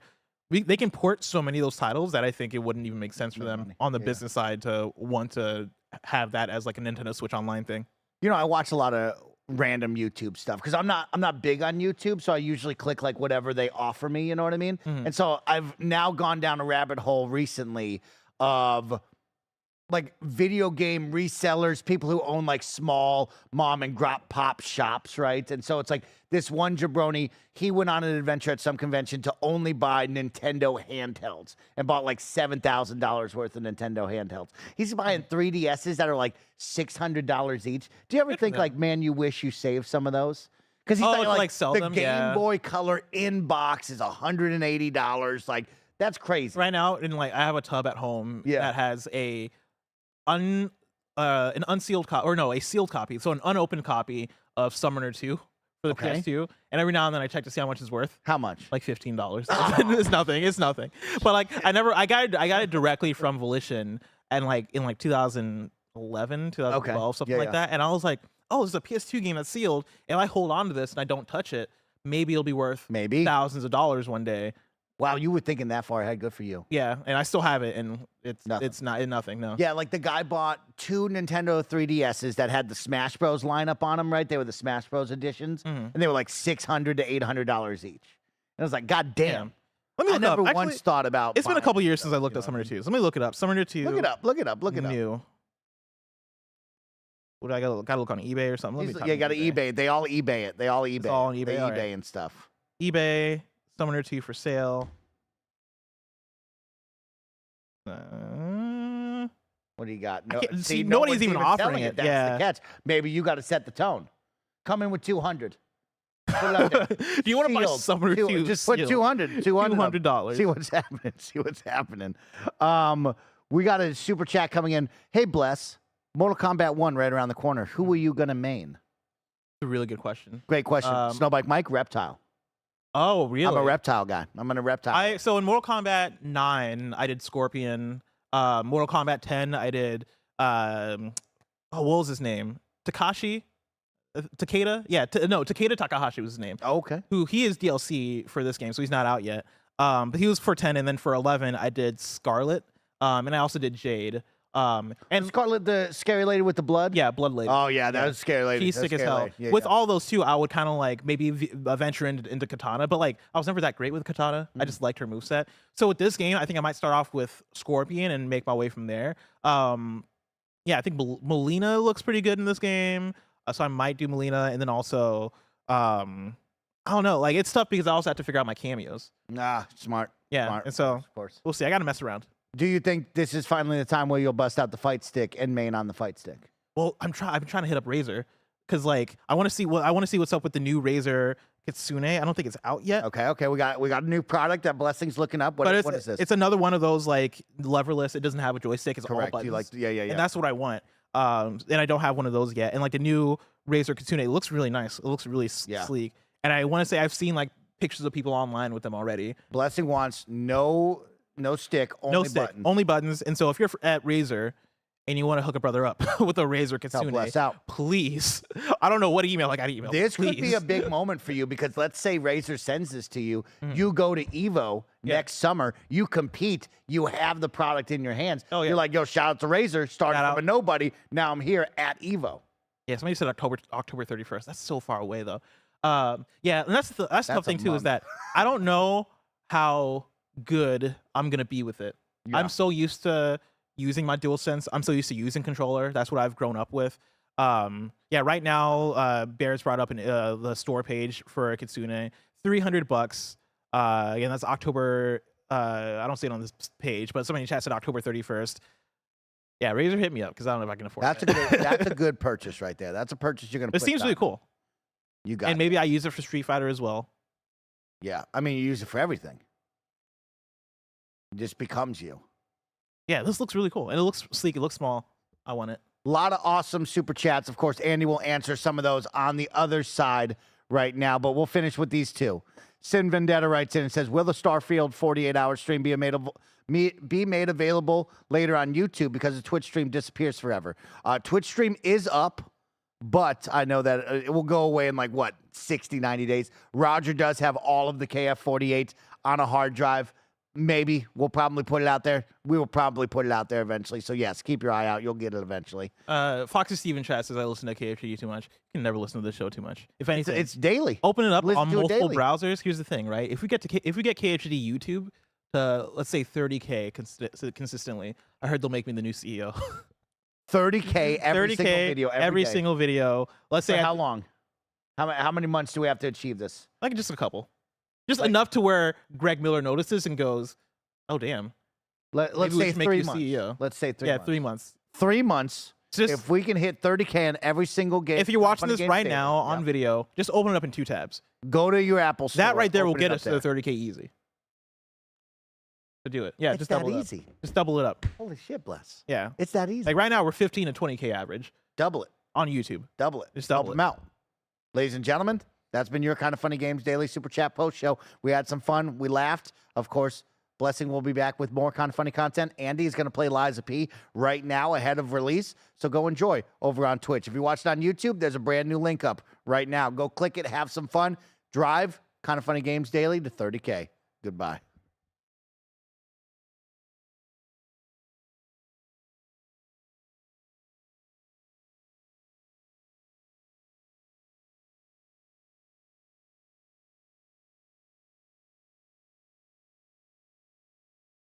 [SPEAKER 1] They can port so many of those titles that I think it wouldn't even make sense for them on the business side to want to have that as like a Nintendo Switch Online thing.
[SPEAKER 6] I watch a lot of random YouTube stuff because I'm not big on YouTube, so I usually click like whatever they offer me, you know what I mean? And so I've now gone down a rabbit hole recently of like video game resellers, people who own like small mom and pop shops, right? And so it's like this one jabroni, he went on an adventure at some convention to only buy Nintendo handhelds and bought like $7,000 worth of Nintendo handhelds. He's buying 3DSs that are like $600 each. Do you ever think like, man, you wish you saved some of those? Because he's like
[SPEAKER 1] sell
[SPEAKER 6] the
[SPEAKER 1] them?
[SPEAKER 6] Game
[SPEAKER 1] Yeah.
[SPEAKER 6] Boy Color in box is $180. Like that's crazy.
[SPEAKER 1] Right now, I have a tub at home that has an unsealed copy, or no, a sealed copy, so an unopened copy of Summoner 2 for the PS2, and every now and then I check to see how much it's worth.
[SPEAKER 6] How much?
[SPEAKER 1] Like $15. It's nothing. But like I got it directly from Volition, and like in like 2011, 2012, something like that, and I was like, oh, this is a PS2 game that's sealed, and I hold on to this and I don't touch it, maybe it'll be worth thousands of dollars one day.
[SPEAKER 6] Wow, you were thinking that far ahead. Good for you.
[SPEAKER 1] Yeah, and I still have it, and it's nothing. No.
[SPEAKER 6] Yeah, like the guy bought 2 Nintendo 3DSs that had the Smash Bros lineup on them, right? They were the Smash Bros editions, and they were like $600 to $800 each. And I was like, God damn.
[SPEAKER 1] Let me
[SPEAKER 6] I
[SPEAKER 1] look
[SPEAKER 6] never
[SPEAKER 1] up. Actually,
[SPEAKER 6] once thought about.
[SPEAKER 1] It's been a couple years since I looked at Summoner 2. So let me look it up. Summoner 2.
[SPEAKER 6] Look it up. Look it up.
[SPEAKER 1] New. What do I gotta look on eBay or something? Let me
[SPEAKER 6] You got to eBay. They all eBay it. They all eBay.
[SPEAKER 1] It's all on eBay.
[SPEAKER 6] They
[SPEAKER 1] All
[SPEAKER 6] eBay
[SPEAKER 1] right.
[SPEAKER 6] and stuff.
[SPEAKER 1] eBay Summoner 2 for sale.
[SPEAKER 6] What do you got?
[SPEAKER 1] See,
[SPEAKER 6] no
[SPEAKER 1] nobody's
[SPEAKER 6] one's
[SPEAKER 1] even offering
[SPEAKER 6] selling
[SPEAKER 1] it.
[SPEAKER 6] That's
[SPEAKER 1] Yeah.
[SPEAKER 6] the catch. Maybe you got to set the tone. Come in with 200. Put it out there.
[SPEAKER 1] Do you want to buy
[SPEAKER 6] Sealed.
[SPEAKER 1] Summoner 2?
[SPEAKER 6] Just put
[SPEAKER 1] sealed?
[SPEAKER 6] $200. See what's happening. See what's happening. We got a super chat coming in. Hey, Bless. Mortal Kombat 1 right around the corner. Who are you gonna main?
[SPEAKER 1] It's a really good question.
[SPEAKER 6] Great question. Snowbike Mike, Reptile.
[SPEAKER 1] Oh, really?
[SPEAKER 6] I'm a reptile guy. I'm a reptile.
[SPEAKER 1] So in Mortal Kombat 9, I did Scorpion. Mortal Kombat 10, I did. What was his name? Takeda? Yeah, Takeda Takahashi was his name.
[SPEAKER 6] Oh, okay.
[SPEAKER 1] Who he is DLC for this game, so he's not out yet. But he was for 10, and then for 11, I did Scarlet. And I also did Jade. And
[SPEAKER 6] Scarlet, the scary lady with the blood.
[SPEAKER 1] yeah, blood lady.
[SPEAKER 6] Oh yeah, that was scary lady.
[SPEAKER 1] She's
[SPEAKER 6] That's
[SPEAKER 1] sick as
[SPEAKER 6] scary
[SPEAKER 1] hell.
[SPEAKER 6] lady. Yeah,
[SPEAKER 1] With
[SPEAKER 6] yeah.
[SPEAKER 1] all those too, I would kind of like maybe venture into katana, but like I was never that great with katana. I just liked her moveset. So with this game, I think I might start off with Scorpion and make my way from there. Yeah, I think Melina looks pretty good in this game, so I might do Melina, and then also I don't know, like it's tough because I also have to figure out my cameos.
[SPEAKER 6] Nah, smart.
[SPEAKER 1] Yeah,
[SPEAKER 6] Smart,
[SPEAKER 1] and so
[SPEAKER 6] of course.
[SPEAKER 1] we'll see. I got to mess around.
[SPEAKER 6] Do you think this is finally the time where you'll bust out the fight stick and main on the fight stick?
[SPEAKER 1] Well, I've been trying to hit up Razer because like I want to see what's up with the new Razer Kitsune. I don't think it's out yet.
[SPEAKER 6] Okay. We got a new product that Blessing's looking up. What is this?
[SPEAKER 1] It's another one of those like leverless. It doesn't have a joystick. It's all
[SPEAKER 6] Correct.
[SPEAKER 1] buttons.
[SPEAKER 6] You like, yeah.
[SPEAKER 1] And that's what I want. And I don't have one of those yet. And like the new Razer Kitsune, it looks really nice. It looks really sleek. And I want to say I've seen like pictures of people online with them already.
[SPEAKER 6] Blessing wants no stick,
[SPEAKER 1] only buttons. And so if you're at Razer and you want to hook a brother up with a Razer Kitsune,
[SPEAKER 6] Bless out.
[SPEAKER 1] Please. I don't know what email I got to email.
[SPEAKER 6] This
[SPEAKER 1] please.
[SPEAKER 6] could be a big moment for you because let's say Razer sends this to you. You go to Evo next summer. You compete. You have the product in your hands.
[SPEAKER 1] Oh, yeah.
[SPEAKER 6] You're like, yo, shout out to Razer. Started
[SPEAKER 1] Shout
[SPEAKER 6] from a nobody. Now I'm here at Evo.
[SPEAKER 1] Yeah, somebody said October 31st. That's so far away though. Yeah, and that's the tough thing too is that I don't know how good I'm gonna be with it.
[SPEAKER 6] Yeah.
[SPEAKER 1] I'm so used to using my DualSense. I'm so used to using controller. That's what I've grown up with. Yeah, right now, Bears brought up the store page for Kitsune, $300. Again, that's October. I don't see it on this page, but somebody in chat said October 31st. Yeah, Razer hit me up because I don't know if I can afford
[SPEAKER 6] That's
[SPEAKER 1] it.
[SPEAKER 6] that's a good purchase right there. That's a purchase you're gonna.
[SPEAKER 1] It seems really cool.
[SPEAKER 6] You got
[SPEAKER 1] and maybe I use it for Street Fighter as well.
[SPEAKER 6] Yeah, I mean, you use it for everything. It just becomes you.
[SPEAKER 1] Yeah, this looks really cool. And it looks sleek. It looks small. I want it.
[SPEAKER 6] A lot of awesome super chats. Of course, Andy will answer some of those on the other side right now, but we'll finish with these two. Sin Vendetta writes in and says, will the Starfield 48-hour stream be made available later on YouTube because the Twitch stream disappears forever? Twitch stream is up, but I know that it will go away in like, 60, 90 days. Roger does have all of the KF48 on a hard drive. Maybe we'll probably put it out there. We will probably put it out there eventually. So yes, keep your eye out. You'll get it eventually.
[SPEAKER 1] Foxy Steven chat says I listen to KFGD too much. You can never listen to this show too much. If anything,
[SPEAKER 6] It's daily.
[SPEAKER 1] open it up
[SPEAKER 6] Listen
[SPEAKER 1] on
[SPEAKER 6] to it
[SPEAKER 1] multiple
[SPEAKER 6] daily.
[SPEAKER 1] browsers. Here's the thing, right? If we get KFGD YouTube to let's say 30K consistently, I heard they'll make me the new CEO.
[SPEAKER 6] 30K every
[SPEAKER 1] 30K
[SPEAKER 6] single video. Every day.
[SPEAKER 1] single video. Let's say
[SPEAKER 6] For how long? How many months do we have to achieve this?
[SPEAKER 1] like just a couple, just enough to where Greg Miller notices and goes, "Oh damn."
[SPEAKER 6] Let's
[SPEAKER 1] Maybe we
[SPEAKER 6] say
[SPEAKER 1] should make
[SPEAKER 6] 3
[SPEAKER 1] you
[SPEAKER 6] months.
[SPEAKER 1] CEO.
[SPEAKER 6] Let's say 3
[SPEAKER 1] Yeah,
[SPEAKER 6] months.
[SPEAKER 1] 3 months.
[SPEAKER 6] 3 months.
[SPEAKER 1] Just
[SPEAKER 6] If we can hit 30K in every single game.
[SPEAKER 1] if you're watching
[SPEAKER 6] Funny
[SPEAKER 1] this
[SPEAKER 6] Games
[SPEAKER 1] right
[SPEAKER 6] Daily,
[SPEAKER 1] now on
[SPEAKER 6] yeah.
[SPEAKER 1] video, just open it up in 2 tabs.
[SPEAKER 6] Go to your Apple Store.
[SPEAKER 1] That right there will
[SPEAKER 6] open it
[SPEAKER 1] get
[SPEAKER 6] up
[SPEAKER 1] us to
[SPEAKER 6] there.
[SPEAKER 1] the 30K easy. To do it. Yeah,
[SPEAKER 6] It's
[SPEAKER 1] just
[SPEAKER 6] that
[SPEAKER 1] double it
[SPEAKER 6] easy.
[SPEAKER 1] up. Just double it up.
[SPEAKER 6] Holy shit, bless.
[SPEAKER 1] Yeah.
[SPEAKER 6] It's that easy.
[SPEAKER 1] Like right now we're 15 to 20K average
[SPEAKER 6] Double it.
[SPEAKER 1] on YouTube.
[SPEAKER 6] Double it.
[SPEAKER 1] Just double
[SPEAKER 6] Help
[SPEAKER 1] it.
[SPEAKER 6] them out. Ladies and gentlemen, that's been your Kind of Funny Games Daily Super Chat Post Show. We had some fun. We laughed. Of course, Blessing will be back with more Kind of Funny content. Andy is going to play Liza P right now ahead of release. So go enjoy over on Twitch. If you watched on YouTube, there's a brand new link up right now. Go click it. Have some fun. Drive Kind of Funny Games Daily to 30K. Goodbye.